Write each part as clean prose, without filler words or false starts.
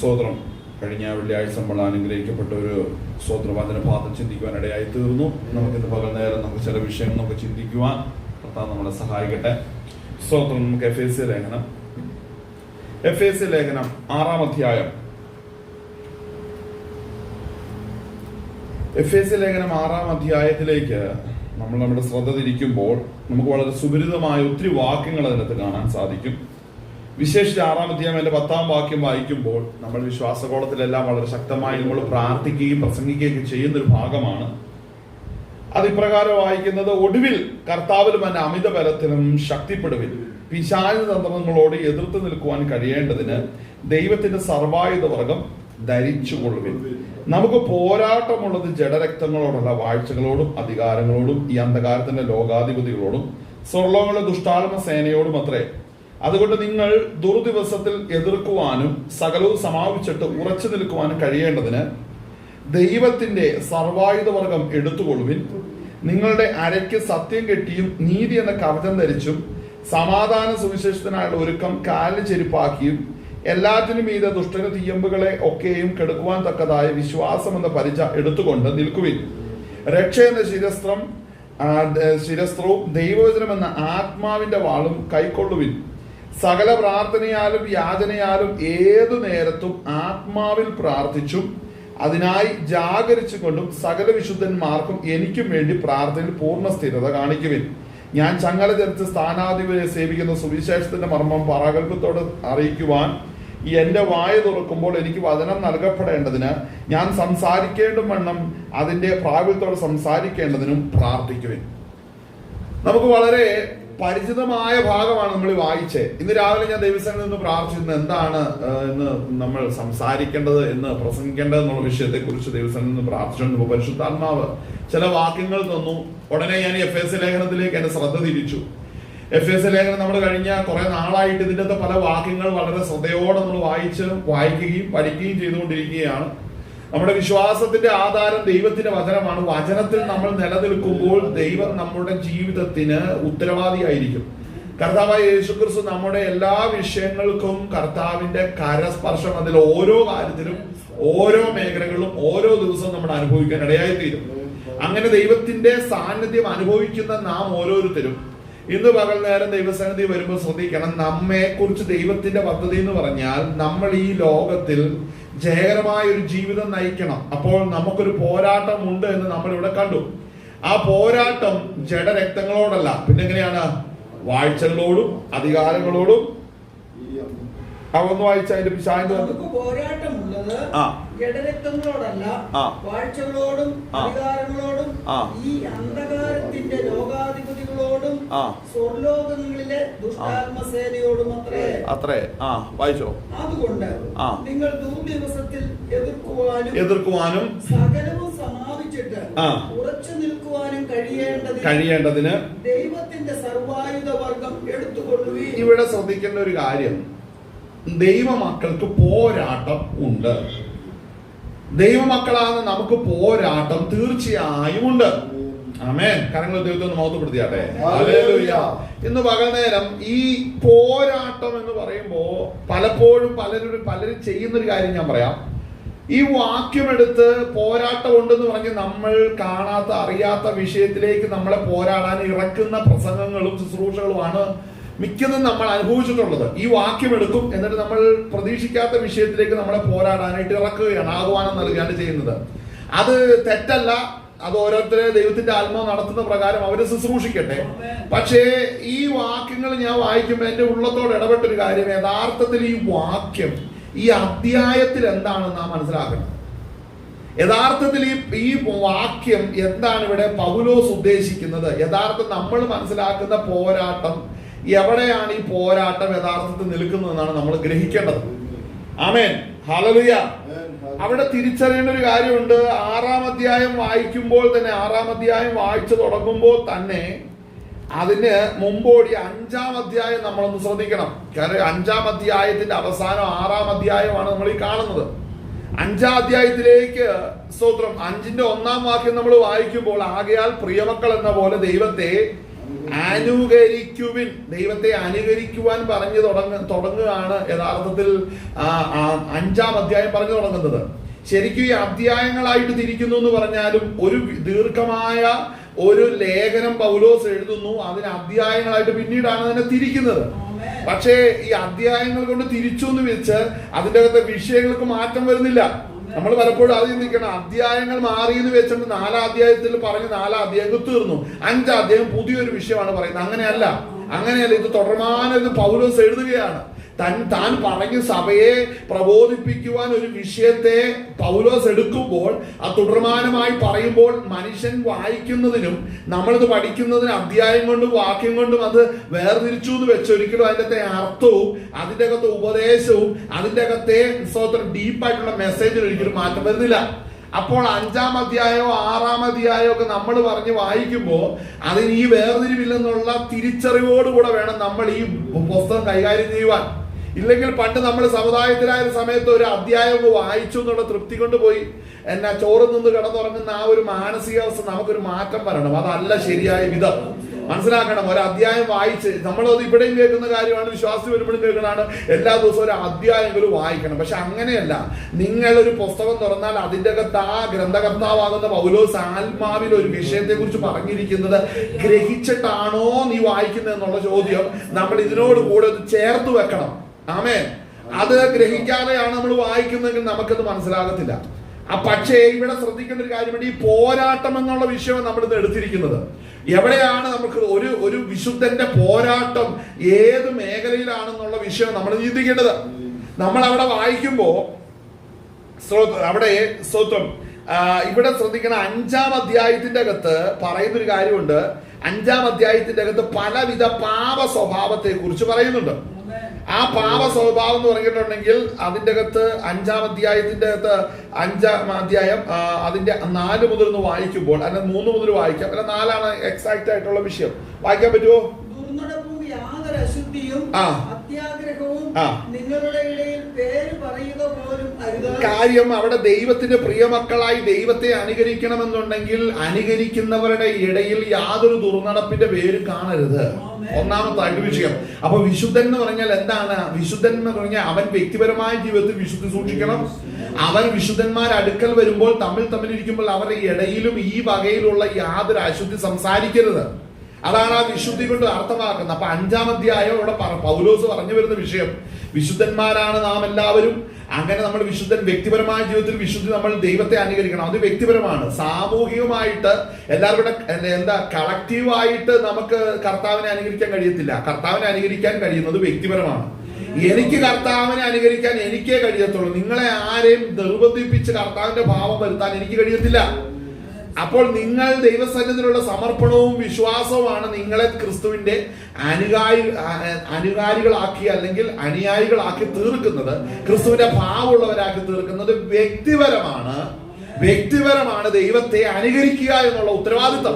സ്തോത്രം. കഴിഞ്ഞ വെള്ളിയാഴ്ച നമ്മൾ അനുഗ്രഹിക്കപ്പെട്ട ഒരു സ്തോത്രവാചന ഭാഗം ചിന്തിക്കുവാൻ ഇടയായി തീർന്നു. നമുക്കിന്ന് പകൽ നേരം നമുക്ക് ചില വിഷയങ്ങൾ നമുക്ക് ചിന്തിക്കുവാൻ കർത്താവ് നമ്മളെ സഹായിക്കട്ടെ. സ്തോത്രം. നമുക്ക് എഫേസ്യ ലേഖനം 6-ാം അധ്യായം. എഫേസ്യ ലേഖനം 6-ാം അധ്യായത്തിലേക്ക് നമ്മൾ നമ്മുടെ ശ്രദ്ധ തിരിക്കുമ്പോൾ നമുക്ക് വളരെ സുപരിതമായ ഒത്തിരി വാക്യങ്ങൾ അതിനകത്ത് കാണാൻ സാധിക്കും. വിശേഷിച്ച് 6-ാം അധ്യായം 10-ാം വാക്യം വായിക്കുമ്പോൾ നമ്മൾ വിശ്വാസകോളത്തിലെല്ലാം വളരെ ശക്തമായി നമ്മൾ പ്രാർത്ഥിക്കുകയും പ്രസംഗിക്കുകയും ചെയ്യുന്ന ഒരു ഭാഗമാണ്. അത് ഇപ്രകാരം വായിക്കുന്നത്: ഒടുവിൽ കർത്താവിലും എന്നെ അമിത ബലത്തിനും ശക്തിപ്പെടുവിൻ, പിശാചിന്റെ തന്ത്രങ്ങളോട് എതിർത്ത് നിൽക്കുവാൻ കഴിയേണ്ടതിന് ദൈവത്തിന്റെ സർവായുധ വർഗം ധരിച്ചുകൊള്ളുവിൻ. നമുക്ക് പോരാട്ടമുള്ളത് ജഡരക്തങ്ങളോടുള്ള വാഴ്ചകളോടും അധികാരങ്ങളോടും ഈ അന്ധകാരത്തിന്റെ ലോകാധിപതികളോടും സ്വർലോകങ്ങളുടെ ദുഷ്ടാത്മ സേനയോടും അത്രേ. അതുകൊണ്ട് നിങ്ങൾ ദുർദിവസത്തിൽ എതിർക്കുവാനും സകലവും സമാപിച്ചിട്ട് ഉറച്ചു നിൽക്കുവാനും കഴിയേണ്ടതിന് ദൈവത്തിന്റെ സർവായുധ വർഗം എടുത്തുകൊള്ളുവിൻ. നിങ്ങളുടെ അരയ്ക്ക് സത്യം കെട്ടിയും നീതി എന്ന കവചം ധരിച്ചും സമാധാന സുവിശേഷത്തിനായുള്ള ഒരുക്കം കാലിന് ചെരുപ്പാക്കിയും എല്ലാറ്റിനും മീതെ ദുഷ്ടന് തീയമ്പുകളെ ഒക്കെയും കെടുക്കുവാൻ തക്കതായ വിശ്വാസം എന്ന പരിച എടുത്തുകൊണ്ട് നിൽക്കുവിൻ. രക്ഷ എന്ന ശിരസ്ത്രവും ദൈവവചനം എന്ന ആത്മാവിന്റെ വാളും കൈക്കൊള്ളുവിൻ. സകല പ്രാർത്ഥനയാലും യാചനയാലും ഏതു നേരത്തും ആത്മാവിൽ പ്രാർത്ഥിച്ചും അതിനായി ജാഗരിച്ചുകൊണ്ടും സകല വിശുദ്ധന്മാർക്കും എനിക്കും വേണ്ടി പ്രാർത്ഥനയിൽ പൂർണ്ണ സ്ഥിരത കാണിക്കുവിൻ. ഞാൻ ചങ്ങല ധരിച്ച് സ്ഥാനാധിപതിയെ സേവിക്കുന്ന സുവിശേഷത്തിന്റെ മർമ്മം പ്രാഗൽഭ്യത്തോട് അറിയിക്കുവാൻ എന്റെ വായ തുറക്കുമ്പോൾ എനിക്ക് വചനം നൽകപ്പെടേണ്ടതിന് ഞാൻ സംസാരിക്കേണ്ടും വണ്ണം അതിന്റെ പ്രാഗൽഭ്യത്തോടെ സംസാരിക്കേണ്ടതിനും പ്രാർത്ഥിക്കുവിൻ. നമുക്ക് വളരെ പരിചിതമായ ഭാഗമാണ് നമ്മൾ വായിച്ചത്. ഇന്ന് രാവിലെ ഞാൻ ദൈവസന്നിധിയിൽ നിന്ന് പ്രാർത്ഥിച്ചിരുന്നത് എന്താണ് ഇന്ന് നമ്മൾ സംസാരിക്കേണ്ടത് എന്ന് പ്രസംഗിക്കേണ്ടത് എന്നുള്ള വിഷയത്തെ കുറിച്ച് ദൈവസന്നിധിയിൽ നിന്ന് പ്രാർത്ഥിച്ചുകൊണ്ട് പരിശുദ്ധാത്മാവ് ചില വാക്യങ്ങൾ തന്നു. ഉടനെ ഞാൻ എഫേസ്യ ലേഖനത്തിലേക്ക് എന്റെ ശ്രദ്ധ തിരിച്ചു. എഫേസ്യ ലേഖനം നമ്മൾ കഴിഞ്ഞ കുറെ നാളായിട്ട് ഇതിന്റെ പല വാക്യങ്ങൾ വളരെ ശ്രദ്ധയോടെ നമ്മൾ വായിക്കുകയും പഠിക്കുകയും ചെയ്തുകൊണ്ടിരിക്കുകയാണ്. നമ്മുടെ വിശ്വാസത്തിന്റെ ആധാരം ദൈവത്തിന്റെ വചനമാണ്. വചനത്തിൽ നമ്മൾ നിലനിൽക്കുമ്പോൾ ദൈവം നമ്മുടെ ജീവിതത്തിന് ഉത്തരവാദിയായിരിക്കും. കർത്താവായ യേശുക്രിസ്തു നമ്മുടെ എല്ലാ വിഷയങ്ങൾക്കും കർത്താവിന്റെ കരസ്പർശം അതിൽ ഓരോ കാര്യത്തിലും ഓരോ മേഖലകളിലും ഓരോ ദിവസവും നമ്മൾ അനുഭവിക്കാൻ ഇടയായിത്തീരും. അങ്ങനെ ദൈവത്തിന്റെ സാന്നിധ്യം അനുഭവിക്കുന്ന നാം ഓരോരുത്തരും ഇന്ന് പകൽ നേരം ദൈവസന്നിധി വരുമ്പോൾ ശ്രദ്ധിക്കണം. നമ്മെ കുറിച്ച് ദൈവത്തിന്റെ പദ്ധതി എന്ന് പറഞ്ഞാൽ നമ്മൾ ഈ ലോകത്തിൽ ജയകരമായ ഒരു ജീവിതം നയിക്കണം. അപ്പോൾ നമുക്കൊരു പോരാട്ടം ഉണ്ട് എന്ന് നമ്മൾ ഇവിടെ കണ്ടു. ആ പോരാട്ടം ജഡരക്തങ്ങളോടല്ല, പിന്നെ എങ്ങനെയാണ്? വാഴ്ചകളോടും അധികാരങ്ങളോടും. അതൊന്ന് വായിച്ച അതിന്റെ പോരാട്ടമുള്ളത് ജഡരക്തങ്ങളോടല്ല, വാഴ്ചകളോടും അധികാരങ്ങളോടും ഈ അന്ധകാരത്തിന്റെ ലോകാധിപതികളോടും സ്വർലോകങ്ങളിലെ ദുഷ്ടാത്മസേനയോടും അത്രേ. വായിച്ചോ. അതുകൊണ്ട് നിങ്ങൾ ദുർദിവസത്തിൽ എതിർക്കുവാനും സകലവും സമാപിച്ചിട്ട് ഉറച്ചു നിൽക്കുവാനും കഴിയേണ്ടതിന് ദൈവത്തിന്റെ സർവായുധ വർഗം എടുത്തുകൊള്ളുവീൻ. ഇവിടെ ശ്രദ്ധിക്കേണ്ട ഒരു കാര്യം, ദൈവമക്കൾക്ക് പോരാട്ടം ഉണ്ട്. ദൈവമക്കളാണ് നമുക്ക് പോരാട്ടം തീർച്ചയായും ഉണ്ട്. ആമേൻ. കരങ്ങൾ ദൈവത്തെ ഒന്ന് മഹത്വപ്പെടുത്തിയാട്ടെ. ഹല്ലേലൂയ. ഇന്ന് പകൽ നേരം ഈ പോരാട്ടം എന്ന് പറയുമ്പോ പലപ്പോഴും പലരും ചെയ്യുന്നൊരു കാര്യം ഞാൻ പറയാം. ഈ വാക്യം എടുത്ത് പോരാട്ടം ഉണ്ടെന്ന് പറഞ്ഞ് നമ്മൾ കാണാത്ത അറിയാത്ത വിഷയത്തിലേക്ക് നമ്മളെ പോരാടാൻ ഇറക്കുന്ന പ്രസംഗങ്ങളും ശുശ്രൂഷകളുമാണ് മിക്കതും നമ്മൾ അനുഭവിച്ചിട്ടുള്ളത്. ഈ വാക്യം എടുക്കും, എന്നിട്ട് നമ്മൾ പ്രതീക്ഷിക്കാത്ത വിഷയത്തിലേക്ക് നമ്മളെ പോരാടാനായിട്ട് ഇറക്കുകയാണ്, ആഹ്വാനം നൽകുകയാണ് ചെയ്യുന്നത്. അത് തെറ്റല്ല. അത് ഓരോരുത്തരെ ദൈവത്തിന്റെ ആത്മാവ് നടത്തുന്ന പ്രകാരം അവരെ ശുശ്രൂഷിക്കട്ടെ. പക്ഷേ ഈ വാക്യങ്ങൾ ഞാൻ വായിക്കുമ്പോൾ എന്റെ ഉള്ളത്തോട് ഇടപെട്ടൊരു കാര്യം, യഥാർത്ഥത്തിൽ ഈ വാക്യം ഈ അധ്യായത്തിൽ എന്താണ് നാം മനസ്സിലാക്കണം. യഥാർത്ഥത്തിൽ ഈ വാക്യം എന്താണ് ഇവിടെ പൗലോസ് ഉദ്ദേശിക്കുന്നത്? യഥാർത്ഥം നമ്മൾ മനസ്സിലാക്കുന്ന പോരാട്ടം എവിടെയാണ്? ഈ പോരാട്ടം യഥാർത്ഥത്തിൽ നിൽക്കുന്നതെന്നാണ് നമ്മൾ ഗ്രഹിക്കേണ്ടത്. ആമേൻ. ഹല്ലേലൂയ. അവിടെ തിരിച്ചറിയേണ്ട ഒരു കാര്യമുണ്ട്. 6-ാം അധ്യായം വായിക്കുമ്പോൾ തന്നെ, 6-ാം അധ്യായം വായിച്ചു തുടങ്ങുമ്പോൾ തന്നെ അതിന് മുമ്പോടി 5-ാം അധ്യായം നമ്മളൊന്ന് ശ്രദ്ധിക്കണം. കാരണം 5-ാം അധ്യായത്തിന്റെ അവസാനം 6-ാം അധ്യായമാണ് നമ്മൾ ഈ കാണുന്നത്. 5-ാം അധ്യായത്തിലേക്ക് സ്തോത്രം 5-ന്റെ 1-ാം വാക്യം നമ്മൾ വായിക്കുമ്പോൾ, ആകയാൽ പ്രിയമക്കൾ എന്ന പോലെ ദൈവത്തെ അനുകരിക്കുവിൻ. ദൈവത്തെ അനുകരിക്കുവാൻ പറഞ്ഞു തുടങ്ങുകയാണ് യഥാർത്ഥത്തിൽ 5-ാം അധ്യായം പറഞ്ഞു തുടങ്ങുന്നത്. ശരിക്കും ഈ അധ്യായങ്ങളായിട്ട് തിരിക്കുന്നു എന്ന് പറഞ്ഞാലും ഒരു ദീർഘമായ ഒരു ലേഖനം പൗലോസ് എഴുതുന്നു, അതിന് അധ്യായങ്ങളായിട്ട് പിന്നീടാണ് അതിനെ തിരിക്കുന്നത്. പക്ഷേ ഈ അധ്യായങ്ങൾ കൊണ്ട് തിരിച്ചു എന്ന് വെച്ച് അതിൻ്റെ അകത്തെ വിഷയങ്ങൾക്ക് മാറ്റം വരുന്നില്ല. നമ്മൾ പലപ്പോഴും അത് ചിന്തിക്കണം, അധ്യായങ്ങൾ മാറിയെന്ന് വെച്ചിട്ട് 4-ാം അധ്യായത്തിൽ പറഞ്ഞ് 4-ാം അധ്യായം തീർന്നു, 5-ാം അധ്യായം പുതിയൊരു വിഷയമാണ് പറയുന്നത്. അങ്ങനെയല്ല. ഇത് തുടർമാനം ഇത് പൗലോസ് എഴുതുകയാണ്. താൻ പറഞ്ഞ സഭയെ പ്രബോധിപ്പിക്കുവാൻ ഒരു വിഷയത്തെ പൗലോസ് എടുക്കുമ്പോൾ അത് തുടർമാനമായി പറയുമ്പോൾ മനുഷ്യൻ വായിക്കുന്നതിനും നമ്മളിത് പഠിക്കുന്നതിനും അധ്യായം കൊണ്ടും വാക്യം കൊണ്ടും അത് വേർതിരിച്ചു എന്ന് വെച്ചൊരിക്കലും അതിൻ്റെ അർത്ഥവും അതിൻ്റെ അകത്തെ ഉപദേശവും അതിൻ്റെ അകത്തെ ഡീപ്പായിട്ടുള്ള മെസ്സേജിൽ ഒരിക്കലും മാറ്റം വരുന്നില്ല. അപ്പോൾ 5-ാം അധ്യായമോ 6-ാം അധ്യായമോ ഒക്കെ നമ്മൾ പറഞ്ഞ് വായിക്കുമ്പോൾ അതിന് ഈ വേർതിരിവില്ലെന്നുള്ള തിരിച്ചറിവോടുകൂടെ വേണം നമ്മൾ ഈ പുസ്തകം കൈകാര്യം ചെയ്യുവാൻ. ഇല്ലെങ്കിൽ പണ്ട് നമ്മൾ സമുദായത്തിലായ സമയത്ത് ഒരു അധ്യായം വായിച്ചു എന്നുള്ള തൃപ്തി കൊണ്ടുപോയി എന്നാ ചോറ് നിന്ന് കിടന്നുറങ്ങുന്ന ആ ഒരു മാനസികാവസ്ഥ നമുക്കൊരു മാറ്റം വരണം. അതല്ല ശരിയായ വിധം. മനസ്സിലാക്കണം. ഒരു അധ്യായം വായിച്ച് നമ്മളത് ഇവിടെയും കേൾക്കുന്ന കാര്യമാണ്, വിശ്വാസി വരുമ്പോഴും കേൾക്കുന്നതാണ്, എല്ലാ ദിവസവും ഒരു അധ്യായമെങ്കിലും വായിക്കണം. പക്ഷെ അങ്ങനെയല്ല. നിങ്ങളൊരു പുസ്തകം തുറന്നാൽ അതിൻ്റെ അകത്ത് ആ ഗ്രന്ഥകർത്താവാകുന്ന പൗലോസ് ആത്മാവിൽ ഒരു വിഷയത്തെ കുറിച്ച് പറഞ്ഞിരിക്കുന്നത് ഗ്രഹിച്ചിട്ടാണോ നീ വായിക്കുന്നത് എന്നുള്ള ചോദ്യം നമ്മൾ ഇതിനോട് കൂടെ ചേർത്ത് വെക്കണം. ആമേൻ. അത് ഗ്രഹിക്കാതെയാണ് നമ്മൾ വായിക്കുന്നതെങ്കിൽ നമുക്കത് മനസ്സിലാകത്തില്ല. പക്ഷേ ഇവിടെ ശ്രദ്ധിക്കേണ്ട ഒരു കാര്യമുണ്ട്. ഈ പോരാട്ടം എന്നുള്ള വിഷയം നമ്മൾ ഇത് എടുത്തിരിക്കുന്നത് എവിടെയാണ്? നമുക്ക് ഒരു വിശുദ്ധന്റെ പോരാട്ടം ഏത് മേഖലയിലാണെന്നുള്ള വിഷയം നമ്മൾ ചിന്തിക്കേണ്ടത്. നമ്മൾ അവിടെ വായിക്കുമ്പോ അവിടെ സ്തോത്രം ഇവിടെ ശ്രദ്ധിക്കണം. 5-ാം അധ്യായത്തിന്റെ അകത്ത് പറയുന്നൊരു കാര്യമുണ്ട്. 5-ാം അധ്യായത്തിന്റെ അകത്ത് പലവിധ പാപ സ്വഭാവത്തെ കുറിച്ച് പറയുന്നുണ്ട്. ആ പാപ സ്വഭാവം എന്ന് പറഞ്ഞിട്ടുണ്ടെങ്കിൽ അതിൻ്റെ അകത്ത് 5-ാം അധ്യായത്തിന്റെ അകത്ത് 5-ാം അധ്യായം അതിന്റെ 4 മുതൽ ഒന്ന് വായിക്കുമ്പോൾ, അല്ലെങ്കിൽ 3 മുതൽ വായിക്കാം, അല്ല 4ആണ് എക്സാക്ട് ആയിട്ടുള്ള വിഷയം. വായിക്കാൻ പറ്റുമോ? ദുർനടപ്പും യാതൊരു അശുദ്ധിയും അത്യാഗ്രഹവും നിങ്ങളുടെ ഇടയിൽ പേര് പറയുക പോലും അരുത്. കാര്യം അവിടെ ദൈവത്തിന്റെ പ്രിയമക്കളായി ദൈവത്തെ അനുകരിക്കണമെന്നുണ്ടെങ്കിൽ അനുകരിക്കുന്നവരുടെ ഇടയിൽ യാതൊരു ദുർനടപ്പിന്റെ പേര് കാണരുത്. ഒന്നാമത്തെ വിഷയം. അപ്പൊ വിശുദ്ധൻ എന്ന് പറഞ്ഞാൽ എന്താണ്? വിശുദ്ധൻ എന്ന് പറഞ്ഞാൽ അവൻ വ്യക്തിപരമായ ജീവിതത്തിൽ വിശുദ്ധി സൂക്ഷിക്കണം. അവൻ വിശുദ്ധന്മാർ അടുക്കൽ വരുമ്പോൾ തമ്മിലിരിക്കുമ്പോൾ അവരുടെ ഇടയിലും ഈ വകയിലുള്ള യാതൊരു അശുദ്ധി സംസാരിക്കരുത്. അതാണ് ആ വിശുദ്ധി കൊണ്ട് അർത്ഥമാക്കുന്നത്. അപ്പൊ 5-ാം അധ്യായം ഇവിടെ പൗലോസ് പറഞ്ഞു വരുന്ന വിഷയം വിശുദ്ധന്മാരാണ് നാം എല്ലാവരും. അങ്ങനെ നമ്മൾ വിശുദ്ധൻ വ്യക്തിപരമായ ജീവിതത്തിൽ വിശുദ്ധി നമ്മൾ ദൈവത്തെ അനുകരിക്കണം. അത് വ്യക്തിപരമാണ്. സാമൂഹികമായിട്ട് എല്ലാവരുടെ കളക്റ്റീവായിട്ട് നമുക്ക് കർത്താവിനെ അനുകരിക്കാൻ കഴിയത്തില്ല. കർത്താവിനെ അനുകരിക്കാൻ കഴിയുന്നത് വ്യക്തിപരമാണ്. എനിക്ക് കർത്താവിനെ അനുകരിക്കാൻ എനിക്കേ കഴിയത്തുള്ളൂ. നിങ്ങളെ ആരെയും നിർബന്ധിപ്പിച്ച് കർത്താവിന്റെ ഭാവം വരുത്താൻ എനിക്ക് കഴിയത്തില്ല. അപ്പോൾ നിങ്ങൾ ദൈവസന്നിധിയിലുള്ള സമർപ്പണവും വിശ്വാസവുമാണ് നിങ്ങളെ ക്രിസ്തുവിന്റെ അനുകാരികളാക്കി അല്ലെങ്കിൽ അനുയായികളാക്കി തീർക്കുന്നത്. ക്രിസ്തുവിന്റെ ഭാവമുള്ളവരാക്കി തീർക്കുന്നത് വ്യക്തിപരമാണ് ദൈവത്തെ അനുകരിക്കുക എന്നുള്ള ഉത്തരവാദിത്തം.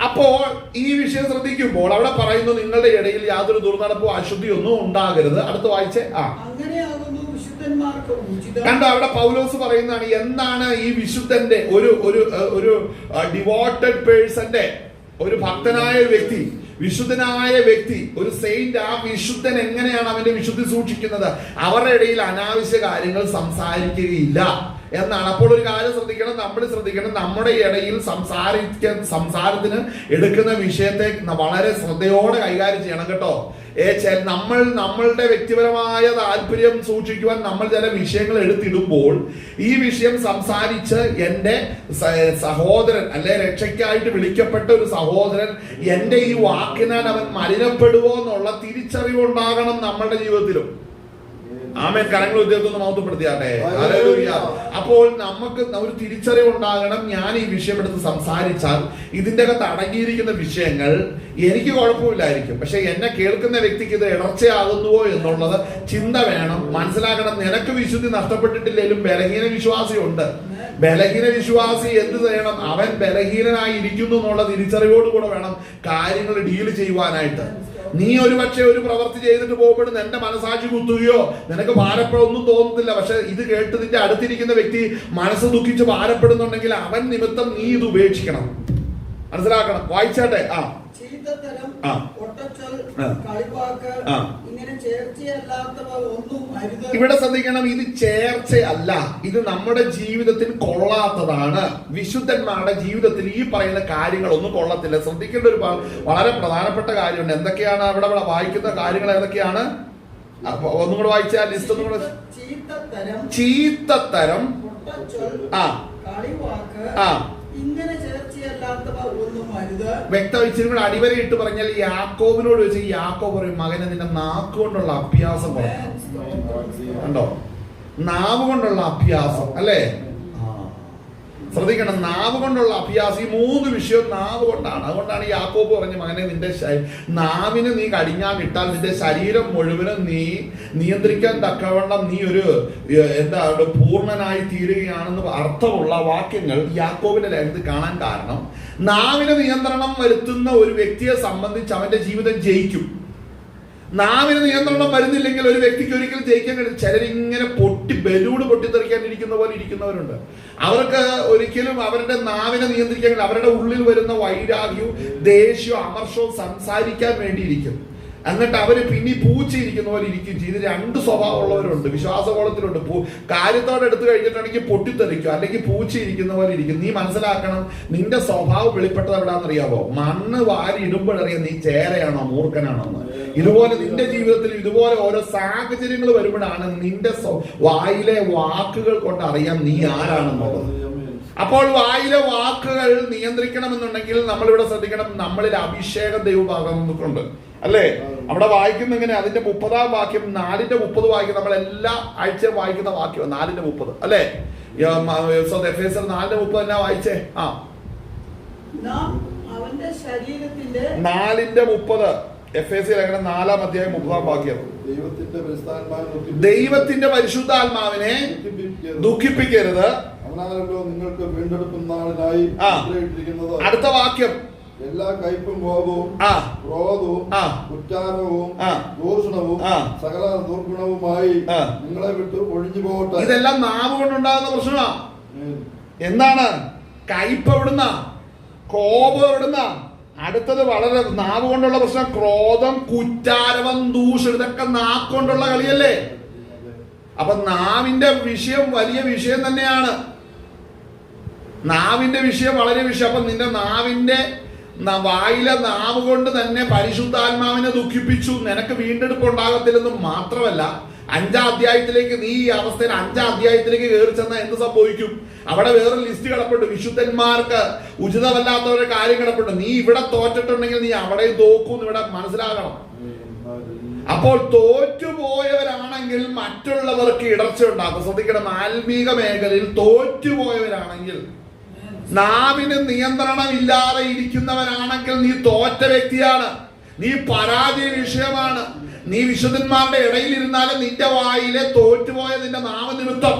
അപ്പോൾ ഈ വിഷയം ശ്രദ്ധിക്കുമ്പോൾ അവിടെ പറയുന്നു നിങ്ങളുടെ ഇടയിൽ യാതൊരു ദുർനടപ്പോ അശുദ്ധിയൊന്നും ഉണ്ടാകരുത്. അടുത്ത വായിച്ചേ. കണ്ടോ, അവിടെ പൗലോസ് പറയുന്നതാണ് എന്താണ് ഈ വിശുദ്ധന്റെ ഒരു ഡിവോട്ടഡ് പേഴ്സന്റെ, ഒരു ഭക്തനായ ഒരു വ്യക്തി, വിശുദ്ധനായ വ്യക്തി, ഒരു സെയിന്റ്. ആ വിശുദ്ധൻ എങ്ങനെയാണ് അവന്റെ വിശുദ്ധി സൂക്ഷിക്കുന്നത്? അവരുടെ ഇടയിൽ അനാവശ്യ കാര്യങ്ങൾ സംസാരിക്കുകയില്ല എന്നാണ്. അപ്പോൾ ഒരു കാര്യം ശ്രദ്ധിക്കണം, നമ്മൾ ശ്രദ്ധിക്കണം, നമ്മുടെ ഇടയിൽ സംസാരത്തിന് എടുക്കുന്ന വിഷയത്തെ വളരെ ശ്രദ്ധയോടെ കൈകാര്യം ചെയ്യണം കേട്ടോ. നമ്മളുടെ വ്യക്തിപരമായ താല്പര്യം സൂക്ഷിക്കുവാൻ നമ്മൾ ചില വിഷയങ്ങൾ എടുത്തിടുമ്പോൾ ഈ വിഷയം സംസാരിച്ച് എൻ്റെ സഹോദരൻ അല്ലെ രക്ഷയ്ക്കായിട്ട് വിളിക്കപ്പെട്ട ഒരു സഹോദരൻ എൻ്റെ ഈ വാക്കിനാൽ അവൻ മലിനപ്പെടുവോ എന്നുള്ള തിരിച്ചറിവുണ്ടാകണം നമ്മളുടെ ജീവിതത്തിലും. ആമേൻ. കരങ്ങൾ ഉദ്യോഗത്തിന് മഹത്വപ്പെടുത്തിയാട്ടെ. ഹല്ലേലൂയ. അപ്പോൾ നമുക്ക് ഒരു തിരിച്ചറിവുണ്ടാകണം. ഞാൻ ഈ വിഷയം എടുത്ത് സംസാരിച്ചാൽ ഇതിന്റെ അകത്ത് അടങ്ങിയിരിക്കുന്ന വിഷയങ്ങൾ എനിക്ക് കുഴപ്പമില്ലായിരിക്കും, പക്ഷെ എന്നെ കേൾക്കുന്ന വ്യക്തിക്ക് ഇത് ഇടർച്ചയാകുന്നുവോ എന്നുള്ളത് ചിന്ത വേണം. മനസ്സിലാക്കണം, നിനക്ക് വിശുദ്ധി നഷ്ടപ്പെട്ടിട്ടില്ലെങ്കിലും ബലഹീന വിശ്വാസി ഉണ്ട്. ബലഹീന വിശ്വാസി എന്ത് ചെയ്യണം? അവൻ ബലഹീനനായി ഇരിക്കുന്നു എന്നുള്ള തിരിച്ചറിവോടുകൂടെ വേണം കാര്യങ്ങൾ ഡീല് ചെയ്യുവാനായിട്ട്. നീ ഒരുപക്ഷെ ഒരു പ്രവൃത്തി ചെയ്തിട്ട് പോകുമ്പോഴും എന്റെ മനസാക്ഷി കുത്തുകയോ നിനക്ക് ഭാരപ്പെടൊന്നും തോന്നത്തില്ല. പക്ഷെ ഇത് കേട്ട് നിന്റെ അടുത്തിരിക്കുന്ന വ്യക്തി മനസ്സ് ദുഃഖിച്ച് ഭാരപ്പെടുന്നുണ്ടെങ്കിൽ അവൻ നിമിത്തം നീ ഇത് ഉപേക്ഷിക്കണം. മനസ്സിലാക്കണം. വായിച്ചാട്ടെ. ചീത്ത ചീത്തത്തരം, ആ. പൊട്ടച്ചൊൽ, ആ. കളിവാക്ക്, ആ. ഇങ്ങനെ ചേർച്ചയല്ലാത്തവ ഒന്നും അരുത്. ഇവിടെ ശ്രദ്ധിക്കണം, ഇത് ചേർച്ചയല്ല, ഇത് നമ്മുടെ ജീവിതത്തിൽ കൊള്ളാത്തതാണ്. വിശുദ്ധന്മാരുടെ ജീവിതത്തിൽ ഈ പറയുന്ന കാര്യങ്ങളൊന്നും കൊള്ളത്തില്ല. ശ്രദ്ധിക്കേണ്ട ഒരു വളരെ പ്രധാനപ്പെട്ട കാര്യമുണ്ട്. എന്തൊക്കെയാണ് അവിടെ വായിക്കുന്ന കാര്യങ്ങൾ? ഏതൊക്കെയാണ്? ഒന്നും കൂടെ വായിച്ചാൽ ലിസ്റ്റ് ഒന്നും കൂടെ. ചീത്തത്തരം, പൊട്ടച്ചൊൽ, ആ, കളിവാക്ക്, ആ, ഇങ്ങനെ ചേർച്ചയല്ലാത്തവ ഒന്നും അരുത്. വ്യക്തം ഇച്ചിരി കൂടെ അടിവര ഇട്ട് പറഞ്ഞാൽ യാക്കോബിനോട് വെച്ച് യാക്കോബ് പറയും, മകനെ നിന്റെ നാക്ക് കൊണ്ടുള്ള അഭ്യാസം കണ്ടോ, നാവ് കൊണ്ടുള്ള അഭ്യാസം അല്ലേ? ശ്രദ്ധിക്കണം, നാവ് കൊണ്ടുള്ള അഭ്യാസം. ഈ 3 വിഷയവും നാവ് കൊണ്ടാണ്. അതുകൊണ്ടാണ് യാക്കോബ് പറഞ്ഞ, മകനെ നിന്റെ നാവിന് നീ കടിഞ്ഞാൻ ഇട്ടാൽ നിന്റെ ശരീരം മുഴുവനും നീ നിയന്ത്രിക്കാൻ തക്കവണ്ണം നീ ഒരു പൂർണ്ണനായി തീരുകയാണെന്ന് അർത്ഥമുള്ള വാക്യങ്ങൾ യാക്കോബിന്റെ ലേഖനത്തിൽ കാണാൻ കാരണം, നാവിന് നിയന്ത്രണം വരുത്തുന്ന ഒരു വ്യക്തിയെ സംബന്ധിച്ച് അവന്റെ ജീവിതം ജയിക്കും. നാവിന് നിയന്ത്രണം വരുന്നില്ലെങ്കിൽ ഒരു വ്യക്തിക്ക് ഒരിക്കലും ജയിക്കാൻ കഴിയും. ചിലരിങ്ങനെ ബലൂണ് പൊട്ടിത്തെറിക്കാനിരിക്കുന്ന പോലെ ഇരിക്കുന്നവരുണ്ട്. അവർക്ക് ഒരിക്കലും അവരുടെ നാവിനെ നിയന്ത്രിക്കാൻ കഴിയും. അവരുടെ ഉള്ളിൽ വരുന്ന വൈരാഗ്യവും ദേഷ്യവും അമർഷവും സംസാരിക്കാൻ വേണ്ടിയിരിക്കും. എന്നിട്ട് അവര് പിന്നെ പൂച്ചയിരിക്കുന്ന പോലെ ഇരിക്കും ചെയ്ത്. 2 സ്വഭാവമുള്ളവരുണ്ട്, വിശ്വാസകോളത്തിലുണ്ട്. കാര്യത്തോടെ എടുത്തു കഴിഞ്ഞിട്ടുണ്ടെങ്കിൽ പൊട്ടിത്തെറിക്കും, അല്ലെങ്കിൽ പൂച്ചയിരിക്കുന്ന പോലെ ഇരിക്കും. നീ മനസ്സിലാക്കണം, നിന്റെ സ്വഭാവം വെളിപ്പെട്ടത് എവിടാന്നറിയാവോ? മണ്ണ് വാരി ഇടുമ്പോഴറിയാം നീ ചേരയാണോ മൂർഖനാണോ എന്ന്. ഇതുപോലെ നിന്റെ ജീവിതത്തിൽ ഇതുപോലെ ഓരോ സാഹചര്യങ്ങൾ വരുമ്പോഴാണ് നിന്റെ വായിലെ വാക്കുകൾ കൊണ്ട് അറിയാം നീ ആരാണെന്നുള്ളത്. അപ്പോൾ വായിലെ വാക്കുകൾ നിയന്ത്രിക്കണമെന്നുണ്ടെങ്കിൽ നമ്മൾ ഇവിടെ ശ്രദ്ധിക്കണം, നമ്മളിൽ അഭിഷേകം ദൈവഭാഗമുണ്ട് അല്ലേ? അവിടെ വായിക്കുന്ന എങ്ങനെ? അതിന്റെ 30-ാം വാക്യം, 4:30 വായിക്കും. നമ്മൾ എല്ലാ ആഴ്ചയും വായിക്കുന്ന വാക്യം 4:30 അല്ലേ? എഫേസ്യർ 4:30 തന്നെ വായിച്ചേ. ആ, അവന്റെ ശരീരത്തിന്റെ 4:30 എഫേസ്യ ലേഖനം 4-ാം അധ്യായം 30-ാം വാക്യം. ദൈവത്തിന്റെ പരിശുദ്ധാത്മാവിനെ ദുഃഖിപ്പിക്കരുത്. നിങ്ങൾക്ക് വീണ്ടെടുപ്പ് നാളിനായി അടുത്ത വാക്യം, എല്ലാ കയ്പും കോപവും ക്രോധവും കുറ്റാരവും ദൂഷണവും സകല ദുർഗുണവുമായി നിങ്ങളെ വിട്ട് ഒഴിഞ്ഞു പോകട്ടെ. ഇതെല്ലാം നാവ് കൊണ്ടുണ്ടാകുന്ന പ്രശ്നമാണ്. എന്താണ്? കയ്പ് എവിടുന്ന? കോപം എവിടുന്ന? അടുത്തത് വളരെ നാവ് കൊണ്ടുള്ള പ്രശ്നം, ക്രോധം, കുറ്റാരവം, ദൂഷണം. ഇതൊക്കെ നാക്കൊണ്ടുള്ള കളിയല്ലേ? അപ്പൊ നാവിന്റെ വിഷയം വലിയ വിഷയം തന്നെയാണ്. നാവിന്റെ വിഷയം വളരെ വിഷയം. അപ്പൊ നിന്റെ നാവിന്റെ വായിലെ നാവ് കൊണ്ട് തന്നെ പരിശുദ്ധാത്മാവിനെ ദുഃഖിപ്പിച്ചു. നിനക്ക് വീണ്ടെടുപ്പ് ഉണ്ടാകത്തില്ലെന്നും മാത്രമല്ല, 5-ാം അധ്യായത്തിലേക്ക് നീ ഈ അവസ്ഥയിൽ 5-ാം അധ്യായത്തിലേക്ക് കയറി ചെന്നാൽ എന്ത് സംഭവിക്കും? അവിടെ വേറെ ലിസ്റ്റ് കിടപ്പുണ്ട്. വിശുദ്ധന്മാർക്ക് ഉചിതമല്ലാത്തവരുടെ കാര്യം കിടപ്പുണ്ട്. നീ ഇവിടെ തോറ്റിട്ടുണ്ടെങ്കിൽ നീ അവിടെ തോക്കും. ഇവിടെ മനസ്സിലാകണം. അപ്പോൾ തോറ്റുപോയവരാണെങ്കിൽ മറ്റുള്ളവർക്ക് ഇടർച്ച ഉണ്ടാക്കും. ശ്രദ്ധിക്കണം, ആത്മീക മേഖലയിൽ തോറ്റുപോയവരാണെങ്കിൽ, നാവിന് നിയന്ത്രണം ഇല്ലാതെ ഇരിക്കുന്നവരാണെങ്കിൽ നീ തോറ്റ വ്യക്തിയാണ്. നീ പരാജയ വിഷയമാണ്. നീ വിശുദ്ധന്മാരുടെ ഇടയിൽ ഇരുന്നാലും നിന്റെ വായിലെ തോറ്റുപോയ നിന്റെ നാവ് നിമിത്തം,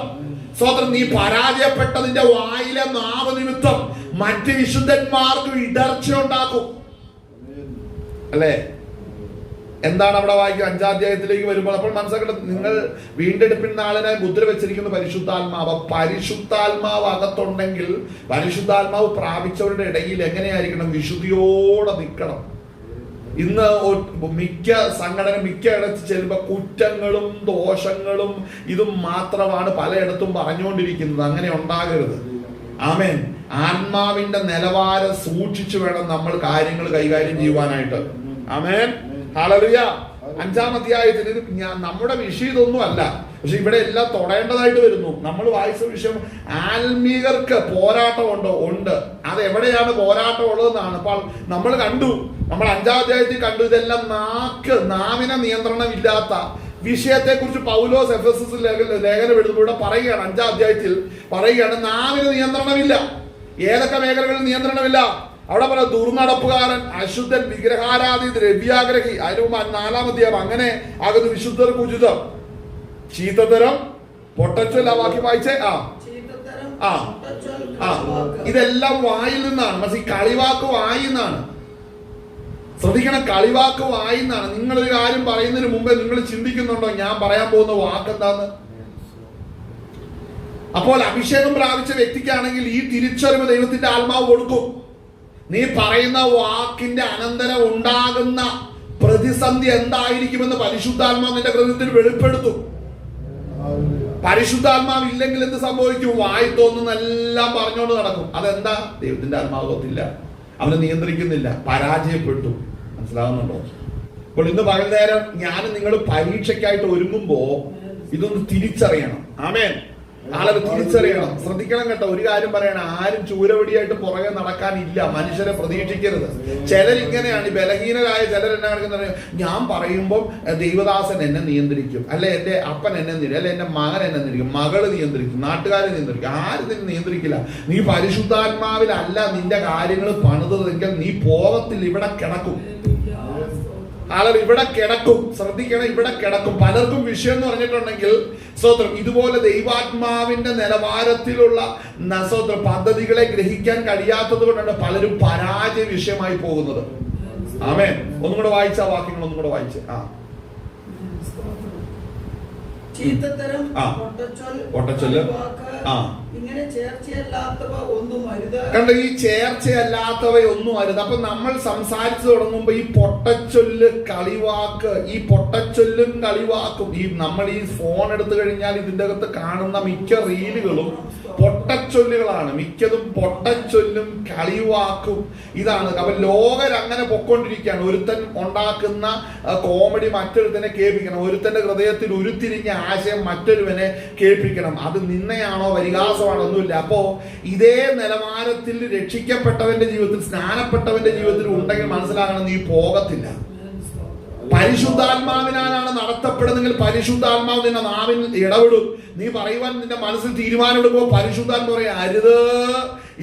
സ്വതന്ത്രം നീ പരാജയപ്പെട്ടതിന്റെ വായിലെ നാവ് നിമിത്തം മറ്റ് വിശുദ്ധന്മാർക്ക് ഇടർച്ച ഉണ്ടാക്കും അല്ലേ? എന്താണ് അവിടെ വായിക്കുക? 5-ാം അധ്യായത്തിലേക്ക് വരുമ്പോൾ അപ്പോൾ മനസ്സിലാക്കേണ്ടത്, നിങ്ങൾ വീണ്ടെടുപ്പിൻ നാളിനായി മുദ്ര വെച്ചിരിക്കുന്ന പരിശുദ്ധാത്മാവ്. പരിശുദ്ധാത്മാവ് അകത്തുണ്ടെങ്കിൽ, പരിശുദ്ധാത്മാവ് പ്രാപിച്ചവരുടെ ഇടയിൽ എങ്ങനെയായിരിക്കണം? വിശുദ്ധിയോടെ നിൽക്കണം. ഇന്ന് മിക്ക സംഘടന മിക്ക ഇടത്ത് ചെല്ലുമ്പോൾ കുറ്റങ്ങളും ദോഷങ്ങളും ഇതും മാത്രമാണ് പലയിടത്തും പറഞ്ഞുകൊണ്ടിരിക്കുന്നത്. അങ്ങനെ ഉണ്ടാകരുത്. ആമേൻ. ആത്മാവിന്റെ നിലവാരം സൂക്ഷിച്ചു വേണം നമ്മൾ കാര്യങ്ങൾ കൈകാര്യം ചെയ്യുവാനായിട്ട്. ആമേൻ. ഹല്ലേലൂയ. 5-ാം അധ്യായത്തിൽ ഇത് നമ്മുടെ വിഷയം ഇതൊന്നും അല്ല, പക്ഷെ ഇവിടെ എല്ലാം തൊടേണ്ടതായിട്ട് വരുന്നു. നമ്മൾ വായിച്ച വിഷയം ആത്മീകർക്ക് പോരാട്ടമുണ്ടോ? ഉണ്ട്. അത് എവിടെയാണ് പോരാട്ടം ഉള്ളതെന്നാണ്. അപ്പോൾ നമ്മൾ കണ്ടു, നമ്മൾ 5-ാം അധ്യായത്തിൽ കണ്ടു, ഇതെല്ലാം നാവിനെ നിയന്ത്രണം ഇല്ലാത്ത വിഷയത്തെ കുറിച്ച് പൗലോസ് എഫെസസ് ലേഖനം എഴുതുമ്പോൾ പറയുകയാണ്. 5-ാം അധ്യായത്തിൽ പറയുകയാണ്, നാവിന് നിയന്ത്രണമില്ല. ഏതൊക്കെ മേഖലകളിൽ നിയന്ത്രണമില്ല? അവിടെ പറയാം, ദുർനടപ്പുകാരൻ, അശുദ്ധൻ, വിഗ്രഹാരാധി, ദ്രവ്യാഗ്രഹി. അതിന് മുമ്പ് 4-ാം അധ്യായം അങ്ങനെ ആകുന്നു വിശുദ്ധർക്ക് ഉചിതം. ചീത്തത്തരം, പൊട്ടച്ചൊൽ. ആ വാക്യം വായിച്ചേ. ഇതെല്ലാം വായിൽ നിന്നാണ്. പക്ഷെ ഈ കളിവാക്ക് വായിൽ നിന്നാണ്. ശ്രദ്ധിക്കണം, കളിവാക്ക് വായിൽ നിന്നാണ്. നിങ്ങളൊരു കാര്യം പറയുന്നതിന് മുമ്പേ നിങ്ങൾ ചിന്തിക്കുന്നുണ്ടോ ഞാൻ പറയാൻ പോകുന്ന വാക്ക് എന്താന്ന്? അപ്പോൾ അഭിഷേകം പ്രാപിച്ച വ്യക്തിക്കാണെങ്കിൽ ഈ തിരിച്ചറിവ് ദൈവത്തിന്റെ ആത്മാവ് കൊടുക്കും. നീ പറയുന്ന വാക്കിന്റെ അനന്തരം ഉണ്ടാകുന്ന പ്രതിസന്ധി എന്തായിരിക്കുമെന്ന് പരിശുദ്ധാത്മാവ് നിന്റെ ഹൃദയത്തിൽ വെളിപ്പെടുത്തും. പരിശുദ്ധാത്മാവ് ഇല്ലെങ്കിൽ എന്ത് സംഭവിക്കും? വായി തോന്നുന്നെല്ലാം പറഞ്ഞുകൊണ്ട് നടക്കും. അതെന്താ? ദൈവത്തിന്റെ ആത്മാവ് ഒത്തില്ല, അവനെ നിയന്ത്രിക്കുന്നില്ല, പരാജയപ്പെട്ടു. മനസ്സിലാവുന്നുണ്ടോ? അപ്പോൾ ഇന്ന് പകൽനേരം ഞാൻ നിങ്ങൾ പരീക്ഷയ്ക്കായിട്ട് ഒരുങ്ങുമ്പോ ഇതൊന്ന് തിരിച്ചറിയണം. ആമേൻ. ആളെ തിരിച്ചറിയണം. ശ്രദ്ധിക്കണം കേട്ടോ. ഒരു കാര്യം പറയണം, ആരും ചൂരവടിയായിട്ട് പുറകെ നടക്കാനില്ല. മനുഷ്യരെ പ്രതീക്ഷിക്കരുത്. ചിലരിങ്ങനെയാണ്, ഈ ബലഹീനരായ ചിലർ എന്നെ കാണിക്കുന്നത്, ഞാൻ പറയുമ്പോൾ ദൈവദാസൻ എന്നെ നിയന്ത്രിക്കും, അല്ലെ എന്റെ അപ്പൻ എന്നെ നിയന്ത്രിക്കും, അല്ലെ എന്റെ മകൻ എന്നെ നിയന്ത്രിക്കും, മകള് നിയന്ത്രിക്കും, നാട്ടുകാരെ നിയന്ത്രിക്കും. ആരും നിന്നെ നിയന്ത്രിക്കില്ല. നീ പരിശുദ്ധാത്മാവിലല്ല നിന്റെ കാര്യങ്ങൾ പണിതതെങ്കിൽ നീ പോകത്തിൽ ഇവിടെ കിടക്കും. ആളുകൾ ഇവിടെ കിടക്കും. ശ്രദ്ധിക്കണം, ഇവിടെ കിടക്കും. പലർക്കും വിഷയം എന്ന് പറഞ്ഞിട്ടുണ്ടെങ്കിൽ സ്തോത്രം ഇതുപോലെ ദൈവാത്മാവിന്റെ നിലവാരത്തിലുള്ള സ്തോത്രം പദ്ധതികളെ ഗ്രഹിക്കാൻ കഴിയാത്തത് കൊണ്ടാണ് പലരും പരാജയ വിഷയമായി പോകുന്നത്. ആമേൻ. ഒന്നും കൂടെ വായിച്ച വാക്യങ്ങൾ ഒന്നും കൂടെ വായിച്ച്. ചീത്തത്തരം, പൊട്ടച്ചൊല്ല്, ഇങ്ങനെ ചേർച്ചയല്ലാത്തവ ഒന്നും അരുത്. കണ്ടോ, ഈ ചേർച്ചയല്ലാത്തവ ഒന്നും അരുത്. അപ്പൊ നമ്മൾ സംസാരിച്ചു തുടങ്ങുമ്പോ ഈ പൊട്ടച്ചൊല്ല്, കളിവാക്ക്, ഈ പൊട്ടച്ചൊല്ലും കളിവാക്കും, ഈ നമ്മൾ ഈ ഫോൺ എടുത്തു കഴിഞ്ഞാൽ ഇതിന്റെ അകത്ത് കാണുന്ന മിക്ക റീലുകളും പൊട്ടച്ചൊല്ലുകളാണ്. മിക്കതും പൊട്ടച്ചൊല്ലും കളിവാക്കും ഇതാണ്. അപ്പൊ ലോകർ അങ്ങനെ പൊക്കൊണ്ടിരിക്കുകയാണ്. ഒരുത്തൻ ഉണ്ടാക്കുന്ന കോമഡി മറ്റൊരുത്തനെ കേൾപ്പിക്കണം. ഒരുത്തന്റെ ഹൃദയത്തിൽ ഉരുത്തിരിഞ്ഞ ആശയം മറ്റൊരുവനെ കേൾപ്പിക്കണം. അത് നിന്നയാണോ പരിഹാസമാണോ ഒന്നുമില്ല. അപ്പോ ഇതേ നിലവാരത്തിൽ രക്ഷിക്കപ്പെട്ടവന്റെ ജീവിതത്തിൽ, സ്നാനപ്പെട്ടവന്റെ ജീവിതത്തിൽ ഉണ്ടെങ്കിൽ മനസ്സിലാകണം, നീ പോകത്തില്ല. പരിശുദ്ധാത്മാവിനാലാണ് നടത്തപ്പെടുന്നെങ്കിൽ പരിശുദ്ധാത്മാവ് നിന്റെ നാവിൽ ഇടപെടും. നീ പറയുവാൻ നിന്റെ മനസ്സിൽ തീരുമാനമെടുക്കുമ്പോൾ പരിശുദ്ധാത്മാവ് പറയാ, അരുത്,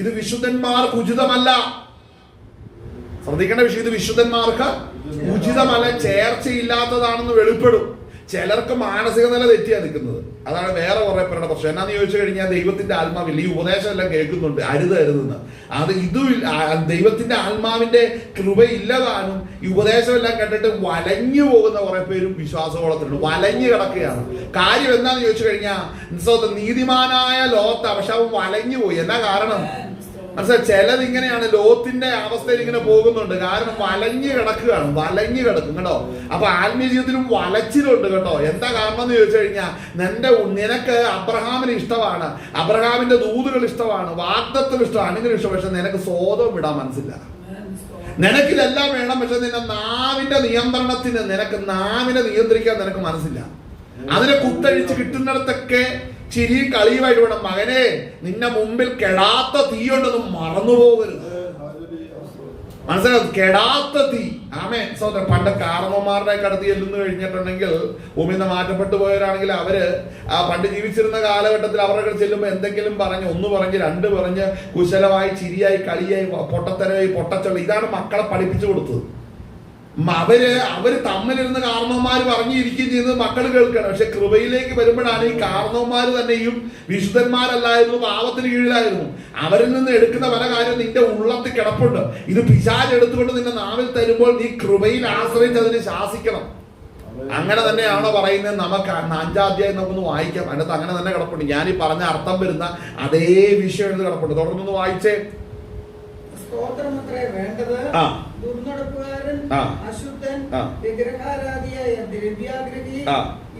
ഇത് വിശുദ്ധന്മാർക്ക് ഉചിതമല്ല. ശ്രദ്ധിക്കേണ്ട വിഷയം, ഇത് വിശുദ്ധന്മാർക്ക് ഉചിതമല്ല, ചേർച്ചയില്ലാത്തതാണെന്ന് വെളിപ്പെടും. ചിലർക്ക് മാനസിക നില തെറ്റിയാ നിൽക്കുന്നത്. അതാണ് വേറെ കുറെ പേരുടെ പ്രശ്നം. എന്നാന്ന് ചോദിച്ചു കഴിഞ്ഞാൽ ദൈവത്തിന്റെ ആത്മാവില്ല, ഈ ഉപദേശം എല്ലാം കേൾക്കുന്നുണ്ട്, അരുതെന്ന്. അത് ഇതും ദൈവത്തിന്റെ ആത്മാവിന്റെ കൃപയില്ലതാനും ഈ ഉപദേശം എല്ലാം കേട്ടിട്ട് വലഞ്ഞു പോകുന്ന കുറെ പേരും വിശ്വാസകോളത്തിലുണ്ട്. വലഞ്ഞു കിടക്കുകയാണ്. കാര്യം എന്താന്ന് ചോദിച്ചു കഴിഞ്ഞാൽ നീതിമാനായ ലോത്ത്, പക്ഷെ അവൻ വലഞ്ഞു പോയി. എന്നാ കാരണം? മനസ്സിലായി? ചിലത് ഇങ്ങനെയാണ്, ലോത്തിന്റെ അവസ്ഥയിൽ ഇങ്ങനെ പോകുന്നുണ്ട്. കാരണം വലഞ്ഞു കിടക്കുകയാണ്, വലഞ്ഞു കിടക്കും കേട്ടോ. അപ്പൊ ആത്മീയ ജീവിതത്തിലും വലച്ചിലുണ്ട് കേട്ടോ. എന്താ കാരണം എന്ന് ചോദിച്ചു കഴിഞ്ഞാൽ, നിനക്ക് അബ്രഹാമിന് ഇഷ്ടമാണ്, അബ്രഹാമിന്റെ ദൂതുകൾ ഇഷ്ടമാണ്, വാഗ്ദത്തം ഇഷ്ടമാണ്, അങ്ങനെ ഇഷ്ടം. പക്ഷെ നിനക്ക് സ്വതം വിടാൻ മനസ്സില്ല. നിനക്കിതെല്ലാം വേണം, പക്ഷെ നിന്റെ നാവിന്റെ നിയന്ത്രണത്തിന്, നിനക്ക് നാവിനെ നിയന്ത്രിക്കാൻ നിനക്ക് മനസ്സില്ല. അതിനെ കുത്തഴിച്ച് കിട്ടുന്നിടത്തൊക്കെ ചിരി കളിയുമായിട്ട് വേണം. മകനെ, നിന്നെ മുമ്പിൽ കെടാത്ത തീയുണ്ടെന്ന് മറന്നുപോകരുത്. മനസ്സിലാവും? കെടാത്ത തീ. ആമേ. സോദരൻ, പണ്ട് കാരണവന്മാരുടെ കടത്തി ചെല്ലുന്നു കഴിഞ്ഞിട്ടുണ്ടെങ്കിൽ, ഭൂമിയിൽ നിന്ന് മാറ്റപ്പെട്ടു പോയവരാണെങ്കിൽ അവര് പണ്ട് ജീവിച്ചിരുന്ന കാലഘട്ടത്തിൽ അവരുടെ ചെല്ലുമ്പോൾ എന്തെങ്കിലും പറഞ്ഞ്, ഒന്ന് പറഞ്ഞ്, രണ്ട് പറഞ്ഞ്, കുശലമായി, ചിരിയായി, കളിയായി, പൊട്ടത്തരമായി, പൊട്ടച്ചൊള്ളി, ഇതാണ് മക്കളെ പഠിപ്പിച്ചു കൊടുത്തത്. അവര് തമ്മിലിരുന്ന് കാരണവന്മാര് പറഞ്ഞിരിക്കുകയും ചെയ്യുന്നത് മക്കൾ കേൾക്കണം. പക്ഷെ കൃപയിലേക്ക് വരുമ്പോഴാണ് ഈ കാരണവന്മാര് തന്നെയും വിശുദ്ധന്മാരല്ലായിരുന്നു, പാപത്തിന് കീഴിലായിരുന്നു. അവരിൽ നിന്ന് എടുക്കുന്ന പല കാര്യം നിന്റെ ഉള്ളത്തിൽ കിടപ്പുണ്ട്. ഇത് പിശാച് എടുത്തുകൊണ്ട് നിന്റെ നാവിൽ തരുമ്പോൾ നീ കൃപയിൽ ആശ്രയിച്ച് അതിനെ ശാസിക്കണം. അങ്ങനെ തന്നെയാണോ പറയുന്നത്? നമുക്ക് 5-ാം അധ്യായം നമുക്കൊന്ന് വായിക്കാം. അതിനകത്ത് അങ്ങനെ തന്നെ കിടപ്പുണ്ട്. ഞാൻ ഈ പറഞ്ഞ അർത്ഥം വരുന്ന അതേ വിഷയം എടുത്ത് കിടപ്പുണ്ട്. തുടർന്നൊന്ന് വായിച്ചേ. സ്തോത്രമത്രേ വേണ്ടത്. ദുർനടപ്പുകാരൻ, അശുദ്ധൻ, വിഗ്രഹാരാധിയായ ദ്രവ്യാഗ്രഹി,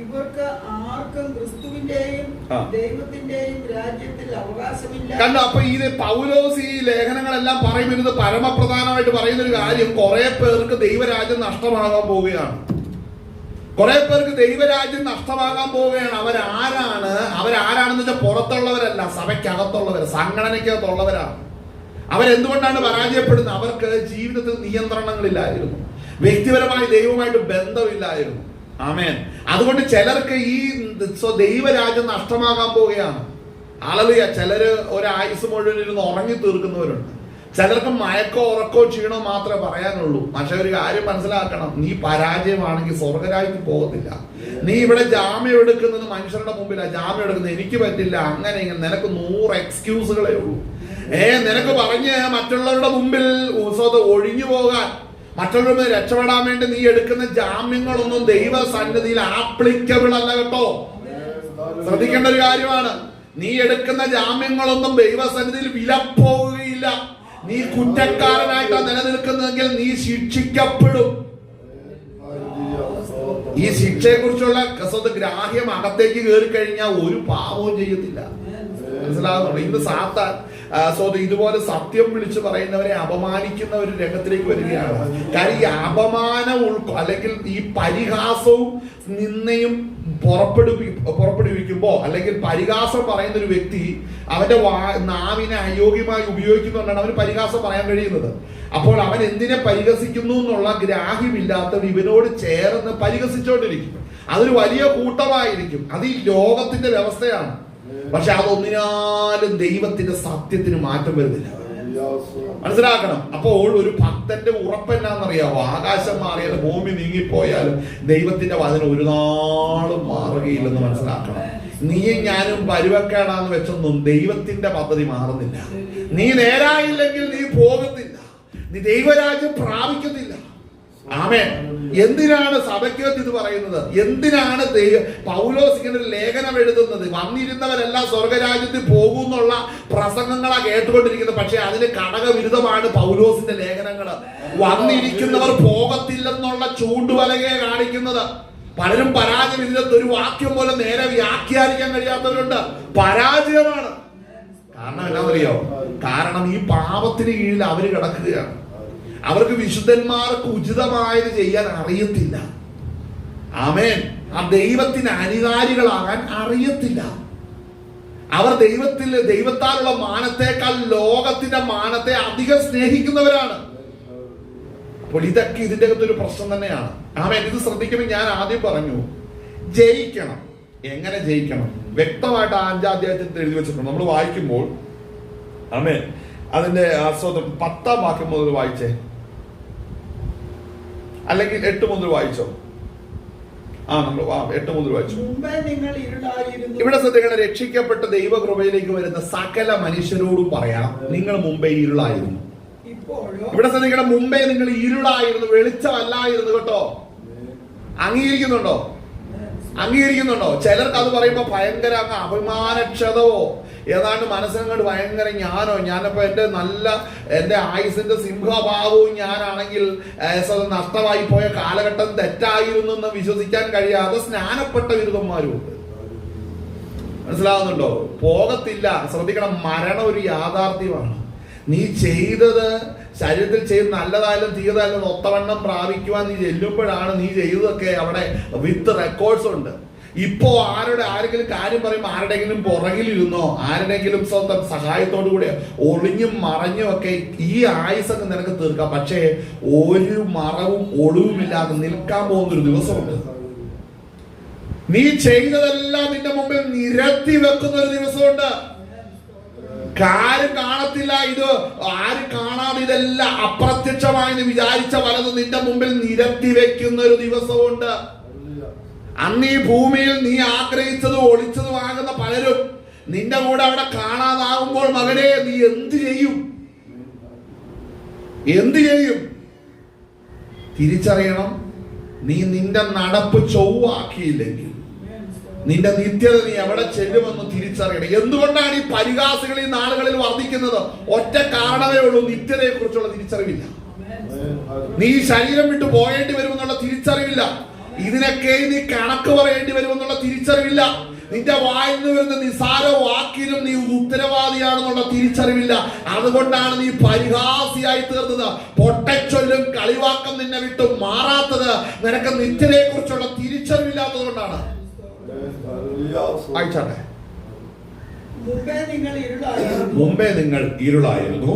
ഇവർക്ക് ആർക്കും ക്രിസ്തുവിന്റെയും ദൈവത്തിന്റെയും രാജ്യത്തിൽ അവകാശമില്ല. കണ്ടോ? അപ്പൊ ഈ പൗലോസ് ഈ ലേഖനങ്ങളെല്ലാം പറയുന്നത് പരമപ്രധാനമായിട്ട് പറയുന്ന ഒരു കാര്യം, കുറെ പേർക്ക് ദൈവരാജ്യം നഷ്ടമാകാൻ പോവുകയാണ്. കുറെ പേർക്ക് ദൈവരാജ്യം നഷ്ടമാകാൻ പോവുകയാണ്. അവരാരാണെന്ന് വെച്ചാൽ പുറത്തുള്ളവരല്ല, സഭയ്ക്കകത്തുള്ളവർ, സംഘടനയ്ക്കകത്തുള്ളവരാണ്. അവരെന്തുകൊണ്ടാണ് പരാജയപ്പെടുന്നത്? അവർക്ക് ജീവിതത്തിൽ നിയന്ത്രണങ്ങളില്ലായിരുന്നു, വ്യക്തിപരമായി ദൈവമായിട്ട് ബന്ധമില്ലായിരുന്നു. ആമേൻ. അതുകൊണ്ട് ചിലർക്ക് ഈ ദൈവരാജ്യം നഷ്ടമാകാൻ പോവുകയാണ്. ഹല്ലേലൂയ. ചിലര് ഒരായുസ് മുഴുവൻ ഇരുന്ന് ഉറങ്ങി തീർക്കുന്നവരുണ്ട്. ചിലർക്ക് മയക്കോ ഉറക്കോ ക്ഷീണോ മാത്രമേ പറയാനുള്ളൂ. പക്ഷെ ഒരു കാര്യം മനസ്സിലാക്കണം, നീ പരാജയമാണെങ്കിൽ സ്വർഗരാജ്യത്തിൽ പോകത്തില്ല. നീ ഇവിടെ ജാമ്യം എടുക്കുന്നത് മനുഷ്യരുടെ മുമ്പിലാണ് ജാമ്യം എടുക്കുന്നത്. എനിക്ക് പറ്റില്ല, അങ്ങനെ ഇങ്ങനെ, നിനക്ക് 100 എക്സ്ക്യൂസുകളേ ഉള്ളൂ. നിനക്ക് പറഞ്ഞ് മറ്റുള്ളവരുടെ മുമ്പിൽ ഒഴിഞ്ഞു പോകാൻ, മറ്റുള്ളവരുടെ രക്ഷപ്പെടാൻ വേണ്ടി നീ എടുക്കുന്ന ജാമ്യങ്ങളൊന്നും ദൈവ സന്നിധിയിൽ ആപ്ലിക്കബിൾ അല്ല കേട്ടോ. ശ്രദ്ധിക്കേണ്ട ഒരു കാര്യമാണ്. നീ എടുക്കുന്ന ജാമ്യങ്ങളൊന്നും ദൈവസന്നിധിയിൽ വിലപ്പോവുകയില്ല. നീ കുറ്റക്കാരനായിട്ടാണ് നിലനിൽക്കുന്നതെങ്കിൽ നീ ശിക്ഷിക്കപ്പെടും. ഈ ശിക്ഷയെ കുറിച്ചുള്ള ഗ്രാഹ്യം അകത്തേക്ക് കയറി കഴിഞ്ഞാൽ ഒരു പാപവും ചെയ്യത്തില്ല. മനസ്സിലാകുന്നുണ്ട്? ഇന്ന് സാത്താൻ ഇതുപോലെ സത്യം വിളിച്ചു പറയുന്നവരെ അപമാനിക്കുന്ന ഒരു രംഗത്തിലേക്ക് വരികയാണ്. കാര്യം ഈ അപമാനം അല്ലെങ്കിൽ ഈ പരിഹാസവും നിന്നയും പുറപ്പെടുവിക്കുമ്പോ അല്ലെങ്കിൽ പരിഹാസം പറയുന്ന ഒരു വ്യക്തി അവന്റെ നാവിനെ അയോഗ്യമായി ഉപയോഗിക്കുന്നുകൊണ്ടാണ് അവന് പരിഹാസം പറയാൻ കഴിയുന്നത്. അപ്പോൾ അവൻ എന്തിനെ പരിഹസിക്കുന്നു എന്നുള്ള ഗ്രാഹ്യമില്ലാത്തവൻ ഇവനോട് ചേർന്ന് പരിഹസിച്ചോണ്ടിരിക്കും. അതൊരു വലിയ കൂട്ടമായിരിക്കും. അത് ഈ ലോകത്തിന്റെ വ്യവസ്ഥയാണ്. പക്ഷെ അതൊന്നിനാലും ദൈവത്തിന്റെ സത്യത്തിന് മാറ്റം വരുന്നില്ല. മനസ്സിലാക്കണം. അപ്പോൾ ഒരു ഭക്തന്റെ ഉറപ്പെന്നാന്നറിയാവോ? ആകാശം മാറിയാലും ഭൂമി നീങ്ങിപ്പോയാലും ദൈവത്തിന്റെ വചനം ഒരു നാളും മാറുകയില്ലെന്ന് മനസ്സിലാക്കണം. നീയും ഞാനും പരുവക്കേടാന്ന് വെച്ചൊന്നും ദൈവത്തിന്റെ പദ്ധതി മാറുന്നില്ല. നീ നേരായില്ലെങ്കിൽ നീ പോകത്തില്ല, നീ ദൈവരാജ്യം പ്രാപിക്കത്തില്ല. ആമേൻ. എന്തിനാണ് സഭയ്ക്കകത്ത് ഇത് പറയുന്നത്? എന്തിനാണ് പൗലോസ് ഇങ്ങനെ ഒരു ലേഖനം എഴുതുന്നത്? വന്നിരുന്നവരെല്ലാം സ്വർഗരാജ്യത്തിൽ പോകുന്നുള്ള പ്രസംഗങ്ങളാ കേട്ടുകൊണ്ടിരിക്കുന്നത്. പക്ഷെ അതിന് ഘടകവിരുദ്ധമാണ് പൗലോസിന്റെ ലേഖനങ്ങൾ. വന്നിരിക്കുന്നവർ പോകത്തില്ലെന്നുള്ള ചൂണ്ടുവലകയെ കാണിക്കുന്നത്. പലരും പരാജയമില്ലാത്ത ഒരു വാക്യം പോലെ നേരെ വ്യാഖ്യാനിക്കാൻ കഴിയാത്തവരുണ്ട്. പരാജയമാണ്. കാരണം എന്നാണെന്നറിയോ? കാരണം ഈ പാപത്തിന് കീഴിൽ അവര് കിടക്കുകയാണ്. അവർക്ക് വിശുദ്ധന്മാർക്ക് ഉചിതമായത് ചെയ്യാൻ അറിയത്തില്ല. ആമേൻ. ആ ദൈവത്തിന് അനുകാരികളാകാൻ അറിയത്തില്ല. അവർ ദൈവത്താലുള്ള മാനത്തേക്കാൾ ലോകത്തിന്റെ മാനത്തെ അധികം സ്നേഹിക്കുന്നവരാണ്. അപ്പോൾ ഇതൊക്കെ ഇതിന്റെ അകത്തൊരു പ്രശ്നം തന്നെയാണ്. ആമേൻ. ഇത് ശ്രദ്ധിക്കുമ്പോൾ ഞാൻ ആദ്യം പറഞ്ഞു, ജയിക്കണം. എങ്ങനെ ജയിക്കണം? വ്യക്തമായിട്ട് 5-ാം അധ്യായത്തിൽ എഴുതി വെച്ചിട്ടുണ്ട്. നമ്മൾ വായിക്കുമ്പോൾ ആമേൻ അതിന്റെ 10-ാം വാക്യം മുതൽ വായിച്ചേ, അല്ലെങ്കിൽ 8 മുതൽ വായിച്ചോ. നമ്മൾ 8 മുതൽ വായിച്ചു. ഇവിടെ ശ്രദ്ധിക്കണം, രക്ഷിക്കപ്പെട്ട ദൈവകൃപയിലേക്ക് വരുന്ന സകല മനുഷ്യരോടും പറയാം, നിങ്ങൾ മുമ്പേ ഇരുളായിരുന്നു. ഇവിടെ ശ്രദ്ധിക്കണം, മുമ്പേ നിങ്ങൾ ഇരുളായിരുന്നു, വെളിച്ചമല്ലായിരുന്നു. കേട്ടോ? അംഗീകരിക്കുന്നുണ്ടോ? ചിലർക്ക് അത് പറയുമ്പോ ഭയങ്കര അങ്ങ് അഭിമാനക്ഷതവോ ഏതാണ്ട് മനസ്സിനങ്ങോട്ട് ഭയങ്കര ഞാനിപ്പോ എന്റെ ആയുസിന്റെ സിംഹഭാവവും ഞാനാണെങ്കിൽ നഷ്ടമായി പോയ കാലഘട്ടം തെറ്റായിരുന്നു എന്ന് വിശ്വസിക്കാൻ കഴിയാതെ സ്നാനപ്പെട്ട വിരുദ്ധന്മാരും ഉണ്ട്. മനസ്സിലാവുന്നുണ്ടോ? പോകത്തില്ല. ശ്രദ്ധിക്കണം, മരണം ഒരു യാഥാർത്ഥ്യമാണ്. നീ ചെയ്തത് ശരീരത്തിൽ ചെയ്ത് നല്ലതായാലും തീയതായാലും ഒത്തവണ്ണം പ്രാപിക്കുവാൻ നീ ചെല്ലുമ്പോഴാണ് നീ ചെയ്തതൊക്കെ അവിടെ വിത്ത് റെക്കോർഡ്സ് ഉണ്ട്. ഇപ്പോ ആരെങ്കിലും കാര്യം പറയുമ്പോൾ ആരുടെങ്കിലും പുറകിലിരുന്നോ ആരുടെങ്കിലും സ്വന്തം സഹായത്തോടു കൂടെ ഒളിഞ്ഞും മറഞ്ഞും ഒക്കെ ഈ ആയുസൊക്കെ നിനക്ക് തീർക്കാം. പക്ഷേ ഒരു മറവും ഒളിവുമില്ലാതെ നിൽക്കാൻ പോകുന്നൊരു ദിവസമുണ്ട്. നീ ചെയ്തതെല്ലാം നിന്റെ മുമ്പിൽ നിരത്തി വെക്കുന്ന ഒരു ദിവസമുണ്ട്. ആരും കാണത്തില്ല. ഇത് ആരും കാണാതെ ഇതെല്ലാം അപ്രത്യക്ഷമായി വിചാരിച്ച പലതും നിന്റെ മുമ്പിൽ നിരത്തി വെക്കുന്ന ഒരു ദിവസമുണ്ട്. അന്ന് ഈ ഭൂമിയിൽ നീ ആഗ്രഹിച്ചതും ഒളിച്ചതുമാകുന്ന പലരും നിന്റെ കൂടെ അവിടെ കാണാതാകുമ്പോൾ മകനെ നീ എന്ത് ചെയ്യും? തിരിച്ചറിയണം. നീ നിന്റെ നടപ്പ് ചൊവ്വാക്കിയില്ലെങ്കിൽ നിന്റെ നിത്യത നീ എവിടെ ചെല്ലുമെന്ന് തിരിച്ചറിയണം. എന്തുകൊണ്ടാണ് ഈ പരിഹാസികൾ ഈ നാളുകളിൽ വർദ്ധിക്കുന്നത്? ഒറ്റ കാരണമേ ഉള്ളൂ, നിത്യതയെ കുറിച്ചുള്ള തിരിച്ചറിവില്ല. നീ ശരീരം വിട്ടു പോകേണ്ടി വരുമെന്നുള്ള തിരിച്ചറിവില്ല. ഇതിനൊക്കെ നീ കണക്ക് പറയേണ്ടി വരുമെന്നുള്ള തിരിച്ചറിവില്ല. നിന്റെ വായിൽ നിന്ന് വരുന്ന നിസാര വാക്കിനും നീ ഉത്തരവാദിയാണെന്നുള്ള തിരിച്ചറിവില്ല. അതുകൊണ്ടാണ് നീ പരിഹാസിയായി തീർന്നത്. പൊട്ടച്ചൊല്ലും കളിവാക്കം നിന്നെ വിട്ടു മാറാത്തത് നിനക്ക് നിത്യതയെ കുറിച്ചുള്ള തിരിച്ചറിവില്ലാത്തത് കൊണ്ടാണ്. വായിച്ചാട്ടെ. മുമ്പേ നിങ്ങൾ ഇരുളായിരുന്നു,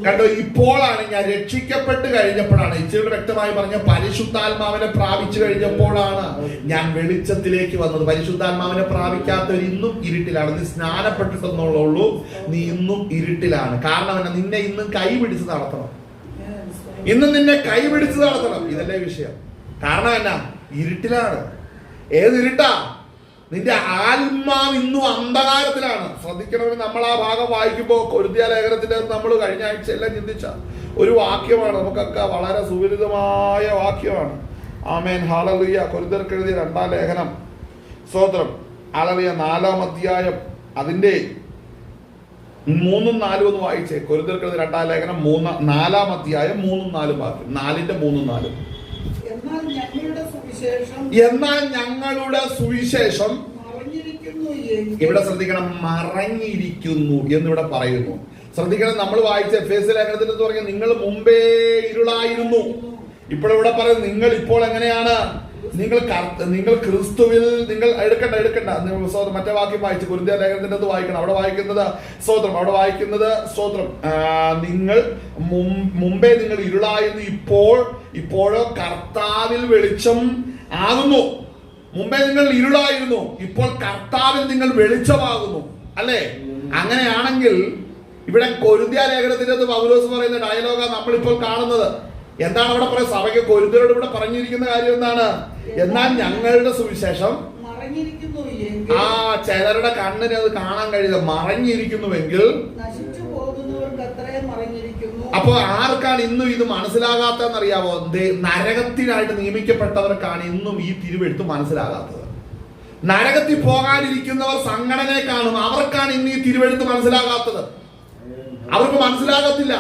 കണ്ടോ? ഇപ്പോഴാണ് ഞാൻ രക്ഷിക്കപ്പെട്ട് കഴിഞ്ഞപ്പോഴാണ്, ഇച്ചിരി വ്യക്തമായി പറഞ്ഞ പരിശുദ്ധാത്മാവിനെ പ്രാപിച്ചു കഴിഞ്ഞപ്പോഴാണ് ഞാൻ വെളിച്ചത്തിലേക്ക് വന്നത്. പരിശുദ്ധാത്മാവിനെ പ്രാപിക്കാത്തവർ ഇന്നും ഇരുട്ടിലാണ്. നീ സ്നാനപ്പെട്ടിട്ടെന്നുള്ളൂ, നീ ഇന്നും ഇരുട്ടിലാണ്. കാരണം എന്നാ? നിന്നെ ഇന്നും കൈപിടിച്ച് നടത്തണം. നിന്നെ കൈപിടിച്ച് നടത്തണം. ഇതല്ലേ വിഷയം. കാരണം എന്നാ? ഇരുട്ടിലാണ്. ഏത് ഇരുട്ടാ? നിന്റെ ആത്മാവ് ഇന്നും അന്ധകാരത്തിലാണ്. ശ്രദ്ധിക്കണമെങ്കിൽ നമ്മൾ ആ ഭാഗം വായിക്കുമ്പോൾ കൊരിന്ത്യ ലേഖനത്തിന്റെ നമ്മൾ കഴിഞ്ഞ ആഴ്ച എല്ലാം ചിന്തിച്ച ഒരു വാക്യമാണ്. നമുക്കൊക്കെ വളരെ സുപരിചിതമായ വാക്യമാണ്. ആമേൻ, ഹല്ലേലൂയ. കൊരിന്ത്യർക്ക് എഴുതിയ 2-ാം ലേഖനം, സ്തോത്രം, ഹല്ലേലൂയ, 4-ാം അധ്യായം അതിന്റെ 3ഉം 4ഉം ഒന്ന് വായിച്ചേ. കൊരിന്ത്യർക്കെഴുതിയ 2-ാം ലേഖനം 4-ാം അധ്യായം 3ഉം 4ഉം വാക്യം. 4-ന്റെ 3ഉം 4ഉം. എന്നാൽ ഞങ്ങളുടെ സുവിശേഷം മറഞ്ഞിരിക്കുന്നു എങ്കിൽ, ഇവിടെ ശ്രദ്ധിക്കണം, മറഞ്ഞിരിക്കുന്നു എന്നിവിടെ പറയുന്നു. ശ്രദ്ധിക്കണം, നമ്മൾ വായിച്ച എഫേസ്യ ലേഖനത്തിൽ പറഞ്ഞ നിങ്ങൾ മുമ്പേ ഇരുളായിരുന്നു. ഇപ്പോഴിവിടെ പറയുന്നത് നിങ്ങൾ ഇപ്പോൾ എങ്ങനെയാണ്, നിങ്ങൾ ക്രിസ്തുവിൽ, നിങ്ങൾ എടുക്കണ്ട മറ്റേ വാക്യം വായിച്ചു, കൊരിന്ത്യ ലേഖനത്തിന്റെ അത് വായിക്കണം. അവിടെ വായിക്കുന്നത് സ്തോത്രം, നിങ്ങൾ മുമ്പേ നിങ്ങൾ ഇരുളായിരുന്നു, ഇപ്പോഴോ കർത്താവിൽ വെളിച്ചം ആകുന്നു. മുമ്പേ നിങ്ങൾ ഇരുളായിരുന്നു, ഇപ്പോൾ കർത്താവിൽ നിങ്ങൾ വെളിച്ചമാകുന്നു. അല്ലേ? അങ്ങനെയാണെങ്കിൽ ഇവിടെ കൊരിന്ത്യ ലേഖനത്തിന്റെ പൗലോസ് പറയുന്ന ഡയലോഗാണ് നമ്മളിപ്പോൾ കാണുന്നത്. എന്താണ് അവിടെ പറയുന്നത്? സഭയ്ക്ക് കൊരിന്ത്യരോട് ഇവിടെ പറഞ്ഞിരിക്കുന്ന കാര്യം എന്താണ്? എന്നാൽ ഞങ്ങളുടെ സുവിശേഷം മറഞ്ഞിരിക്കുന്നു എങ്കിൽ, ചിലരുടെ കണ്ണിന് അത് കാണാൻ കഴിയില്ല. മറഞ്ഞിരിക്കുന്നുവെങ്കിൽ നശിച്ചു പോകുന്നവർക്ക് അത്രയും മറഞ്ഞിരിക്കുന്നു. അപ്പൊ ആർക്കാണ് ഇന്നും ഇത് മനസ്സിലാകാത്തതെന്നറിയാമോ? നരകത്തിനായിട്ട് നിയമിക്കപ്പെട്ടവർക്കാണ് ഇന്നും ഈ തിരുവെഴുത്ത് മനസ്സിലാകാത്തത്. നരകത്തിൽ പോകാനിരിക്കുന്നവർ സംഘടനയെ കാണും, അവർക്കാണ് ഇന്ന് ഈ തിരുവെഴുത്ത് മനസ്സിലാകാത്തത്. അവർക്ക് മനസ്സിലാകത്തില്ല.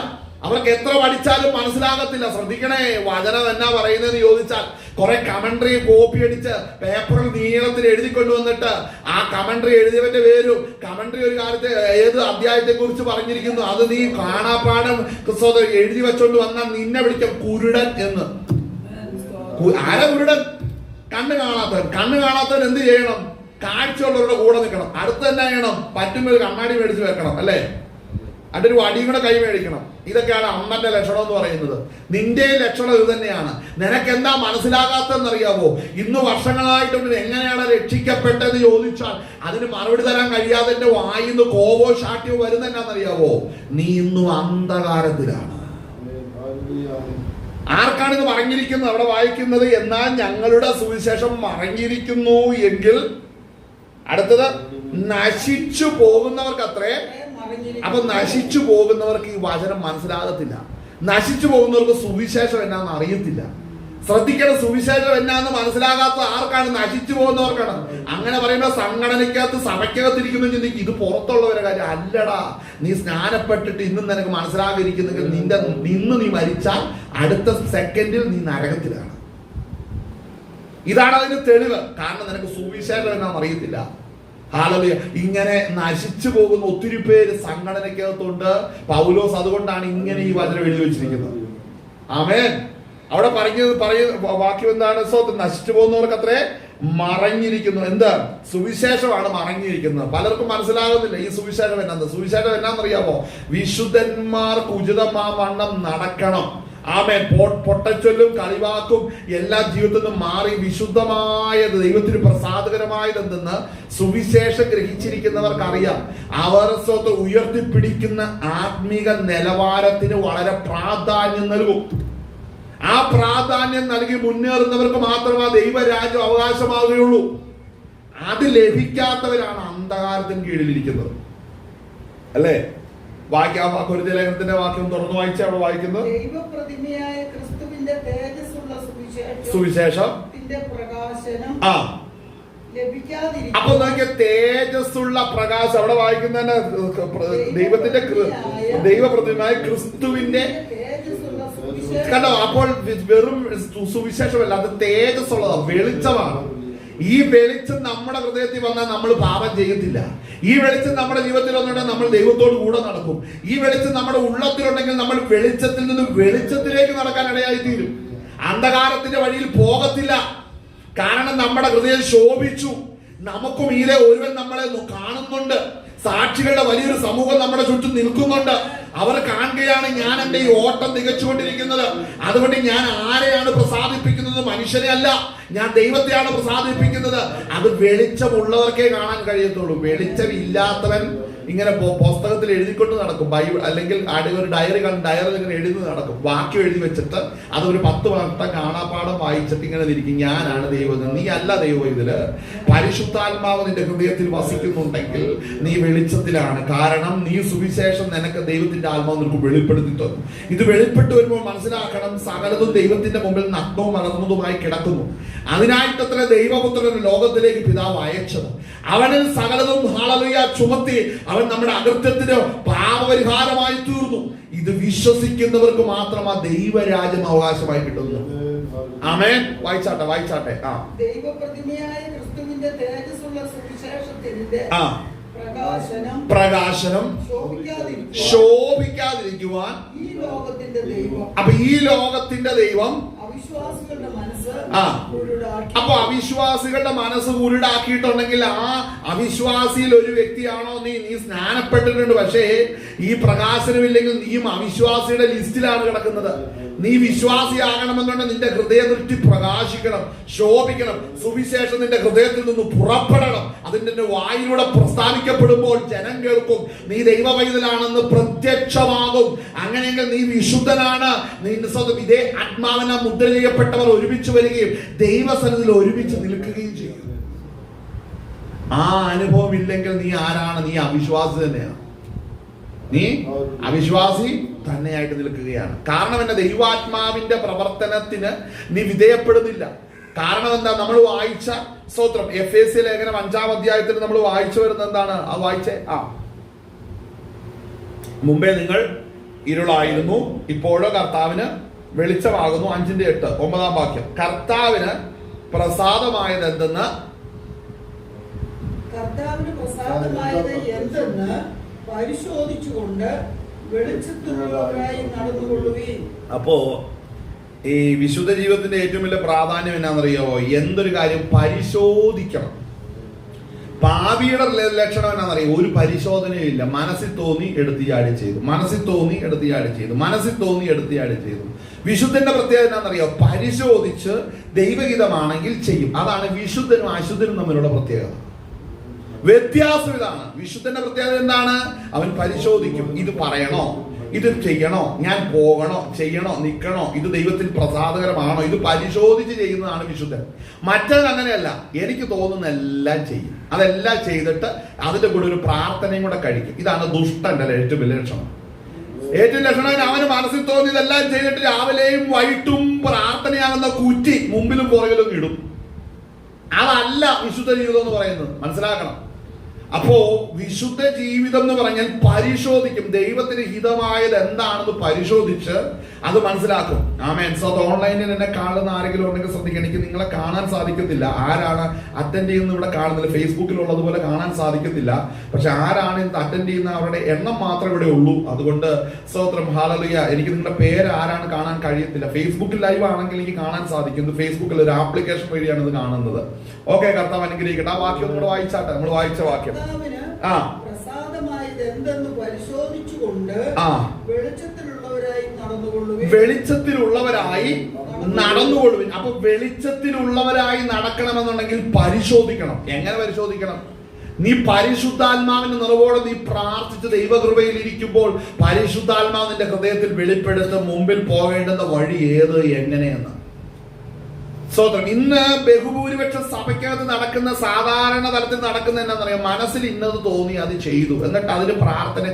അവർക്ക് എത്ര പഠിച്ചാലും മനസ്സിലാകത്തില്ല. ശ്രദ്ധിക്കണേ, വചനം എന്നാ പറയുന്നതെന്ന് ചോദിച്ചാൽ കുറെ കമന്ററി കോപ്പി അടിച്ച് പേപ്പറിൽ നീളത്തിൽ എഴുതിക്കൊണ്ടുവന്നിട്ട് ആ കമന്ററി എഴുതിയവന്റെ പേരും കമന്ററി ഒരു കാലത്ത് ഏത് അധ്യായത്തെ കുറിച്ച് പറഞ്ഞിരിക്കുന്നു അത് നീ കാണാപ്പാടം എഴുതി വെച്ചോണ്ട് വന്നാൽ നിന്നെ വിളിക്കാം കുരുടൻ എന്ന്. ആരാ കുരുടൻ? കണ്ണ് കാണാത്തവൻ എന്ത് ചെയ്യണം? കാഴ്ചയുള്ളവരുടെ കൂടെ നിൽക്കണം. അടുത്ത് തന്നെ ചെയ്യണം, പറ്റുമ്പോൾ ഒരു കണ്ണാടി മേടിച്ച് വെക്കണം. അല്ലേ? അതിന്റെ ഒരു വടിയും കൂടെ കൈ മേടിക്കണം. ഇതൊക്കെയാണ് അമ്മന്റെ ലക്ഷണം എന്ന് പറയുന്നത്. നിന്റെ ലക്ഷണം ഇത് തന്നെയാണ്. നിനക്ക് എന്താ മനസ്സിലാകാത്തതെന്നറിയാവോ? ഇന്ന് വർഷങ്ങളായിട്ടുണ്ട് എങ്ങനെയാണ് രക്ഷിക്കപ്പെട്ടതെന്ന് ചോദിച്ചാൽ അതിന് മറുപടി തരാൻ കഴിയാതെ എന്റെ വായിന്ന് കോപോ ശാഠ്യോ വരുന്നെന്നറിയാവോ? നീ ഇന്നും അന്ധകാരത്തിലാണ്. ആർക്കാണ് ഇത് മറഞ്ഞിരിക്കുന്നത്? അവിടെ വായിക്കുന്നത് എന്നാൽ ഞങ്ങളുടെ സുവിശേഷം മറഞ്ഞിരിക്കുന്നു എങ്കിൽ, അടുത്തത് നശിച്ചു പോകുന്നവർക്ക് അത്രേ. അപ്പൊ നശിച്ചു പോകുന്നവർക്ക് ഈ വചനം മനസ്സിലാകത്തില്ല. നശിച്ചു പോകുന്നവർക്ക് സുവിശേഷം എന്നാന്ന് അറിയത്തില്ല. ശ്രദ്ധിക്കണം, സുവിശേഷം എന്നാന്ന് മനസ്സിലാകാത്ത ആർക്കാണ്? നശിച്ചു പോകുന്നവർക്കാണ്. അങ്ങനെ പറയുമ്പോൾ സംഘടനയ്ക്കകത്ത് സഭയ്ക്കകത്തിരിക്കുന്നു ചിന്തിക്കും ഇത് പുറത്തുള്ളവരുടെ കാര്യം അല്ലടാ. നീ സ്നാനപ്പെട്ടിട്ട് ഇന്നും നിനക്ക് മനസ്സിലാകിരിക്കുന്നെങ്കിൽ ഇന്ന് നീ മരിച്ചാൽ അടുത്ത സെക്കൻഡിൽ നീ നരകത്തിലാണ്. ഇതാണ് അതിന് തെളിവ്. കാരണം നിനക്ക് സുവിശേഷം എന്നാന്ന് അറിയത്തില്ല. ഹല്ലേലൂയ. ഇങ്ങനെ നശിച്ചു പോകുന്ന ഒത്തിരി പേര് സംഘടനയ്ക്കകത്തുണ്ട്. പൗലോസ് അതുകൊണ്ടാണ് ഇങ്ങനെ ഈ വചനം എഴുതി വെച്ചിരിക്കുന്നത്. ആമേൻ. അവിടെ പറയുന്ന വാക്യം എന്താണ്? നശിച്ചു പോകുന്നവർക്ക് അത്രേ മറഞ്ഞിരിക്കുന്നു. എന്ത്? സുവിശേഷമാണ് മറഞ്ഞിരിക്കുന്നത്. പലർക്കും മനസ്സിലാകുന്നില്ല ഈ സുവിശേഷം എന്നാന്ന്. സുവിശേഷം എന്നാന്നറിയാമോ? വിശുദ്ധന്മാർക്ക് ഉചിതമാവണ്ണം നടക്കണം. ആമേൻ. പൊട്ടച്ചൊല്ലും കളിവാക്കും എല്ലാ ജീവിതത്തിൽ നിന്നും മാറി വിശുദ്ധമായത് ദൈവത്തിന് പ്രസാദകരമായത് എന്തെന്ന് സുവിശേഷം ഗ്രഹിച്ചിരിക്കുന്നവർക്ക് അറിയാം. അവർ ഉയർത്തിപ്പിടിക്കുന്ന ആത്മീക നിലവാരത്തിന് വളരെ പ്രാധാന്യം നൽകും. ആ പ്രാധാന്യം നൽകി മുന്നേറുന്നവർക്ക് മാത്രമേ ദൈവരാജ്യം അവകാശമാവുകയുള്ളൂ. അത് ലഭിക്കാത്തവരാണ് അന്ധകാരത്തിന് കീഴിലിരിക്കുന്നത്. അല്ലേ? കൊരിന്ത്യ ലേഖനത്തിന്റെ വാക്യം തുറന്നു വായിച്ച അവിടെ വായിക്കുന്നത് ദൈവപ്രതിമയായ ക്രിസ്തുവിന്റെ തേജസ്സുള്ള സുവിശേഷം പ്രകാശനം അപ്പൊ നോക്കിയ തേജസ്സുള്ള പ്രകാശം അവിടെ വായിക്കുന്ന ദൈവത്തിന്റെ ദൈവപ്രതിമയായ ക്രിസ്തുവിന്റെ കണ്ടോ? അപ്പോൾ വെറും സുവിശേഷമല്ല, അത് തേജസ്സുള്ളതാണ്, വെളിച്ചമാണ്. ഈ വെളിച്ചം നമ്മുടെ ഹൃദയത്തിൽ വന്നാൽ നമ്മൾ പാപം ചെയ്യത്തില്ല. ഈ വെളിച്ചം നമ്മുടെ ജീവിതത്തിൽ വന്നിട്ടുണ്ടെങ്കിൽ നമ്മൾ ദൈവത്തോട് കൂടെ നടക്കും. ഈ വെളിച്ചം നമ്മുടെ ഉള്ളത്തിലുണ്ടെങ്കിൽ നമ്മൾ വെളിച്ചത്തിൽ നിന്ന് വെളിച്ചത്തിലേക്ക് നടക്കാൻ ഇടയായി തീരും. അന്ധകാരത്തിന്റെ വഴിയിൽ പോകത്തില്ല. കാരണം നമ്മുടെ ഹൃദയം ശോഭിച്ചു. നമുക്കും ഇതിലെ ഒരുവൻ നമ്മളെ കാണുന്നുണ്ട്. സാക്ഷികളുടെ വലിയൊരു സമൂഹം നമ്മുടെ ചുറ്റും നിൽക്കുന്നുണ്ട്. അവർ കാണുകയാണ് ഞാൻ എന്റെ ഈ ഓട്ടം തികച്ചുകൊണ്ടിരിക്കുന്നത്. അതുകൊണ്ട് ഞാൻ ആരെയാണ് പ്രസാദിപ്പിക്കുന്നത്? മനുഷ്യനെ അല്ല, ഞാൻ ദൈവത്തെയാണ് പ്രസാദിപ്പിക്കുന്നത്. അത് വെളിച്ചമുള്ളവർക്കേ കാണാൻ കഴിയത്തുള്ളൂ. വെളിച്ചമില്ലാത്തവൻ ഇങ്ങനെ പുസ്തകത്തിൽ എഴുതിക്കൊണ്ട് നടക്കും. ബൈബിൾ അല്ലെങ്കിൽ ഒരു ഡയറി ഇങ്ങനെ എഴുതി നടക്കും. വാക്യം എഴുതി വെച്ചിട്ട് അതൊരു 10 വട്ടം കാണാപ്പാടം വായിച്ചിട്ട് ഇങ്ങനെ ഇരിക്കും. ഞാനാണ് ദൈവം. നീ അല്ല ദൈവം. ഇതില് പരിശുദ്ധാത്മാവ് നിന്റെ ഹൃദയത്തിൽ വസിക്കുന്നുണ്ടെങ്കിൽ നീ വെളിച്ചത്തിലാണ്. കാരണം നീ സുവിശേഷം നിനക്ക് ദൈവത്തിന്റെ ആത്മാവ് നിനക്ക് വെളിപ്പെടുത്തി തന്നു. ഇത് വെളിപ്പെട്ട് വരുമ്പോൾ മനസ്സിലാക്കണം, സകലതും ദൈവത്തിന്റെ മുമ്പിൽ നഗ്നവും അകർന്നതുമായി കിടക്കുന്നു. അതിനായിട്ടത്ര ദൈവപുത്രൻ ലോകത്തിലേക്ക് പിതാവ് അയച്ചത്. അവനിൽ സകലതും ഹല്ലേലൂയ ചുമത്തി അവൻ നമ്മുടെ അകൃത്യത്തിന് പാപപരിഹാരമായി തീർന്നു. ഇത് വിശ്വസിക്കുന്നവർക്ക് മാത്രം ആ ദൈവരാജ്യം അവകാശമായി കിട്ടുന്നു. ആമേൻ. വായിച്ചാട്ടെ. ദൈവപ്രതിമയായ ക്രിസ്തുവിന്റെ തേജസ്സുള്ള സുവിശേഷത്തിന്റെ പ്രകാശനം ശോഭിക്കാതിരിക്കുവാൻ അപ്പൊ ഈ ലോകത്തിന്റെ ദൈവം അപ്പൊ അവിശ്വാസികളുടെ മനസ്സ് കുരുടാക്കിയിട്ടുണ്ടെങ്കിൽ ആ അവിശ്വാസിയിൽ ഒരു വ്യക്തിയാണോ നീ സ്നാനപ്പെട്ടിട്ടുണ്ട്, പക്ഷേ ഈ പ്രകാശനമില്ലെങ്കിൽ നീയും അവിശ്വാസിയുടെ ലിസ്റ്റിലാണ് കിടക്കുന്നത്. നീ വിശ്വാസിയാകണമെന്നുണ്ടെങ്കിൽ നിന്റെ ഹൃദയദൃഷ്ടി പ്രകാശിക്കണം, ശോഭിക്കണം. സുവിശേഷം നിന്റെ ഹൃദയത്തിൽ നിന്ന് പുറപ്പെടണം. അതിന്റെ വായിലൂടെ പ്രസ്താവിക്കപ്പെടുമ്പോൾ ജനം കേൾക്കും നീ ദൈവവൈതലാണെന്ന് പ്രത്യക്ഷമാകും. അങ്ങനെയെങ്കിൽ നീ വിശുദ്ധനാണ്. ഇതേ ആത്മാവിനെ മുദ്ര ചെയ്യപ്പെട്ടവർ ഒരുമിച്ച് വരികയും ദൈവസന്നിധിയിൽ ഒരുമിച്ച് നിൽക്കുകയും ചെയ്യും. ആ അനുഭവം ഇല്ലെങ്കിൽ നീ ആരാണ്? നീ അവിശ്വാസി തന്നെയാണ്. നീ അവിശ്വാസി തന്നെയായിട്ട് നിൽക്കുകയാണ്. കാരണം എന്താ? ദൈവാത്മാവിന്റെ പ്രവർത്തനത്തിന് നീ വിധേയപ്പെടുന്നില്ല. കാരണം എന്താ? നമ്മൾ വായിച്ച സ്തോത്രം എഫേസ്യ ലേഖനം 5-ാം അധ്യായത്തിൽ നമ്മൾ വായിച്ചു വരുന്നത് എന്താണ്? ആ വായിച്ചേ. മുമ്പേ നിങ്ങൾ ഇരുളായിരുന്നു, ഇപ്പോഴോ കർത്താവിന് വെളിച്ചമാകുന്നു. 5:8 9-ാം വാക്യം. കർത്താവിന് പ്രസാദമായത് എന്തെന്ന് പരിശോധിച്ചുകൊണ്ട് വെളിച്ചത്തിലുള്ളവരായി നടന്നുകൊള്ളുകയും. അപ്പോ ഈ വിശുദ്ധ ജീവിതത്തിന്റെ ഏറ്റവും വലിയ പ്രാധാന്യം എന്നാണെന്നറിയാമോ? എന്തൊരു കാര്യം പരിശോധിക്കണം. പാപിയുടെ ലക്ഷണം എന്നാണെന്നറിയോ? ഒരു പരിശോധനയില്ല. മനസ്സിൽ തോന്നി എടുത്തിയാടി ചെയ്തു, മനസ്സിൽ തോന്നി എടുത്തിയാടി ചെയ്തു, മനസ്സിൽ തോന്നി എടുത്തിയാടി ചെയ്തു. വിശുദ്ധന്റെ പ്രത്യേകത എന്നാണെന്നറിയോ? പരിശോധിച്ച് ദൈവഹിതമാണെങ്കിൽ ചെയ്യും. അതാണ് വിശുദ്ധനും അശുദ്ധനും തമ്മിലുള്ള പ്രത്യേകത. വ്യത്യാസം ഇതാണ്. വിശുദ്ധന്റെ പ്രത്യേകത എന്താണ്? അവൻ പരിശോധിക്കും. ഇത് പറയണോ, ഇത് ചെയ്യണോ, ഞാൻ പോകണോ, ചെയ്യണോ, നിൽക്കണോ, ഇത് ദൈവത്തിൽ പ്രസാദകരമാണോ, ഇത് പരിശോധിച്ച് ചെയ്യുന്നതാണ് വിശുദ്ധൻ. മറ്റത് അങ്ങനെയല്ല. എനിക്ക് തോന്നുന്ന എല്ലാം ചെയ്യും. അതെല്ലാം ചെയ്തിട്ട് അതിന്റെ കൂടെ ഒരു പ്രാർത്ഥനയും കൂടെ കഴിക്കും. ഇതാണ് ദുഷ്ടന്റെ ഏറ്റവും വലിയ ലക്ഷണം. ഏറ്റവും ലക്ഷണം അവന് മനസ്സിൽ തോന്നിയതെല്ലാം ചെയ്തിട്ട് രാവിലെയും വൈകിട്ടും പ്രാർത്ഥനയാകുന്ന കുറ്റി മുമ്പിലും പുറകിലും ഇടും. അതല്ല വിശുദ്ധ ജീവിതം എന്ന് പറയുന്നത്. മനസ്സിലാക്കണം. അപ്പോ വിശുദ്ധ ജീവിതം എന്ന് പറഞ്ഞാൽ പരിശോധിക്കും. ദൈവത്തിന് ഹിതമായത് എന്താണെന്ന് പരിശോധിച്ച് അത് മനസ്സിലാക്കും. ആമേൻ. സോ ഓൺലൈനിൽ എന്നെ കാണുന്ന ആരെങ്കിലും ഉണ്ടെങ്കിൽ ശ്രദ്ധിക്കണം. എനിക്ക് നിങ്ങളെ കാണാൻ സാധിക്കത്തില്ല. ആരാണ് അറ്റൻഡ് ചെയ്യുന്നത് ഇവിടെ കാണുന്നില്ല. ഫേസ്ബുക്കിലുള്ളതുപോലെ കാണാൻ സാധിക്കത്തില്ല. പക്ഷെ ആരാണ് ഇത് അറ്റൻഡ് ചെയ്യുന്ന അവരുടെ എണ്ണം മാത്രമേ ഇവിടെ ഉള്ളൂ. അതുകൊണ്ട് സ്തോത്രം, ഹല്ലേലൂയ. എനിക്ക് നിങ്ങളുടെ പേര് ആരാണ് കാണാൻ കഴിയത്തില്ല. ഫേസ്ബുക്കിൽ ലൈവ് ആണെങ്കിൽ എനിക്ക് കാണാൻ സാധിക്കും. ഫേസ്ബുക്കിൽ ഒരു ആപ്ലിക്കേഷൻ വഴിയാണ് ഇത് കാണുന്നത്. ഓക്കെ, കർത്താവ് അനുഗ്രഹിക്കട്ടെ. ആ വാക്യം നമ്മൾ വായിച്ചാട്ടെ. നമ്മൾ വായിച്ച വാക്യം പ്രസാദമായത് എന്തെന്ന് പരിശോധിച്ചുകൊണ്ട് വെളിച്ചത്തിലുള്ളവരായി നടന്നുകൊള്ളുവിൻ. അപ്പൊ വെളിച്ചത്തിലുള്ളവരായി നടക്കണമെന്നുണ്ടെങ്കിൽ പരിശോധിക്കണം. എങ്ങനെ പരിശോധിക്കണം? നീ പരിശുദ്ധാത്മാവിന്റെ നിറവോടെ നീ പ്രാർത്ഥിച്ച് ദൈവകൃപയിൽ ഇരിക്കുമ്പോൾ പരിശുദ്ധാത്മാവ് നിന്റെ ഹൃദയത്തിൽ വെളിപ്പെടുത്തും മുമ്പിൽ പോകേണ്ടുന്ന വഴി ഏത്, എങ്ങനെയെന്ന്. സ്തോത്രം. ഇന്ന് ബഹുഭൂരിപക്ഷ സഭയ്ക്കകത്ത് നടക്കുന്ന സാധാരണ തലത്തിൽ നടക്കുന്ന എന്താണെന്നറിയാം? മനസ്സിൽ ഇന്നത് തോന്നി അത് ചെയ്തു, എന്നിട്ട് അതിന് പ്രാർത്ഥന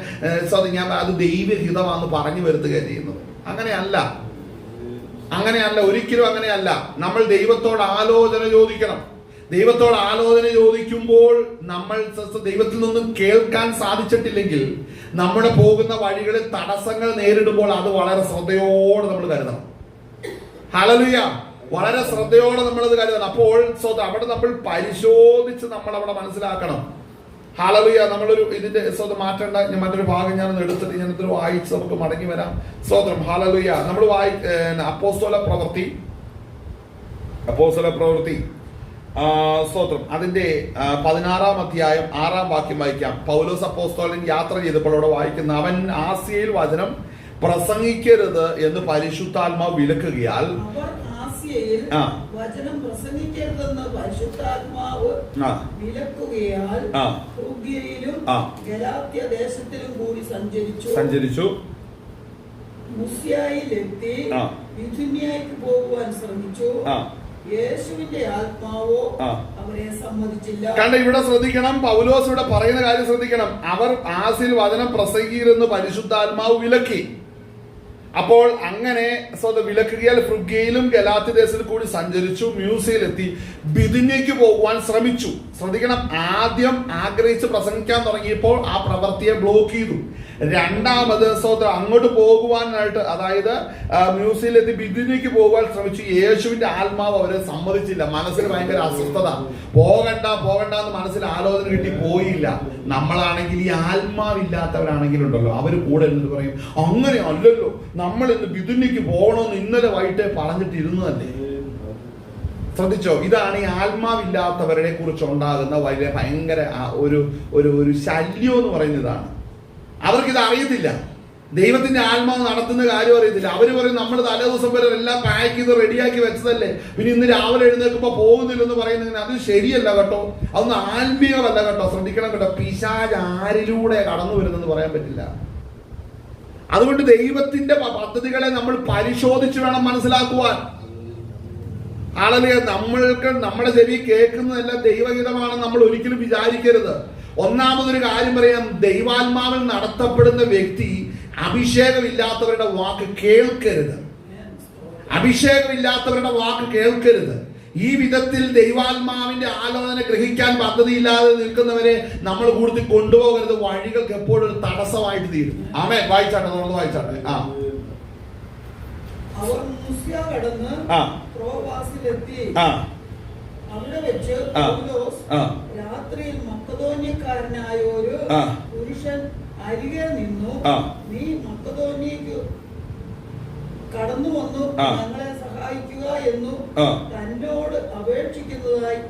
ഞാൻ അത് ദൈവഹിതമാണെന്ന് പറഞ്ഞു വരുത്തുകയാണ് ചെയ്യുന്നത്. അങ്ങനെയല്ല, ഒരിക്കലും അങ്ങനെയല്ല. നമ്മൾ ദൈവത്തോട് ആലോചന ചോദിക്കണം. ദൈവത്തോട് ആലോചന ചോദിക്കുമ്പോൾ നമ്മൾ ദൈവത്തിൽ നിന്നും കേൾക്കാൻ സാധിച്ചിട്ടില്ലെങ്കിൽ നമ്മുടെ പോകുന്ന വഴികളിൽ തടസ്സങ്ങൾ നേരിടുമ്പോൾ അത് വളരെ ശ്രദ്ധയോടെ നമ്മൾ കരുതണം. ഹല്ലേലൂയ. വളരെ ശ്രദ്ധയോടെ നമ്മളത് കരുതണം. അപ്പോൾ അവിടെ നമ്മൾ പരിശോധിച്ച് നമ്മൾ അവിടെ മനസ്സിലാക്കണം. ഹല്ലേലൂയ. നമ്മളൊരു ഇതിന്റെ മാറ്റേണ്ട മറ്റൊരു ഭാഗം ഞാനൊന്ന് എടുത്തിട്ട് ഞാനിത് വായിച്ച് നമുക്ക് മടങ്ങി വരാം. സ്തോത്രം. ഹല്ലേലൂയ. നമ്മൾ അപ്പോസ്തല പ്രവൃത്തി സ്തോത്രം അതിന്റെ 16-ാം അധ്യായം 6-ാം വാക്യം വായിക്കാം. പൗലോസ് അപ്പോസ്തലൻ യാത്ര ചെയ്തപ്പോൾ അവിടെ വായിക്കുന്ന, അവൻ ആസ്യയിൽ വചനം പ്രസംഗിക്കരുത് എന്ന് പരിശുദ്ധാത്മാവ് വിലക്കുകയാൽ വചനം പ്രസംഗിക്കരുതെന്ന് പരിശുദ്ധാത്മാവ് വിലക്കുകയാൽ ഫ്രൂഗ്യയിലും ഗലാത്യ ദേശത്തിലും കൂടി സഞ്ചരിച്ചു. മുസ്യായിലെത്തി ബിഥുന്യയ്ക്ക് പോകുവാൻ ശ്രമിച്ചു. യേശുവിന്റെ ആത്മാവോ അവരെ സമ്മതിച്ചില്ല. കണ്ട, ഇവിടെ ശ്രദ്ധിക്കണം. പൗലോസ് ഇവിടെ പറയുന്ന കാര്യം ശ്രദ്ധിക്കണം. അവർ ആസിൽ വചനം പ്രസംഗിക്കരുതെന്ന് പരിശുദ്ധാത്മാവ് വിലക്കി. അപ്പോൾ അങ്ങനെ വിലക്കുകയാൽ ഫ്രുഗ്യയിലും ഗലാത്യ ദേശത്തിൽ കൂടി സഞ്ചരിച്ചു. മ്യൂസിയയിലെത്തി ബിഥുന്യയ്ക്ക് പോകുവാൻ ശ്രമിച്ചു. ശ്രദ്ധിക്കണം, ആദ്യം ആഗ്രഹിച്ച് പ്രസംഗിക്കാൻ തുടങ്ങിയപ്പോൾ ആ പ്രവൃത്തിയെ ബ്ലോക്ക് ചെയ്തു. രണ്ടാമത് അങ്ങോട്ട് പോകുവാനായിട്ട്, അതായത് മ്യൂസിയത്തിലെത്തി ബിദിനിക്ക് പോകുവാൻ ശ്രമിച്ചു. യേശുവിന്റെ ആത്മാവ് അവരെ സമ്മതിച്ചില്ല. മനസ്സിൽ ഭയങ്കര അസ്വസ്ഥത. പോകണ്ട എന്ന് മനസ്സിൽ ആലോചന കിട്ടി, പോയില്ല. നമ്മളാണെങ്കിൽ ഈ ആത്മാവില്ലാത്തവരാണെങ്കിലുണ്ടല്ലോ, അവര് കൂടെ എന്നിട്ട് പറയും, അങ്ങനെ അല്ലല്ലോ, നമ്മൾ ഇന്ന് ബിദിനിക്ക് പോകണമെന്ന് ഇന്നലെ വൈകിട്ടേ പറഞ്ഞിട്ടിരുന്നതല്ലേ. ശ്രദ്ധിച്ചോ, ഇതാണ് ഈ ആത്മാവില്ലാത്തവരെ കുറിച്ച് ഉണ്ടാകുന്ന വലിയ ഭയങ്കര ഒരു ശല്യം എന്ന് പറയുന്ന ഇതാണ്. അവർക്കിത് അറിയത്തില്ല, ദൈവത്തിന്റെ ആത്മാവ് നടത്തുന്ന കാര്യം അറിയത്തില്ല. അവര് പറയും, നമ്മൾ തലേ ദിവസം വരെ എല്ലാം പാക്ക് ചെയ്ത് റെഡിയാക്കി വെച്ചതല്ലേ, പിന്നെ ഇന്ന് രാവിലെ എഴുന്നേൽക്കുമ്പോ പോകുന്നില്ലെന്ന് പറയുന്നതിന് അത് ശരിയല്ല കേട്ടോ, അതൊന്നും ആത്മീയമല്ല കേട്ടോ. ശ്രദ്ധിക്കണം കേട്ടോ, പിശാച് ആരിലൂടെ കടന്നു വരുന്നെന്ന് പറയാൻ പറ്റില്ല. അതുകൊണ്ട് ദൈവത്തിന്റെ പദ്ധതികളെ നമ്മൾ പരിശോധിച്ച് വേണം മനസ്സിലാക്കുവാൻ. നമ്മൾക്ക് നമ്മുടെ ചെവി കേൾക്കുന്നതെല്ലാം ദൈവഹിതമാണെന്ന് നമ്മൾ ഒരിക്കലും വിചാരിക്കരുത്. ഒന്നാമതൊരു കാര്യം പറയാം, ദൈവാത്മാവിൽ നടത്തപ്പെടുന്ന വ്യക്തി അഭിഷേകമില്ലാത്തവരുടെ വാക്ക് കേൾക്കരുത്. അഭിഷേകമില്ലാത്തവരുടെ വാക്ക് കേൾക്കരുത്. ഈ വിധത്തിൽ ദൈവാത്മാവിന്റെ ആലോചന ഗ്രഹിക്കാൻ പദ്ധതിയില്ലാതെ നിൽക്കുന്നവരെ നമ്മൾ കൂടുതൽ കൊണ്ടുപോകരുത്. വഴികൾക്ക് എപ്പോഴും ഒരു തടസ്സമായിട്ട് തീരും. ആമേൻ. വായിച്ചാട്ടെ, നമ്മൾ വായിച്ചാട്ടെ. അവർ മുസ്യ കടന്ന് ത്രോവാസിലെത്തി. അവിടെ വെച്ച് പൗലോസ് രാത്രിയിൽ മക്കദോന്യക്കാരനായ ഒരു പുരുഷൻ അരികെ നിന്നു, നീ മക്കദോന്യക്ക് കടന്നു വന്നു ഞങ്ങളെ സഹായിക്കുക എന്നു തന്നോട് അപേക്ഷിക്കുന്നതായി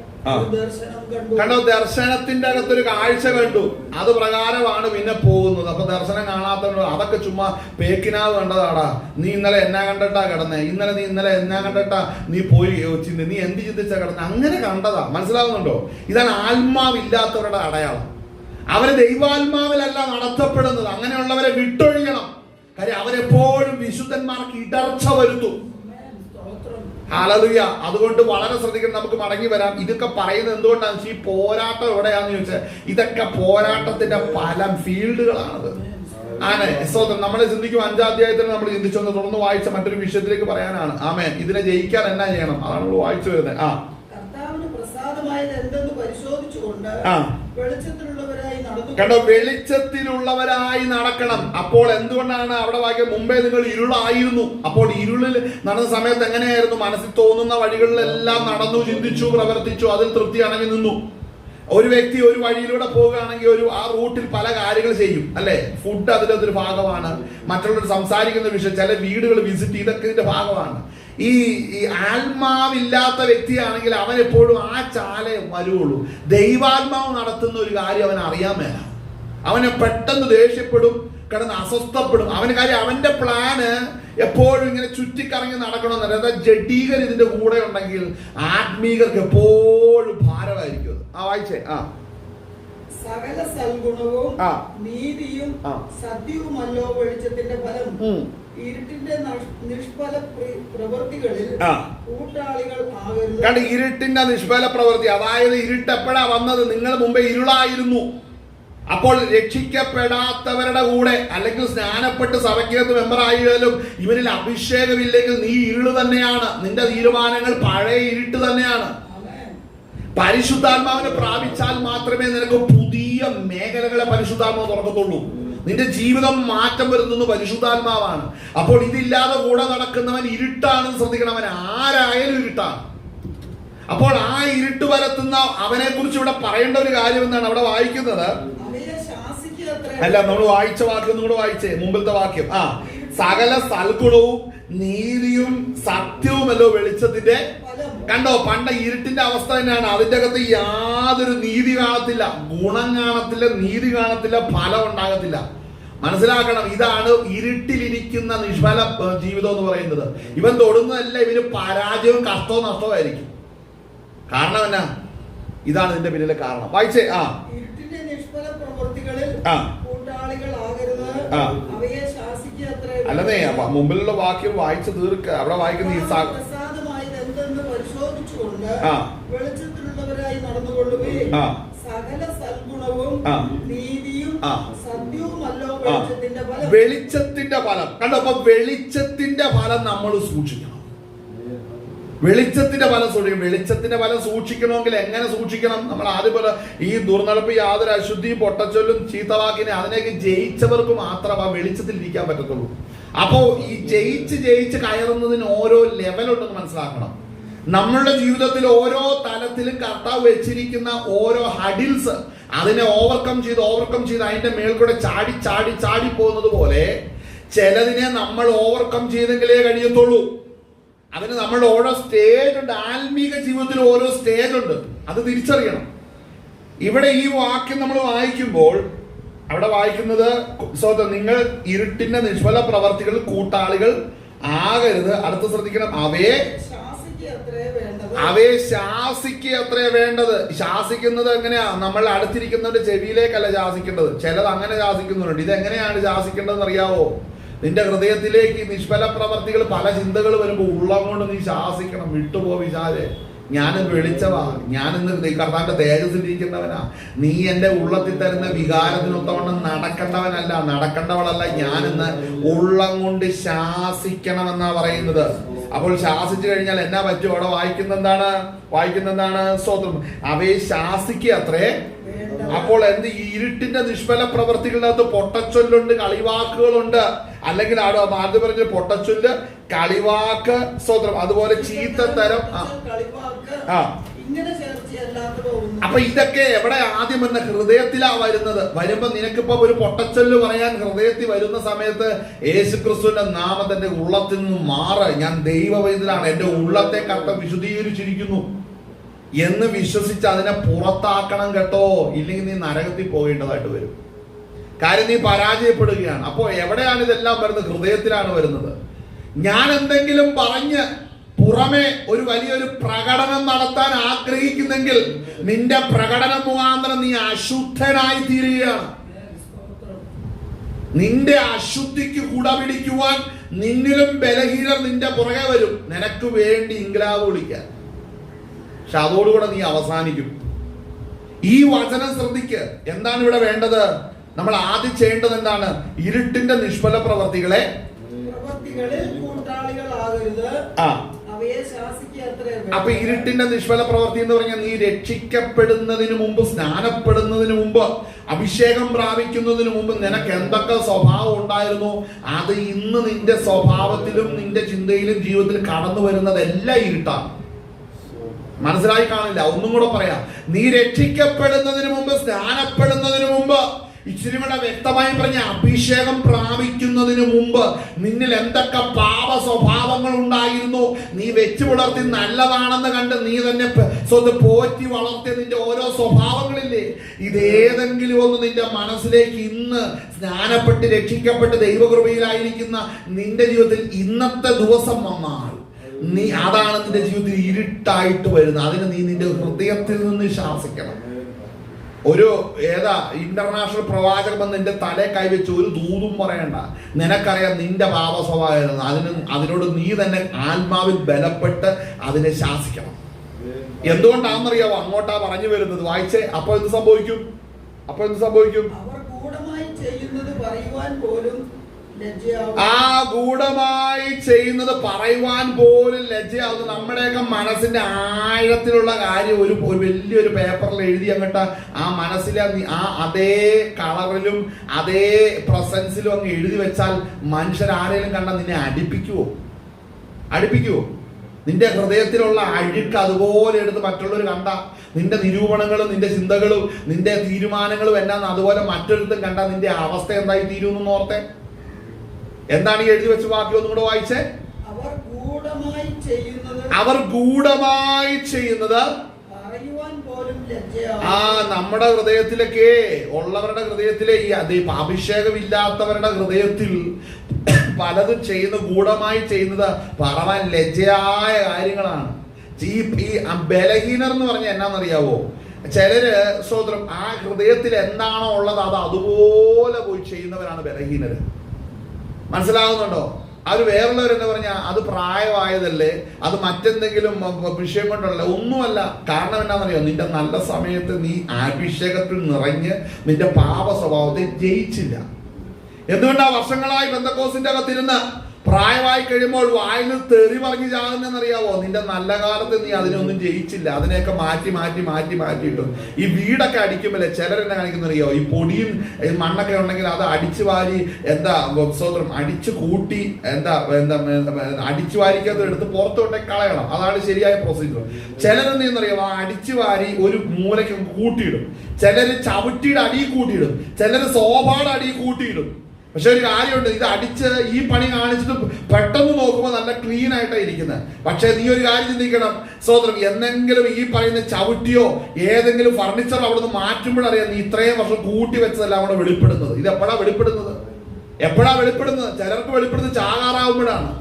ദർശനം കണ്ടു. ദർശനത്തിന്റെ അകത്തൊരു കാഴ്ച കണ്ടു. അത് പ്രകാരമാണ് പിന്നെ പോകുന്നത്. അപ്പൊ ദർശനം കാണാത്തവരോ അതൊക്കെ ചുമ്മാ പേക്കിനാവ് കണ്ടതാടാ, നീ ഇന്നലെ എന്നാ കണ്ടിട്ടാ കിടന്നേ, നീ ഇന്നലെ എന്നാ കണ്ടിട്ടാ നീ പോയി നീ എന്ത് ചിന്തിച്ചാ കിടന്നേ, അങ്ങനെ കണ്ടതാ. മനസ്സിലാവുന്നുണ്ടോ? ഇതാണ് ആത്മാവില്ലാത്തവരുടെ അടയാളം. അവര് ദൈവാത്മാവിലല്ല നടത്തപ്പെടുന്നത്. അങ്ങനെയുള്ളവരെ വിട്ടൊഴിയണം. കാര്യം അവരെപ്പോഴും വിശുദ്ധന്മാർക്ക് ഇടർച്ച വരുത്തും. ഹല്ലേലൂയ. അതുകൊണ്ട് വളരെ ശ്രദ്ധിക്കണം. നമുക്ക് മടങ്ങി വരാം. ഇതൊക്കെ പറയുന്നത് എന്തുകൊണ്ടാണ്? ഈ പോരാട്ടം എവിടെയാന്ന് ചോദിച്ചാൽ ഇതൊക്കെ പോരാട്ടത്തിന്റെ പല ഫീൽഡുകളാണത്. ആണ് സ്തോത്രം. നമ്മളെ ചിന്തിക്കും 5-ാം അധ്യായത്തിൽ നമ്മൾ ചിന്തിച്ചൊന്ന് തുടർന്ന് വായിച്ച മറ്റൊരു വിഷയത്തിലേക്ക് പറയാനാണ്. ആമേൻ. ഇതിനെ ജയിക്കാൻ എന്നാ ചെയ്യണം? അതാണ് നമ്മൾ വായിച്ചു വരുന്നത്. കർത്താവിന് പ്രസാദമായത് എന്തെന്ന് പരിശോധിച്ചുകൊണ്ട് വെളിച്ചത്തിലുള്ളവരായി നടന്നു. കണ്ടോ, വെളിച്ചത്തിലുള്ളവരായി നടക്കണം. അപ്പോൾ എന്തുകൊണ്ടാണ് അവിടെ വായിക്കുക? മുമ്പേ നിങ്ങൾ ഇരുളായിരുന്നു. അപ്പോൾ ഇരുളിൽ നടന്ന സമയത്ത് എങ്ങനെയായിരുന്നു? മനസ്സിൽ തോന്നുന്ന വഴികളിലെല്ലാം നടന്നു, ചിന്തിച്ചു, പ്രവർത്തിച്ചു, അതിൽ തൃപ്തി അടങ്ങി നിന്നു. ഒരു വ്യക്തി ഒരു വഴിയിലൂടെ പോവുകയാണെങ്കിൽ ആ റൂട്ടിൽ പല കാര്യങ്ങൾ ചെയ്യും, അല്ലെ? ഫുഡ് അതിലൊരു ഭാഗമാണ്. മറ്റുള്ളവർ സംസാരിക്കുന്ന വിഷയം, ചില വീടുകൾ വിസിറ്റ്, ഇതൊക്കെ ഇതിന്റെ ഭാഗമാണ്. ഈ ആത്മാവില്ലാത്ത വ്യക്തിയാണെങ്കിൽ അവൻ എപ്പോഴും ആ ചാലേ വരുള്ളൂ. ദൈവാത്മാവ് നടത്തുന്ന ഒരു കാര്യം അവൻ അറിയാൻ മേല. അവനെ പെട്ടെന്ന് ദേഷ്യപ്പെടും, കിടന്ന് അസ്വസ്ഥപ്പെടും. അവന് കാര്യം അവന്റെ പ്ലാന് എപ്പോഴും ഇങ്ങനെ ചുറ്റിക്കറങ്ങി നടക്കണമെന്നല്ല. അതായത് ജഡീകർ ഇതിന്റെ കൂടെ ഉണ്ടെങ്കിൽ ആത്മീകർക്ക് എപ്പോഴും ഭാരമായിരിക്കും. വായിച്ചേ. സകല സൽഗുണവും നീതിയും സത്യവുമല്ലോ വെളിച്ചത്തിന്റെ ഫലം. ഇരുട്ടിന്റെ നിഷ്ഫല പ്രവൃത്തികളിൽ കൂട്ടാളികൾ ആകരുത്. കാരണം ഇരുട്ടിന്റെ നിഷ്ഫല പ്രവൃത്തി, അതായത് ഇരുട്ട് എപ്പോഴാ വന്നത്? നിങ്ങൾ മുമ്പേ ഇരുളായിരുന്നു. അപ്പോൾ രക്ഷിക്കപ്പെടാത്തവരുടെ കൂടെ, അല്ലെങ്കിൽ സ്നാനപ്പെട്ട് സഭയ്ക്കകത്ത് മെമ്പറായാലും ഇവരിൽ അഭിഷേകമില്ലെങ്കിൽ നീ ഇരുള് തന്നെയാണ്. നിന്റെ തീരുമാനങ്ങൾ പഴയ ഇരുട്ട് തന്നെയാണ്. പരിശുദ്ധാത്മാവിനെ പ്രാപിച്ചാൽ മാത്രമേ നിനക്ക് പുതിയ മേഖലകളെ പരിശുദ്ധാത്മാവ് തുറക്കത്തുള്ളൂ. നിന്റെ ജീവിതം മാറ്റം വരുന്നത് പരിശുദ്ധാത്മാവാണ്. അപ്പോൾ ഇതില്ലാതെ കൂടെ നടക്കുന്നവൻ ഇരുട്ടാണെന്ന് ശ്രദ്ധിക്കണം. അവൻ ആരായാലും ഇരുട്ടാണ്. അപ്പോൾ ആ ഇരുട്ട് വരത്തുന്ന അവനെ കുറിച്ച് ഇവിടെ പറയേണ്ട ഒരു കാര്യം എന്താണ് അവിടെ വായിക്കുന്നത്? അല്ല, നമ്മൾ വായിച്ച വാക്യം ഒന്നും കൂടെ വായിച്ചേ, മുമ്പിലത്തെ വാക്യം. സകല സൽഗുണവും നീതിയും സത്യവുമല്ലോ വെളിച്ചത്തിന്റെ. കണ്ടോ, പണ്ട ഇരുട്ടിന്റെ അവസ്ഥ തന്നെയാണ്. അതിന്റെ അകത്ത് യാതൊരു നീതി കാണത്തില്ല, ഗുണം കാണത്തില്ല, നീതി കാണത്തില്ല, ഫലം ഉണ്ടാകത്തില്ല. മനസ്സിലാക്കണം, ഇതാണ് ഇരുട്ടിലിരിക്കുന്ന നിഷ്ഫല ജീവിതം എന്ന് പറയുന്നത്. ഇവൻ തൊടുന്നതല്ല ഇവന് പരാജയവും കഷ്ടവും നഷ്ടവുമായിരിക്കും. കാരണം എന്നാ? ഇതാണ് ഇതിന്റെ പിന്നിലെ കാരണം. വായിച്ചേ. ഇരുട്ടിന്റെ നിഷ്ഫല പ്രവൃത്തികളിൽ കൂട്ടാളികൾ ആകരുത്, അവയെ ശാസിക്കത്രേ. അല്ലതേ, മുമ്പിലുള്ള വാക്യം വായിച്ചു തീർക്ക. അവിടെ വായിക്കുന്ന ഈ പ്രസാദമായത് എന്തെന്ന് പരിശോധിച്ചുകൊണ്ട് വെളിച്ചത്തിലുള്ളവരായി നടന്നുകൊള്ളുകയും സകല സൽഗുണവും നീതിയും സത്യവുമല്ലോ വെളിച്ചത്തിന്റെ ഫലം. വെളിച്ചത്തിന്റെ ഫലം കണ്ടോ. അപ്പൊ വെളിച്ചത്തിന്റെ ഫലം നമ്മൾ സൂക്ഷിക്കണം. വെളിച്ചത്തിന്റെ ഫലം സൂക്ഷിക്കണം. വെളിച്ചത്തിന്റെ ഫലം സൂക്ഷിക്കണമെങ്കിൽ എങ്ങനെ സൂക്ഷിക്കണം? നമ്മൾ ആദ്യം പോലെ ഈ ദുർനടപ്പ്, യാതൊരു അശുദ്ധി, പൊട്ടച്ചൊല്ലും, ചീത്തവാക്കിനെ അതിനെയൊക്കെ ജയിച്ചവർക്ക് മാത്രമേ ആ വെളിച്ചത്തിൽ ഇരിക്കാൻ പറ്റത്തുള്ളൂ. അപ്പോ ഈ ജയിച്ച് കയറുന്നതിന് ഓരോ ലെവലുണ്ടെന്ന് മനസ്സിലാക്കണം. നമ്മളുടെ ജീവിതത്തിൽ ഓരോ തലത്തിലും കർത്താവ് വെച്ചിരിക്കുന്ന ഓരോ ഹഡിൽസ്, അതിനെ ഓവർകം ചെയ്ത് അതിന്റെ മേൽക്കൂടെ ചാടി പോകുന്നത് പോലെ ചിലതിനെ നമ്മൾ ഓവർകം ചെയ്തെങ്കിലേ കഴിയത്തുള്ളൂ. അതിന് നമ്മളുടെ ഓരോ സ്റ്റേജ് ഉണ്ട്. ആത്മീക ജീവിതത്തിൽ ഓരോ സ്റ്റേജ് ഉണ്ട്, അത് തിരിച്ചറിയണം. ഇവിടെ ഈ വാക്യം നമ്മൾ വായിക്കുമ്പോൾ അവിടെ വായിക്കുന്നത്, നിങ്ങൾ ഇരുട്ടിന്റെ നിഷ്ഫല പ്രവർത്തികൾ കൂട്ടാളികൾ ആകരുത്. അടുത്ത് ശ്രദ്ധിക്കണം, അവയെ ശാസിക്കുക വേണ്ടത്. ശാസിക്കുന്നത് എങ്ങനെയാ? നമ്മൾ അടുത്തിരിക്കുന്നവരുടെ ചെവിയിലേക്കല്ല ശാസിക്കേണ്ടത്. ചിലത് അങ്ങനെ ശാസിക്കുന്നുണ്ട്. ഇതെങ്ങനെയാണ് ശാസിക്കേണ്ടതെന്ന് അറിയാവോ? നിന്റെ ഹൃദയത്തിലേക്ക് നിഷ്ഫല പ്രവർത്തികൾ, പല ചിന്തകൾ വരുമ്പോൾ ഉള്ളം കൊണ്ട് നീ ശാസിക്കണം. വിട്ടുപോ വിചാരെ, ഞാനിന്ന് വെളിച്ചവാ, ഞാനിന്ന് കർത്താവിന്റെ തേജസ്സിലിരിക്കുന്നവനാ. നീ എന്റെ ഉള്ളത്തിൽ തരുന്ന വികാരത്തിനൊത്തവണ്ണം നടക്കേണ്ടവളല്ല. ഞാനിന്ന് ഉള്ളം കൊണ്ട് ശാസിക്കണമെന്നാ പറയുന്നത്. അപ്പോൾ ശാസിച്ചു കഴിഞ്ഞാൽ എന്നാ പറ്റും? അവിടെ വായിക്കുന്ന എന്താണ്? സ്തോത്രം, അവയെ ശാസിക്കുക അത്രേ. അപ്പോൾ എന്ത്? ഇരുട്ടിന്റെ നിഷ്ഫല പ്രവർത്തികളിനകത്ത് പൊട്ടച്ചൊല്ലുണ്ട്, കളിവാക്കുകളുണ്ട്. അല്ലെങ്കിൽ ആദ്യം പറഞ്ഞ പൊട്ടച്ചൊല്ല്, കളിവാക്ക്, സ്തോത്രം, അതുപോലെ ചീത്തത്തരം. അപ്പൊ ഇതൊക്കെ എവിടെ ആദ്യം വന്ന? ഹൃദയത്തിലാ വരുന്നത്. വരുമ്പോ നിനക്കിപ്പോ ഒരു പൊട്ടച്ചൊല്ല് പറയാൻ ഹൃദയത്തിൽ വരുന്ന സമയത്ത് യേശുക്രിസ്തുവിന്റെ നാമത്തിന്റെ ഉള്ളത്തിൽ നിന്ന് മാറ്. ഞാൻ ദൈവവൈദ്യനാണ്, എന്റെ ഉള്ളത്തെ കർത്താവ് വിശുദ്ധീകരിച്ചിരിക്കുന്നു എന്ന് വിശ്വസിച്ച് അതിനെ പുറത്താക്കണം കേട്ടോ. ഇല്ലെങ്കിൽ നീ നരകത്തിൽ പോകേണ്ടതായിട്ട് വരും. കാര്യം നീ പരാജയപ്പെടുകയാണ്. അപ്പോ എവിടെയാണ് ഇതെല്ലാം വരുന്നത്? ഹൃദയത്തിലാണ് വരുന്നത്. ഞാൻ എന്തെങ്കിലും പറഞ്ഞ് പുറമെ ഒരു വലിയൊരു പ്രകടനം നടത്താൻ ആഗ്രഹിക്കുന്നെങ്കിൽ നിന്റെ പ്രകടനം മുഖാന്തരം നീ അശുദ്ധനായി തീരുകയാണ്. നിന്റെ അശുദ്ധിക്ക് കുടപിടിക്കുവാൻ നിന്നിലും ബലഹീനർ നിന്റെ പുറകെ വരും, നിനക്ക് വേണ്ടി ഇംഗ്ലാവ് വിളിക്കാൻ. പക്ഷെ അതോടുകൂടെ നീ അവസാനിക്കും. ഈ വചനം ശ്രദ്ധിക്ക്. എന്താണ് ഇവിടെ വേണ്ടത്? നമ്മൾ ആദ്യം ചെയ്യേണ്ടത് എന്താണ്? ഇരുട്ടിന്റെ നിഷ്ഫല പ്രവർത്തികളെ അപ്പൊ ഇരുട്ടിന്റെ നിഷ്ഫല പ്രവർത്തി എന്ന് പറഞ്ഞാൽ നീ രക്ഷിക്കപ്പെടുന്നതിന് മുമ്പ്, സ്നാനപ്പെടുന്നതിന് മുമ്പ്, അഭിഷേകം പ്രാപിക്കുന്നതിന് മുമ്പ് നിനക്ക് എന്തൊക്കെ സ്വഭാവം ഉണ്ടായിരുന്നു, അത് ഇന്ന് നിന്റെ സ്വഭാവത്തിലും നിന്റെ ചിന്തയിലും ജീവിതത്തിലും കടന്നു വരുന്നതെല്ലാം ഇരുട്ടാണ്. മനസ്സിലായി കാണില്ല. ഒന്നും കൂടെ പറയാം. നീ രക്ഷിക്കപ്പെടുന്നതിന് മുമ്പ്, സ്നാനപ്പെടുന്നതിന് മുമ്പ്, ഇച്ചിരി കൂടെ വ്യക്തമായി പറഞ്ഞ അഭിഷേകം പ്രാപിക്കുന്നതിന് മുമ്പ് നിന്നിൽ എന്തൊക്കെ പാപ സ്വഭാവങ്ങൾ ഉണ്ടായിരുന്നു, നീ വെച്ചു പുലർത്തി നല്ലതാണെന്ന് കണ്ട് നീ തന്നെ പോറ്റി വളർത്തിയ നിന്റെ ഓരോ സ്വഭാവങ്ങളില്ലേ, ഇതേതെങ്കിലും ഒന്ന് നിന്റെ മനസ്സിലേക്ക് ഇന്ന് സ്നാനപ്പെട്ട് രക്ഷിക്കപ്പെട്ട് ദൈവകൃപയിലായിരിക്കുന്ന നിന്റെ ജീവിതത്തിൽ ഇന്നത്തെ ദിവസം വന്നാൽ അതാണ് നിന്റെ ജീവിതത്തിൽ ഇരുട്ടായിട്ട് വരുന്നത്. അതിന് നീ നിന്റെ ഹൃദയത്തിൽ നിന്ന് ശാസിക്കണം. ഒരു ഇന്റർനാഷണൽ പ്രവാചകൻ വന്ന് നിന്റെ തലേ കൈവച്ച് ഒരു ദൂതും പറയണ്ട. നിനക്കറിയാം നിന്റെ പാപ സ്വഭാവം. അതിനോട് നീ തന്നെ ആത്മാവിൽ ബലപ്പെട്ട് അതിനെ ശാസിക്കണം. എന്തുകൊണ്ടാണെന്നറിയാവോ? അങ്ങോട്ടാ പറഞ്ഞു വരുന്നത്. വായിച്ചേ. അപ്പൊ എന്ത് സംഭവിക്കും? അവർ ഗൂഢമായി ചെയ്യുന്നത് പറയുവാൻ പോലും പറയുവാൻ പോലും ലജ്ജയാവുന്നു. നമ്മുടെയൊക്കെ മനസ്സിന്റെ ആഴത്തിലുള്ള കാര്യം ഒരു വലിയൊരു പേപ്പറിൽ എഴുതി അങ്ങോട്ട് ആ മനസ്സിലെ അതേ കളറിലും അതേ പ്രസൻസിലും അങ്ങ് എഴുതി വെച്ചാൽ മനുഷ്യരാരെങ്കിലും കണ്ടാൽ നിന്നെ അടുപ്പിക്കുവോ? നിന്റെ ഹൃദയത്തിലുള്ള അഴുക്ക് അതുപോലെ എടുത്ത് മറ്റുള്ളവർ കണ്ട നിന്റെ നിരൂപണങ്ങളും നിന്റെ ചിന്തകളും നിന്റെ തീരുമാനങ്ങളും എന്നാന്ന് അതുപോലെ മറ്റൊരുത്തും കണ്ട നിന്റെ അവസ്ഥ എന്തായി തീരുമെന്ന് ഓർത്തെ. എന്താണ് ഈ എഴുതി വെച്ച വാക്യം? ഒന്നും കൂടെ വായിച്ചേ. അവർ ഗൂഢമായി ചെയ്യുന്നത് നമ്മുടെ ഹൃദയത്തിലൊക്കെ ഉള്ളവരുടെ ഹൃദയത്തിലെ ഈ അഭിഷേകമില്ലാത്തവരുടെ ഹൃദയത്തിൽ പലതും ചെയ്യുന്ന, ഗൂഢമായി ചെയ്യുന്നത് പറവാൻ ലജ്ജയായ കാര്യങ്ങളാണ്. ഈ ബലഹീനർ എന്ന് പറഞ്ഞാൽ എന്നാന്നറിയാവോ? ചിലര് സ്വതന്ത്രം ആ ഹൃദയത്തിൽ എന്താണോ ഉള്ളത് അത് അതുപോലെ പോയി ചെയ്യുന്നവരാണ് ബലഹീനര്. മനസ്സിലാകുന്നുണ്ടോ? അത് വേറുള്ളവർ എന്ന് പറഞ്ഞാൽ അത് പ്രായമായതല്ലേ, അത് മറ്റെന്തെങ്കിലും വിഷയം കൊണ്ടല്ല, ഒന്നുമല്ല. കാരണം എന്താണെന്നറിയോ? നിന്റെ നല്ല സമയത്ത് നീ അഭിഷേകത്തിൽ നിറഞ്ഞ് നിന്റെ പാപ സ്വഭാവത്തെ ജയിച്ചില്ല. എന്തുകൊണ്ടാ വർഷങ്ങളായി പെന്തക്കോസിന്റെ അകത്തിരുന്ന് പ്രായമായി കഴിയുമ്പോൾ വായിൽ തെറി പറഞ്ഞ് ചാകുന്നറിയാവോ? നിന്റെ നല്ല കാലത്ത് നീ അതിനൊന്നും ജയിച്ചില്ല, അതിനെയൊക്കെ മാറ്റിയിട്ടു. ഈ വീടൊക്കെ അടിക്കുമ്പോഴേ ചിലരെന്നെ കാണിക്കുന്നറിയോ, ഈ പൊടിയും മണ്ണൊക്കെ ഉണ്ടെങ്കിൽ അത് അടിച്ചു വാരി സ്വതന്ത്രം അടിച്ചു കൂട്ടി അടിച്ചു വാരിക്കകത്ത് എടുത്ത് പുറത്തോട്ടേക്ക് കളയണം. അതാണ് ശരിയായ പ്രൊസീജിയർ. ചിലരെന്നറിയാം അടിച്ചു വാരി ഒരു മൂലയ്ക്ക് കൂട്ടിയിടും, ചിലര് ചവിട്ടിയുടെ അടിയിൽ കൂട്ടിയിടും, ചിലര് സോഫയുടെ അടിയിൽ കൂട്ടിയിടും. പക്ഷെ ഒരു കാര്യമുണ്ട്, ഇത് അടിച്ച് ഈ പണി കാണിച്ചിട്ട് പെട്ടെന്ന് നോക്കുമ്പോൾ നല്ല ക്ലീൻ ആയിട്ടാണ് ഇരിക്കുന്നത്. പക്ഷെ നീ ഒരു കാര്യം ചിന്തിക്കണം, സ്വതന്ത്രം എന്തെങ്കിലും ഈ പറയുന്ന ചവിട്ടിയോ ഏതെങ്കിലും ഫർണിച്ചർ അവിടുന്ന് മാറ്റുമ്പോഴറിയാം നീ ഇത്രയും വർഷം കൂട്ടി വെച്ചതെല്ലാം അവിടെ വെളിപ്പെടുന്നത്. ഇത് എപ്പോഴാണ് വെളിപ്പെടുന്നത്? ചിലർക്ക് വെളിപ്പെടുന്നത് ചാകാറാവുമ്പോഴാണ്.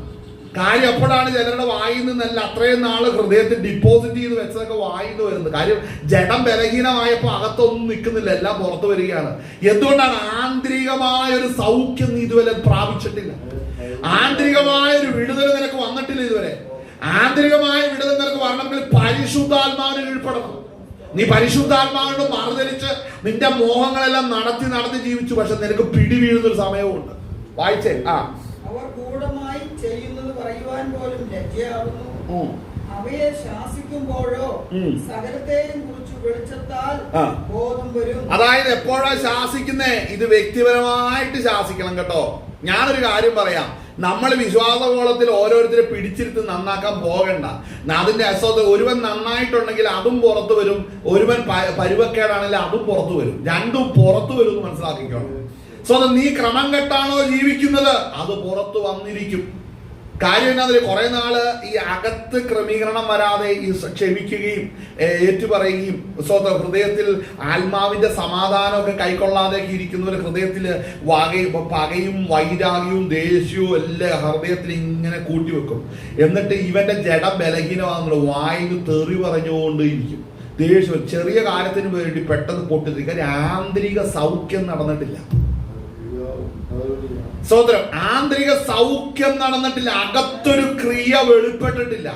കാര്യം എപ്പോഴാണ് ചിലരുടെ വായിൽ നിന്നല്ല അത്രയും നാള് ഹൃദയത്തിൽ ഡിപ്പോസിറ്റ് ചെയ്ത് വെച്ചതൊക്കെ വായിൽ നിന്ന് വരുന്നത്. കാര്യം ജഡം ബലഹീനമായപ്പോൾ അകത്തൊന്നും നിൽക്കുന്നില്ല, എല്ലാം പുറത്തു വരികയാണ്. എന്തുകൊണ്ടാണ്? ആന്തരികമായ ഒരു സൗഖ്യം നീ ഇതുവരെ പ്രാപിച്ചിട്ടില്ല. ആന്തരികമായ ഒരു വിടുതൽ നിനക്ക് വന്നിട്ടില്ല ഇതുവരെ. ആന്തരികമായ വിടുതൽ നിനക്ക് വരണമെങ്കിൽ പരിശുദ്ധാത്മാവിന് കീഴ്പ്പെടണം. നീ പരിശുദ്ധാത്മാവിനോട് മറുതലിച്ച് നിന്റെ മോഹങ്ങളെല്ലാം നടത്തി ജീവിച്ചു. പക്ഷെ നിനക്ക് പിടി വീഴുന്നൊരു സമയവുമുണ്ട്. വായിച്ചേ. അവർ ഗൂഢമായി ചെയ്യുന്നത് പറയുവാൻ പോലും ലജ്ജയാവുന്നു. അവയെ ശാസിക്കുമ്പോഴോ സകലത്തെയും കുറിച്ച് വെളിച്ചത്താൽ ബോധം വരും. അതായത് എപ്പോഴാ ശാസിക്കുന്നേ? ഇത് വ്യക്തിപരമായിട്ട് ശാസിക്കണം കേട്ടോ. ഞാനൊരു കാര്യം പറയാം, നമ്മൾ വിശ്വാസകോളത്തിൽ ഓരോരുത്തരെ പിടിച്ചിരുത്ത് നന്നാക്കാൻ പോകണ്ട. അതിന്റെ ഒരുവൻ നന്നായിട്ടുണ്ടെങ്കിൽ അതും പുറത്തു വരും, ഒരുവൻ പരുവക്കേടാണെങ്കിൽ അതും പുറത്തു വരും. രണ്ടും പുറത്തു വരും എന്ന് മനസ്സിലാക്കിക്കോണം. നീ ക്രമം കെട്ടാണോ ജീവിക്കുന്നത്, അത് പുറത്തു വന്നിരിക്കും. കാര്യം എന്നാ, കുറെ നാള് ഈ അകത്ത് ക്രമീകരണം വരാതെ ഈ ക്ഷമിക്കുകയും ഏറ്റുപറയുകയും ഹൃദയത്തിൽ ആത്മാവിന്റെ സമാധാനമൊക്കെ കൈക്കൊള്ളാതെ ഇരിക്കുന്നവർ ഹൃദയത്തിൽ പകയും വൈരാഗ്യവും ദേഷ്യവും എല്ലാം ഹൃദയത്തിൽ ഇങ്ങനെ കൂട്ടിവെക്കും. എന്നിട്ട് ഇവന്റെ ജഡം ബലഹീനമാകുന്നുള്ളൂ, വായിന് തെറി പറഞ്ഞുകൊണ്ട് ഇരിക്കും. ദേഷ്യം ചെറിയ കാര്യത്തിന് വേണ്ടി പെട്ടെന്ന് പൊട്ടിത്തിരിക്കും. കാര്യം ആന്തരിക സൗഖ്യം നടന്നിട്ടില്ല. സഹോദരം, ആന്തരിക സൗഖ്യം നടന്നിട്ടില്ല, അകത്തൊരു ക്രിയ വെളിപ്പെട്ടിട്ടില്ല.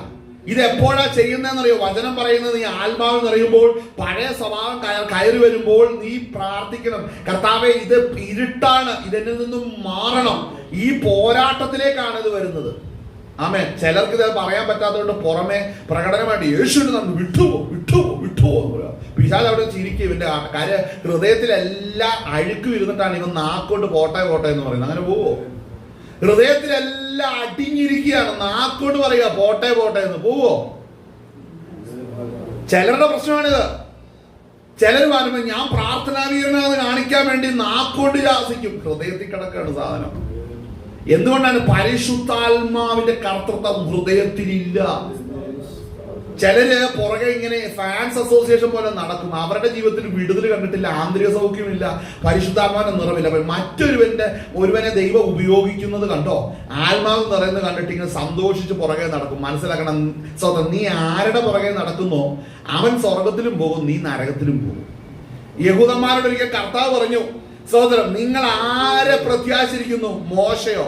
ഇത് എപ്പോഴാ ചെയ്യുന്നതെന്നറിയോ? വചനം പറയുന്നത് നീ ആത്മാവ് നിറയുമ്പോൾ, പഴയ സ്വഭാവം കയറി വരുമ്പോൾ നീ പ്രാർത്ഥിക്കണം, കർത്താവേ ഇത് ഇരുട്ടാണ്, ഇതിൽ നിന്നും മാറണം. ഈ പോരാട്ടത്തിലേക്കാണ് ഇത് വരുന്നത്. ആമേൻ. ചിലർക്ക് ഇത് പറയാൻ പറ്റാത്തതുകൊണ്ട് പുറമെ പ്രകടനമായിട്ട് യേശുവിന് നമ്മൾ വിട്ടുപോ പിശാച് അവിടെ ചിരിക്കും. ഇവന്റെ കാര്യം ഹൃദയത്തിലെല്ലാം അഴുക്കും ഇരുന്നിട്ടാണ് ഇവൻ നാക്കൊണ്ട് പോട്ടെ എന്ന് പറയുന്നത്. അങ്ങനെ പോവോ? ഹൃദയത്തിലെല്ലാം അടിഞ്ഞിരിക്കുകയാണ്, നാക്കൊണ്ട് പറയുക പോട്ടെ എന്ന് പോവോ? ചിലരുടെ പ്രശ്നമാണിത്. ചിലർ പറയുമ്പോൾ ഞാൻ പ്രാർത്ഥനാവീരനാണെന്ന് കാണിക്കാൻ വേണ്ടി നാക്കൊണ്ട് ശാസിക്കും, ഹൃദയത്തിൽ കിടക്കുകയാണ് സാധനം. എന്തുകൊണ്ടാണ്? പരിശുദ്ധാത്മാവിന്റെ കർത്തൃത്വം ഹൃദയത്തിലില്ല. ചിലര് പുറകെ ഇങ്ങനെ ഫാൻസ് അസോസിയേഷൻ പോലെ നടക്കും. അവരുടെ ജീവിതത്തിൽ വിടുതൽ കണ്ടിട്ടില്ല, ആന്തരിക സൗഖ്യമില്ല, പരിശുദ്ധാത്മാവിന്റെ നിറവില്ല. ഒരുവനെ ദൈവം ഉപയോഗിക്കുന്നത് കണ്ടോ, ആത്മാവ് നിറയുന്നത് കണ്ടിട്ട് ഇങ്ങനെ സന്തോഷിച്ച് പുറകെ നടക്കും. മനസ്സിലാക്കണം സ്വന്തം, നീ ആരുടെ പുറകെ നടക്കുന്നോ അവൻ സ്വർഗത്തിലും പോകും, നീ നരകത്തിലും പോകും. യഹൂദന്മാരോട് ഒരിക്കൽ കർത്താവ് പറഞ്ഞു, സഹോദരം നിങ്ങൾ ആരെ പ്രത്യാശിരിക്കുന്നു? മോശയോ?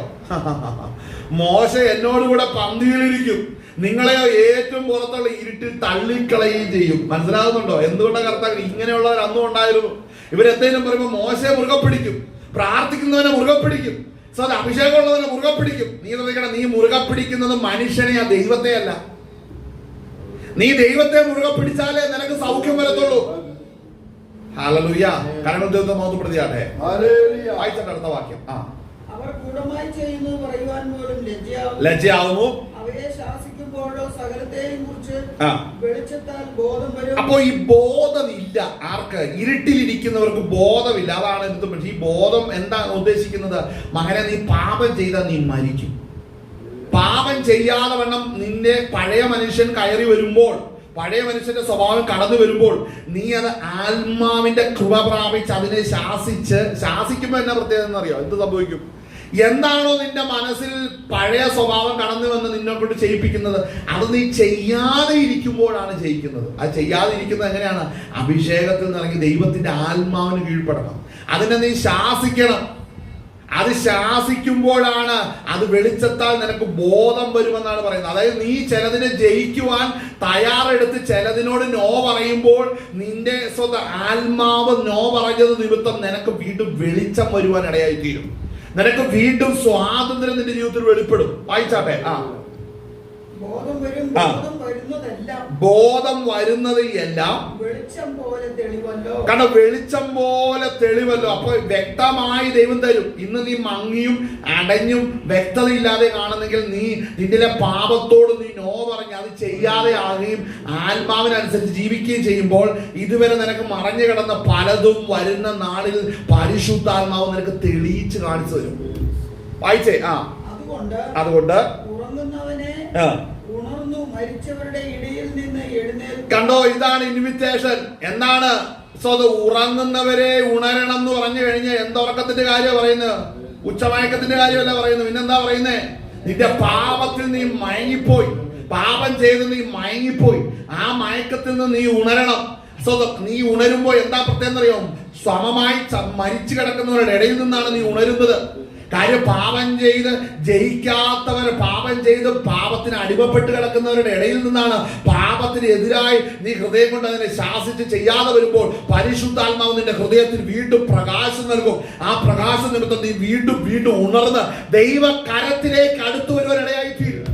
മോശ എന്നോടുകൂടെ പന്തിയിലിരിക്കും, നിങ്ങളെയോ ഏറ്റവും പുറത്തുള്ള ഇരുട്ടിൽ തള്ളിക്കളയുകയും ചെയ്യും. മനസ്സിലാകുന്നുണ്ടോ? എന്തുകൊണ്ടാണ് കർത്താവ്? ഇങ്ങനെയുള്ളവർ അന്നും ഉണ്ടായിരുന്നു. ഇവരെന്തെങ്കിലും പറയുമ്പോൾ മോശയെ മുറുകെ പിടിക്കും, പ്രാർത്ഥിക്കുന്നവനെ മുറുകെ പിടിക്കും, അഭിഷേകമുള്ളവനെ മുറുകെ പിടിക്കും. നീ ശ്രദ്ധിക്കണം, നീ മുറുകെ പിടിക്കുന്നത് മനുഷ്യനെയാ, ദൈവത്തെ അല്ല. നീ ദൈവത്തെ മുറുകെ പിടിച്ചാലേ നിനക്ക് സൗഖ്യം വരത്തുള്ളൂ. ഹല്ലേലൂയ. കരങ്ങൾ മഹത്വപ്പെടുത്തിയാട്ടെ. വായിച്ചിട്ട് അടുത്ത വാക്യം. അവർ ഗൂഢമായി ചെയ്യുന്നത് പറയുവാൻ പോലും ലജ്ജയാവുന്നു. അവയെ ശാസിക്കുമ്പോഴോ സകലത്തെയും കുറിച്ച് വെളിച്ചത്താൽ ബോധം വരും. അപ്പോ ഈ ബോധമില്ല ആർക്ക്? ഇരുട്ടിലിരിക്കുന്നവർക്ക് ബോധമില്ല. അതാണ് എന്ത്? ഈ ബോധം എന്താണ് ഉദ്ദേശിക്കുന്നത്? മകനെ, നീ പാപം ചെയ്താൽ നീ മരിക്കും. പാപം ചെയ്യാതെ വണ്ണം നിന്റെ പഴയ മനുഷ്യൻ കയറി വരുമ്പോൾ, പഴയ മനുഷ്യന്റെ സ്വഭാവം കടന്നു വരുമ്പോൾ നീ അത് ആത്മാവിന്റെ കൃപ പ്രാപിച്ച് അതിനെ ശാസിക്കുമ്പോ എന്നാ പ്രത്യേകത എന്നറിയോ? എന്ത് സംഭവിക്കും? എന്താണോ നിന്റെ മനസ്സിൽ പഴയ സ്വഭാവം കടന്നു വന്ന് നിന്നെ കൊണ്ട് ചെയ്യിപ്പിക്കുന്നത്, അത് നീ ചെയ്യാതെ ഇരിക്കുമ്പോഴാണ് ജയിക്കുന്നത്. അത് ചെയ്യാതെ ഇരിക്കുന്നത് എങ്ങനെയാണ്? അഭിഷേകത്തിൽ നിന്നിറങ്ങി ദൈവത്തിന്റെ ആത്മാവിന് കീഴ്പ്പെടണം. അതിനെ നീ ശാസിക്കണം. അത് ശാസിക്കുമ്പോഴാണ് അത് വെളിച്ചത്താൽ നിനക്ക് ബോധം വരുമെന്നാണ് പറയുന്നത്. അതായത് നീ ചിലതിനെ ജയിക്കുവാൻ തയ്യാറെടുത്ത് ചിലതിനോട് നോ പറയുമ്പോൾ നിന്റെ സ്വന്തം ആത്മാവ് നോ പറഞ്ഞത് നിമിത്തം നിനക്ക് വീണ്ടും വെളിച്ചം വരുവാൻ ഇടയായി തീരും. നിനക്ക് വീണ്ടും സ്വാതന്ത്ര്യം നിന്റെ ജീവിതത്തിൽ വെളിപ്പെടും. വായിച്ചാട്ടെ. ബോധം വരും. ആ. ബോധം വരുന്നതെല്ലാം ബോധം വരുന്നത് എല്ലാം വെളിച്ചം പോലെ തെളിവല്ലോ. കാരണം വെളിച്ചം പോലെ തെളിവല്ലോ. അപ്പൊ വ്യക്തമായി ദൈവം തരും. ഇന്ന് നീ മങ്ങിയും അടഞ്ഞും വ്യക്തതയില്ലാതെ കാണുന്നെങ്കിൽ നീ നിന്റെ പാപത്തോട് നീ നോ പറഞ്ഞ് അത് ചെയ്യാതെ ആകുകയും ആത്മാവിനനുസരിച്ച് ജീവിക്കുകയും ചെയ്യുമ്പോൾ ഇതുവരെ നിനക്ക് മറഞ്ഞു കിടന്ന പലതും വരുന്ന നാളിൽ പരിശുദ്ധാത്മാവ് നിനക്ക് തെളിയിച്ച് കാണിച്ചു തരും. വായിച്ചേ. അതുകൊണ്ട് ഉറങ്ങുന്നവനെ ഉണർന്നു മരിച്ചവരുടെ ഇടയിൽ നിന്ന് എഴുന്നേൽക്കും. കണ്ടോ, ഇതാണ് ഇൻവിറ്റേഷൻ. എന്താണ്? ഉറങ്ങുന്നവരെ ഉണരണം എന്ന് പറഞ്ഞു കഴിഞ്ഞാൽ എന്തുറക്കത്തിന്റെ കാര്യം പറയുന്നത്? ഉച്ചമയക്കത്തിന്റെ കാര്യമല്ല പറയുന്നത്. പിന്നെന്താ പറയുന്നേ? നിന്റെ പാപത്തിൽ നീ മയങ്ങിപ്പോയി, പാപം ചെയ്ത് നീ മയങ്ങിപ്പോയി. ആ മയക്കത്തിൽ നിന്ന് നീ ഉണരണം. നീ ഉണരുമ്പോ എന്താ പ്രത്യേകം അറിയാം? സമമായി മരിച്ചു കിടക്കുന്നവരുടെ ഇടയിൽ നിന്നാണ് നീ ഉണരുന്നത്. കാര്യം പാപം ചെയ്ത് ജയിക്കാത്തവർ, പാപം ചെയ്ത് പാപത്തിന് അടിമപ്പെട്ട് കിടക്കുന്നവരുടെ ഇടയിൽ നിന്നാണ്. പാപത്തിന് എതിരായി നീ ഹൃദയം കൊണ്ട് അതിനെ ശാസിച്ച് ചെയ്യാതെ വരുമ്പോൾ പരിശുദ്ധാത്മാവ് നിന്റെ ഹൃദയത്തിൽ വീണ്ടും പ്രകാശം നൽകും. ആ പ്രകാശ നിമിത്തം നീ വീണ്ടും വീണ്ടും ഉണർന്ന് ദൈവകരത്തിലേക്ക് അടുത്തു വരുവാനിടയായി തീരും.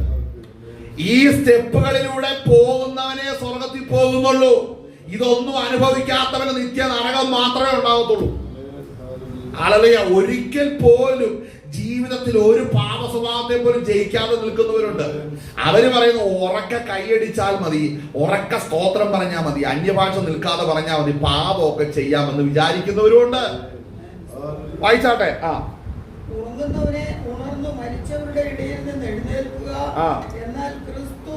ഈ സ്റ്റെപ്പുകളിലൂടെ പോകുന്നവനെ സ്വർഗത്തിൽ പോകുന്നുള്ളൂ. ഇതൊന്നും അനുഭവിക്കാത്തവന് നിത്യ നരകം മാത്രമേ ഉണ്ടാകത്തുള്ളൂ. ഹല്ലേലൂയ. ഒരിക്കൽ പോലും ജീവിതത്തിൽ ഒരു പാപ സ്വഭാവത്തെ പോലും ജയിക്കാതെ നിൽക്കുന്നവരുണ്ട്. അവര് പറയുന്നു ഉറക്ക കൈയടിച്ചാൽ മതി, ഉറക്ക സ്തോത്രം പറഞ്ഞാൽ മതി, അന്യഭാഷ നിൽക്കാതെ പറഞ്ഞാൽ മതി, പാപമൊക്കെ ചെയ്യാമെന്ന് വിചാരിക്കുന്നവരുണ്ട്. വായിച്ചാട്ടെ. ഉറങ്ങുന്നവനെ ഉണർന്നു മരിച്ചവരുടെ ഇടയിൽ നിന്ന് എഴുന്നേൽക്കുക, എന്നാൽ ക്രിസ്തു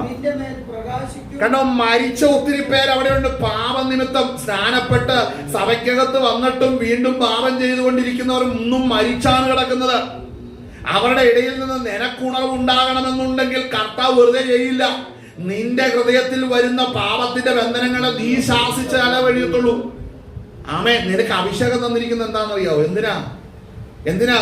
നിന്റെ മേൽ പ്രകാശിക്കും. കണ്ടോ, മരിച്ച ഒത്തിരി പേര് അവിടെയുണ്ട്. പാപനിമിത്തം സ്നാനപ്പെട്ട് സഭയ്ക്കകത്ത് വന്നിട്ടും വീണ്ടും പാപം ചെയ്തുകൊണ്ടിരിക്കുന്നവർ ഒന്നും മരിച്ചാണ് കിടക്കുന്നത്. അവരുടെ ഇടയിൽ നിന്ന് നിനക്കുണർവ് ഉണ്ടാകണമെന്നുണ്ടെങ്കിൽ കർത്താവ് വെറുതെ ചെയ്യില്ല. നിന്റെ ഹൃദയത്തിൽ വരുന്ന പാപത്തിന്റെ ബന്ധനങ്ങളെ നീ ശാസിച്ചാലേ വഴിയത്തുള്ളൂ. ആമേൻ. നിനക്ക് അഭിഷേകം തന്നിരിക്കുന്നത് എന്താണെന്നറിയാവോ? എന്തിനാ?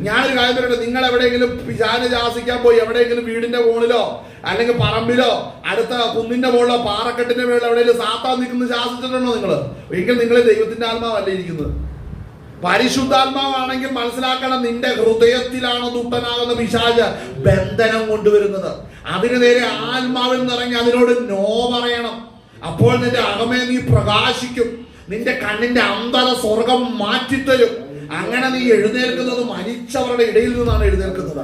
ഞാനൊരു കാര്യം പറയട്ടെ. നിങ്ങൾ എവിടെയെങ്കിലും പിശാചിനെ ശാസിക്കാൻ പോയി എവിടെയെങ്കിലും വീടിന്റെ മുകളിലോ അല്ലെങ്കിൽ പറമ്പിലോ അടുത്ത കുന്നിന്റെ മുകളിലോ പാറക്കെട്ടിന്റെ മുകളിലോ എവിടെയെങ്കിലും സാത്താൻ നിൽക്കുന്നത് ശാസിച്ചിട്ടുണ്ടോ നിങ്ങൾ? ഒരിക്കൽ നിങ്ങൾ ദൈവത്തിന്റെ ആത്മാവല്ല ഇരിക്കുന്നത്. പരിശുദ്ധാത്മാവാണെങ്കിൽ മനസ്സിലാക്കണം, നിന്റെ ഹൃദയത്തിലാണ് ദുഷ്ടനാകുന്ന പിശാച് ബന്ധനം കൊണ്ടുവരുന്നത്. അതിന് നേരെ ആത്മാവിൽ നിറങ്ങി അതിനോട് നോ പറയണം. അപ്പോൾ നിന്റെ അകമേ നീ പ്രകാശിക്കും. നിന്റെ കണ്ണിന്റെ അന്ധത സ്വർഗം മാറ്റിത്തരും. അങ്ങനെ നീ എഴുന്നേൽക്കുന്നത് മരിച്ചവരുടെ ഇടയിൽ നിന്നാണ് എഴുന്നേൽക്കുന്നത്.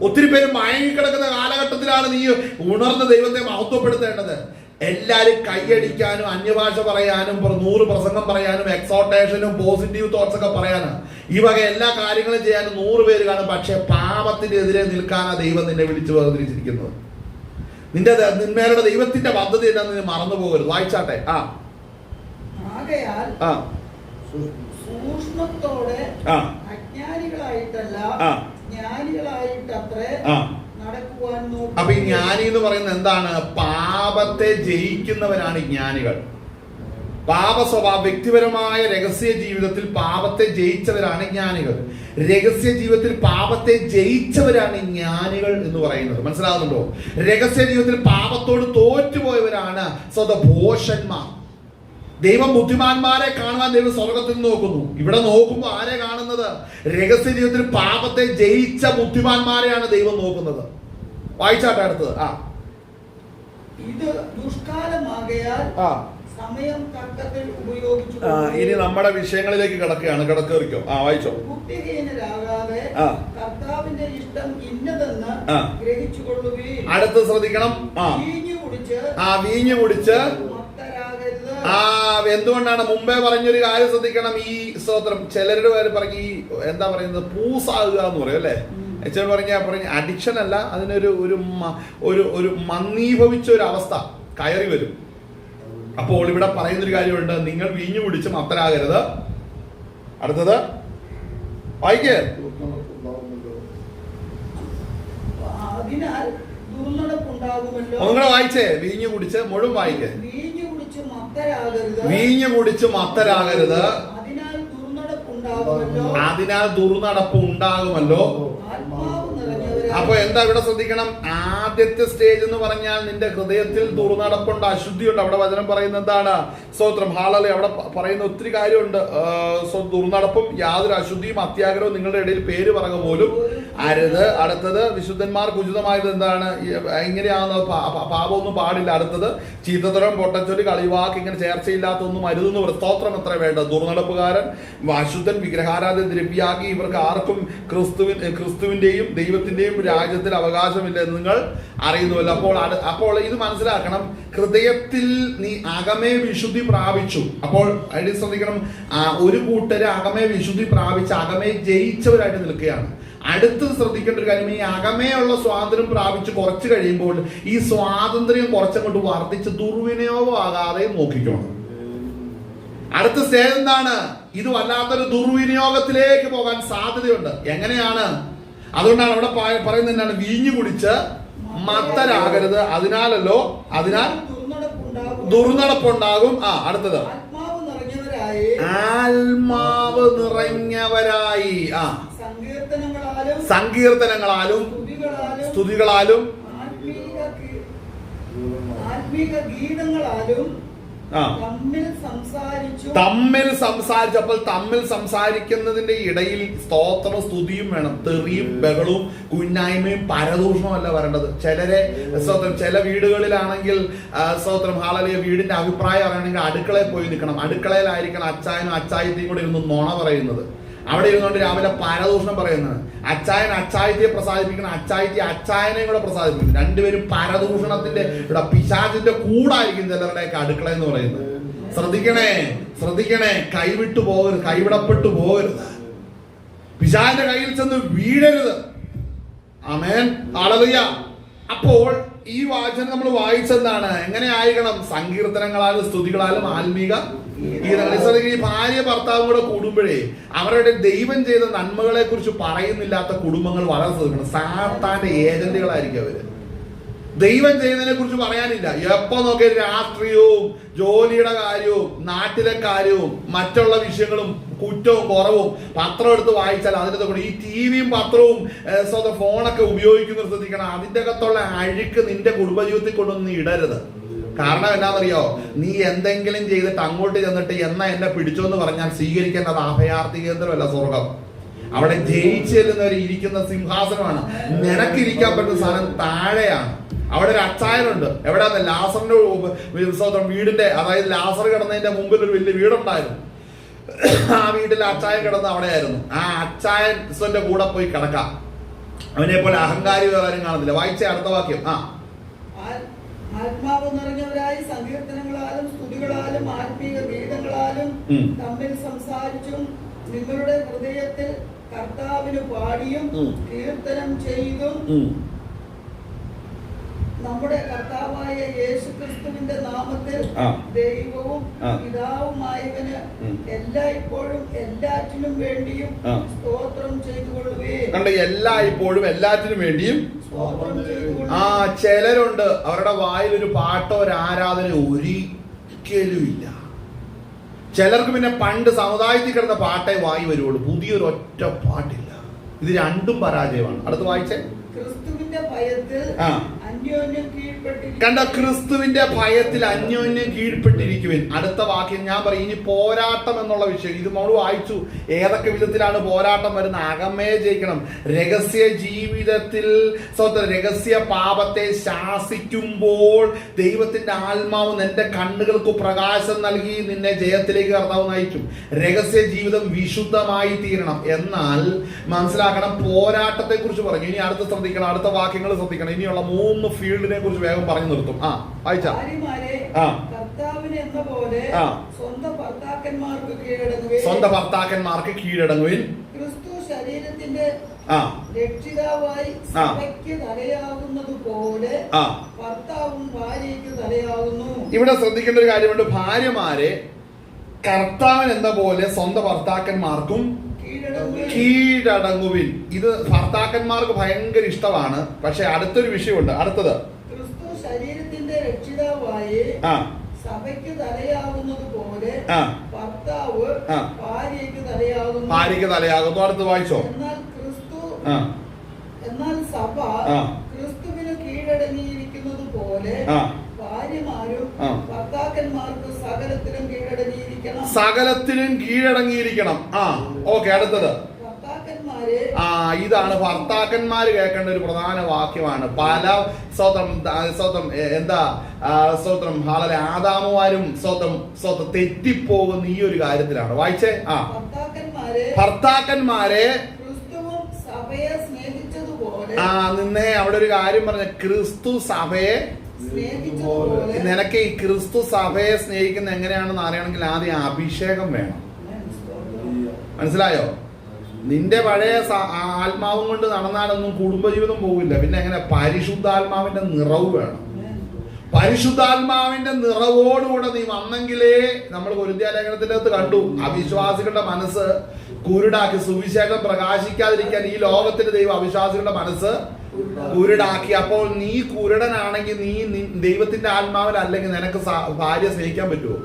ഒത്തിരി പേര് മയങ്ങിക്കിടക്കുന്ന കാലഘട്ടത്തിലാണ് നീ ഉണർന്ന് ദൈവത്തെ മഹത്വപ്പെടുത്തേണ്ടത്. എല്ലാരും കൈയടിക്കാനും അന്യഭാഷ പറയാനും 100 പ്രസംഗം പറയാനും എക്സോട്ടേഷനും പോസിറ്റീവ് തോട്ട്സ് ഒക്കെ പറയാനും ഈ വക എല്ലാ കാര്യങ്ങളും ചെയ്യാനും 100 പേര് കാണും. പക്ഷെ പാപത്തിനെതിരെ നിൽക്കാനാ ദൈവം നിന്നെ വിളിച്ചു വേർതിരിച്ചിരിക്കുന്നത്. നിന്മേലുള്ള ദൈവത്തിന്റെ പദ്ധതി എന്താണെന്ന് നീ മറന്നു പോകരുത്. വായിച്ചാട്ടെ. സൂക്ഷ്മത്തോടെ അജ്ഞാനികളായിട്ടല്ല ജ്ഞാനികളായിട്ടത്രേ നടക്കുവാൻ നോക്കുക. അപ്പൊ ഈ ജ്ഞാനി എന്ന് പറയുന്നത് എന്താണ്? പാപത്തെ ജയിക്കുന്നവരാണ് ജ്ഞാനികൾ. പാപ സ്വഭാവ വ്യക്തിപരമായ രഹസ്യ ജീവിതത്തിൽ പാപത്തെ ജയിച്ചവരാണ് ജ്ഞാനികൾ. രഹസ്യ ജീവിതത്തിൽ പാപത്തെ ജയിച്ചവരാണ് ജ്ഞാനികൾ എന്ന് പറയുന്നത്. മനസ്സിലാകുന്നുണ്ടോ? രഹസ്യ ജീവിതത്തിൽ പാപത്തോട് തോറ്റുപോയവരാണ് സ്വതഭോഷന്മാർ. ദൈവം ബുദ്ധിമാന്മാരെ കാണുവാൻ ദൈവം സ്വർഗത്തിൽ നോക്കുന്നു. ഇവിടെ നോക്കുമ്പോൾ ആരെ കാണുന്നത്? രഹസ്യ ജീവിതത്തിൽ പാപത്തെ ജയിച്ച ബുദ്ധിമാന്മാരെയാണ് ദൈവം നോക്കുന്നത്. വായിച്ചാട്ടെ അടുത്തത്. ഇത് ദുഷ്കാലമാകയാൽ സമയം തക്കത്തിൽ ഉപയോഗിച്ചു. ഇനി നമ്മുടെ വിഷയങ്ങളിലേക്ക് കിടക്കേറിക്കോ. വായിച്ചോ. ബുദ്ധിഹീനരാകാതെ കർത്താവിന്റെ ഇഷ്ടം ഇന്നതെന്ന് ഗ്രഹിച്ചുകൊള്ളുകയും. അടുത്ത് ശ്രദ്ധിക്കണം. വീഞ്ഞു കുടിച്ച് എന്തുകൊണ്ടാണ്? മുമ്പേ പറഞ്ഞൊരു കാര്യം ശ്രദ്ധിക്കണം. ഈ സ്തോത്രം ചിലരുടെ പേര് പറഞ്ഞ് ഈ എന്താ പറയുന്നത്, പൂസാകുക എന്ന് പറയും അല്ലെ. ചിലർ പറഞ്ഞ അഡിക്ഷൻ അല്ല, അതിനൊരു ഒരു മന്ദീഭവിച്ച ഒരു അവസ്ഥ കയറി വരും. അപ്പോൾ ഇവിടെ പറയുന്നൊരു കാര്യമുണ്ട്, നിങ്ങൾ വീഞ്ഞു കുടിച്ച് മത്തരാകരുത്. അടുത്തത് വായിക്കേ. ഒന്നുകൂടെ വായിച്ചേ. വീഞ്ഞു കുടിച്ച് മുഴുവൻ വായിക്കേ. വീഞ്ഞു കുടിച്ച് മത്തരാകരുത്, അതിനാൽ ദുർനടപ്പ് ഉണ്ടാകുമല്ലോ. അപ്പൊ എന്താ ഇവിടെ ശ്രദ്ധിക്കണം? ആദ്യത്തെ സ്റ്റേജ് എന്ന് പറഞ്ഞാൽ നിന്റെ ഹൃദയത്തിൽ ദുർനടപ്പുണ്ട്, അശുദ്ധിയുണ്ട്. അവിടെ വചനം പറയുന്നത് എന്താണ്? സ്തോത്രം, ഹാലലൂയ. അവിടെ പറയുന്ന ഒത്തിരി കാര്യമുണ്ട്. ദുർനടപ്പും യാതൊരു അശുദ്ധിയും അത്യാഗ്രഹവും നിങ്ങളുടെ ഇടയിൽ പേര് പറയുക പോലും അരുത്. അടുത്തത് വിശുദ്ധന്മാർക്ക് ഉചിതമായത് എന്താണ്? ഇങ്ങനെയാവുന്ന പാപമൊന്നും പാടില്ല. അടുത്തത് ചീത്തത്തരം, പൊട്ടച്ചൊല്ലി, കളിവാക്ക്, ഇങ്ങനെ ചേർച്ചയില്ലാത്തൊന്നും അരുതെന്ന് പറയും. സ്തോത്രം എത്ര വേണ്ടത്? ദുർനടപ്പുകാരൻ, അശുദ്ധൻ, വിഗ്രഹാരാധന, ദ്രവ്യാഗി, ഇവർക്ക് ആർക്കും ക്രിസ്തുവിന്റെയും ദൈവത്തിന്റെയും രാജ്യത്തിൽ അവകാശമില്ല എന്ന് നിങ്ങൾ അറിയുന്നുവല്ലോ. അപ്പോൾ ഇത് മനസ്സിലാക്കണം. ഹൃദയത്തിൽ നീ അകമേ വിശുദ്ധി പ്രാപിച്ചു. അപ്പോൾ അതിൽ ശ്രദ്ധിക്കണം, ഒരു കൂട്ടര് അകമേ വിശുദ്ധി പ്രാപിച്ച് അകമേ ജയിച്ചവരായിട്ട് നിൽക്കുകയാണ്. അടുത്ത് ശ്രദ്ധിക്കേണ്ട ഒരു കാര്യം, ഈ അകമേയുള്ള സ്വാതന്ത്ര്യം പ്രാപിച്ച് കുറച്ച് കഴിയുമ്പോൾ ഈ സ്വാതന്ത്ര്യം കുറച്ചങ്ങോട്ട് വർദ്ധിച്ച് ദുർവിനിയോഗമാകാതെ നോക്കിക്കോണം. അടുത്ത സ്റ്റേജ് എന്താണ്? ഇത് വല്ലാത്തൊരു ദുർവിനിയോഗത്തിലേക്ക് പോകാൻ സാധ്യതയുണ്ട്. എങ്ങനെയാണ്? അതുകൊണ്ടാണ് അവിടെ പറയുന്നത് എന്താണ്? വീഞ്ഞു കുടിച്ച് മത്തരാകരുത്, അതിനാൽ ദുർനടപ്പുണ്ടാകും. അടുത്തത് ആത്മാവ് നിറഞ്ഞവരായി സങ്കീർത്തനങ്ങളാലും സ്തുതികളാലും ആത്മീക ഗീതങ്ങളാലും തമ്മിൽ സംസാരിച്ചപ്പോൾ തമ്മിൽ സംസാരിക്കുന്നതിന്റെ ഇടയിൽ സ്തോത്രവും സ്തുതിയും വേണം. തെറിയും ബഹളവും കുന്നായ്മയും പരദൂഷണമല്ല വരേണ്ടത്. ചില വീടുകളിലാണെങ്കിൽ സ്തോത്രം, ഹാലലിയ, വീടിന്റെ അഭിപ്രായം അറിയണമെങ്കിൽ അടുക്കളയിൽ പോയി നിൽക്കണം. അടുക്കളയിലായിരിക്കണം അച്ചായനും അച്ചായത്തെയും കൂടെ ഇരുന്ന് നുണ പറയുന്നത്. അവിടെ ഇരുന്നുകൊണ്ട് രാവിലെ പരദൂഷണം പറയുന്നത്. അച്ചായൻ അച്ചായത്തിയെ പ്രസാദിപ്പിക്കണം, അച്ചായനെയും കൂടെ പ്രസാദിപ്പിക്കണം. രണ്ടുപേരും പരദൂഷണത്തിന്റെ ഇവിടെ പിശാചിന്റെ കൂടായിരിക്കും ചിലരുടെയൊക്കെ അടുക്കള എന്ന് പറയുന്നത്. ശ്രദ്ധിക്കണേ, കൈവിടപ്പെട്ടു പോകരുത്. പിശാചിന്റെ കയ്യിൽ ചെന്ന് വീഴരുത്. ആമേൻ, ഹല്ലേലൂയ. അപ്പോൾ ഈ വാചനം നമ്മൾ വായിച്ചെന്താണ്? എങ്ങനെ ആയിരിക്കണം? സങ്കീർത്തനങ്ങളാലും സ്തുതികളാലും ആത്മീക ഗീതങ്ങൾ. ഈ ഭാര്യ ഭർത്താവും കൂടെ കൂടുമ്പോഴേ അവരുടെ ദൈവം ചെയ്ത നന്മകളെ കുറിച്ച് പറയുന്നില്ലാത്ത കുടുംബങ്ങൾ വളരെ ശ്രദ്ധിക്കണം. സാത്താന്റെ ഏജന്റുകളായിരിക്കും അവര്. ദൈവം ചെയ്യുന്നതിനെ കുറിച്ച് പറയാനില്ല. എപ്പോ നോക്കിയ രാഷ്ട്രീയവും ജോലിയുടെ കാര്യവും നാട്ടിലെ കാര്യവും മറ്റുള്ള വിഷയങ്ങളും കുറ്റവും കുറവും പത്രം എടുത്ത് വായിച്ചാൽ അതിന്റെ കൂടെ ഈ ടിവിയും പത്രവും ഫോണൊക്കെ ഉപയോഗിക്കുന്നത് ശ്രദ്ധിക്കണം. അതിന്റെ അകത്തുള്ള അഴുക്ക് നിന്റെ കുടുംബജീവിതത്തിൽ കൊണ്ടൊന്നും ഇടരുത്. കാരണം എന്നാണെന്നറിയോ? നീ എന്തെങ്കിലും ചെയ്തിട്ട് അങ്ങോട്ട് ചെന്നിട്ട് എന്നാ എന്നെ പിടിച്ചോന്ന് പറഞ്ഞാൽ സ്വീകരിക്കേണ്ടത് അഭയാർത്ഥി കേന്ദ്രമല്ല, സ്വർഗം. അവിടെ ജയിച്ചു ചെല്ലുന്നവർ ഇരിക്കുന്ന സിംഹാസനമാണ്. നിനക്കിരിക്കാൻ പറ്റുന്ന സാധനം താഴെയാണ്. അവിടെ ഒരു അച്ചായനുണ്ട്. എവിടെയാന്ന്? ലാസറിന്റെ വീടിന്റെ, അതായത് ലാസർ കിടന്നതിന്റെ മുമ്പിൽ ഒരു വലിയ വീടുണ്ടായിരുന്നു. ആ വീട്ടിൽ അച്ചായൻ കിടന്ന് അവിടെയായിരുന്നു. ആ അച്ചായന്റെ കൂടെ പോയി കിടക്കാം. അവനെ പോലെ അഹങ്കാരി കാര്യം കാണുന്നില്ല. വായിച്ച അടുത്ത വാക്യം. ആത്മാവ് നിറഞ്ഞവരായി സങ്കീർത്തനങ്ങളാലും സ്തുതികളാലും ആത്മീക ഗീതങ്ങളാലും തമ്മിൽ സംസാരിച്ചും നിങ്ങളുടെ ഹൃദയത്തിൽ കർത്താവിന് പാടിയും കീർത്തനം ചെയ്തും നമ്മുടെ കർത്താവായ യേശുക്രിസ്തുവിന്റെ നാമത്തിൽ ദൈവവും പിതാവുമായവന് എല്ലായ്പ്പോഴും എല്ലാറ്റിനും വേണ്ടിയും സ്തോത്രം ചെയ്തുകൊള്ളുകയും. എല്ലായ്പ്പോഴും എല്ലാറ്റിനും വേണ്ടിയും ചിലരുണ്ട് അവരുടെ വായിൽ ഒരു പാട്ടോ ഒരു ആരാധന ഒരിക്കലും ഇല്ല. ചിലർക്ക് പിന്നെ പണ്ട് സമുദായത്തിൽ കിടന്ന പാട്ടേ വായി വരുള്ളൂ, പുതിയൊരു ഒറ്റ പാട്ടില്ല. ഇത് രണ്ടും പരാജയമാണ്. അടുത്ത് വായിച്ചേ. ക്രിസ്തുവിന്റെ ഭയത്തിൽ അന്യോന്യം കീഴ്പ്പെട്ടിരിക്കും. കണ്ട, ക്രിസ്തുവിന്റെ ഭയത്തിൽ അന്യോന്യം കീഴ്പ്പെട്ടിരിക്കുവിൻ. അടുത്ത വാക്യം ഞാൻ പറയും. ഇനി പോരാട്ടം എന്നുള്ള വിഷയം ഇത് നമ്മൾ വായിച്ചു. ഏതൊക്കെ വിധത്തിലാണ് പോരാട്ടം വരുന്നത്? അകമേ ജയിക്കണം. രഹസ്യ ജീവിതത്തിൽ രഹസ്യ പാപത്തെ ശാസിക്കുമ്പോൾ ദൈവത്തിന്റെ ആത്മാവ് നിന്റെ കണ്ണുകൾക്ക് പ്രകാശം നൽകി നിന്നെ ജയത്തിലേക്ക് കർത്താവ് നയിക്കും. രഹസ്യ ജീവിതം വിശുദ്ധമായി തീരണം. എന്നാൽ മനസ്സിലാക്കണം, പോരാട്ടത്തെ കുറിച്ച് പറഞ്ഞു. ഇനി അടുത്ത ശ്രദ്ധിക്കണം, അടുത്ത വാക്യങ്ങൾ ശ്രദ്ധിക്കണം. ഇനിയുള്ള 3 ഫീൽഡിനെ കുറിച്ച് വേഗം പറഞ്ഞു നിർത്തും. വായിച്ച സ്വന്തം ഭർത്താക്കന്മാർക്ക് കീഴടങ്ങുവിൻ. ക്രിസ്തു ശരീരത്തിന്റെ രക്ഷിതാവായി സഭയ്ക്ക് തലയാകുന്നതുപോലെ ഭർത്താവും ഭാര്യയ്ക്ക് തലയാകുന്നു. ഇവിടെ ശ്രദ്ധിക്കേണ്ട ഒരു കാര്യമുണ്ട്. ഭാര്യമാരെ കർത്താവിന് എന്ന പോലെ സ്വന്തം ഭർത്താക്കന്മാർക്കും കീഴടങ്ങുവിൻ. ഇത് ഭർത്താക്കന്മാർക്ക് ഭയങ്കര ഇഷ്ടമാണ്. പക്ഷെ അടുത്തൊരു വിഷയമുണ്ട്. അടുത്തത് ക്രിസ്തു ശരീരത്തിന്റെ രക്ഷിതാവായി സഭയ്ക്ക് തലയാകുന്നത് പോലെ ഭർത്താവ് ഭാര്യയ്ക്ക് തലയാകുന്നു. അടുത്ത് വായിച്ചോ. എന്നാൽ സഭ ആ. ക്രിസ്തുവിന് കീഴടങ്ങിയിരിക്കുന്നത് പോലെ ആ. ഭാര്യമാരും ആ. ഭർത്താക്കന്മാർക്ക് സകലത്തിലും കീഴടങ്ങിയിരിക്കണം. സകലത്തിനും കീഴടങ്ങിയിരിക്കണം. ആ, ഓക്കെ. അടുത്തത് ഭർത്താക്കന്മാരെ ഇതാണ് ഭർത്താക്കന്മാര് കേൾക്കേണ്ട ഒരു പ്രധാന വാക്യമാണ്. പല സ്വതം എന്താ സ്വതം ഹാളലെ ആദാമുമാരും സ്വതം തെറ്റിപ്പോകുന്ന ഈ ഒരു കാര്യത്തിലാണ്. വായിച്ചേ. ഭർത്താക്കന്മാരെ ക്രിസ്തുവും സഭയെ സ്നേഹിച്ചതുപോലെ. നിന്നെ അവിടെ ഒരു കാര്യം പറഞ്ഞ, ക്രിസ്തു സഭയെ സ്നേഹിച്ചതുപോലെ. നിനക്ക് ഈ ക്രിസ്തു സഭയെ സ്നേഹിക്കുന്ന എങ്ങനെയാണെന്ന് അറിയണമെങ്കിൽ ആദ്യം അഭിഷേകം വേണം. മനസ്സിലായോ? നിന്റെ പഴയ ആത്മാവും കൊണ്ട് നടന്നാലൊന്നും കുടുംബജീവിതം പോകില്ല. പിന്നെ എങ്ങനെ? പരിശുദ്ധാത്മാവിന്റെ നിറവ് വേണം. പരിശുദ്ധാത്മാവിന്റെ നിറവോടുകൂടെ നീ വന്നെങ്കിലേ, നമ്മൾ കൊരിന്ത്യ ലേഖനത്തിനകത്ത് കണ്ടു, അവിശ്വാസികളുടെ മനസ്സ് കുരുടാക്കി, സുവിശേഷം പ്രകാശിക്കാതിരിക്കാൻ ഈ ലോകത്തിന്റെ ദൈവം അവിശ്വാസികളുടെ മനസ്സ് കുരുടാക്കി. അപ്പോൾ നീ കുരുടനാണെങ്കിൽ നീ ദൈവത്തിന്റെ ആത്മാവിൽ അല്ലെങ്കിൽ നിനക്ക് ഭാര്യ സ്നേഹിക്കാൻ പറ്റുമോ?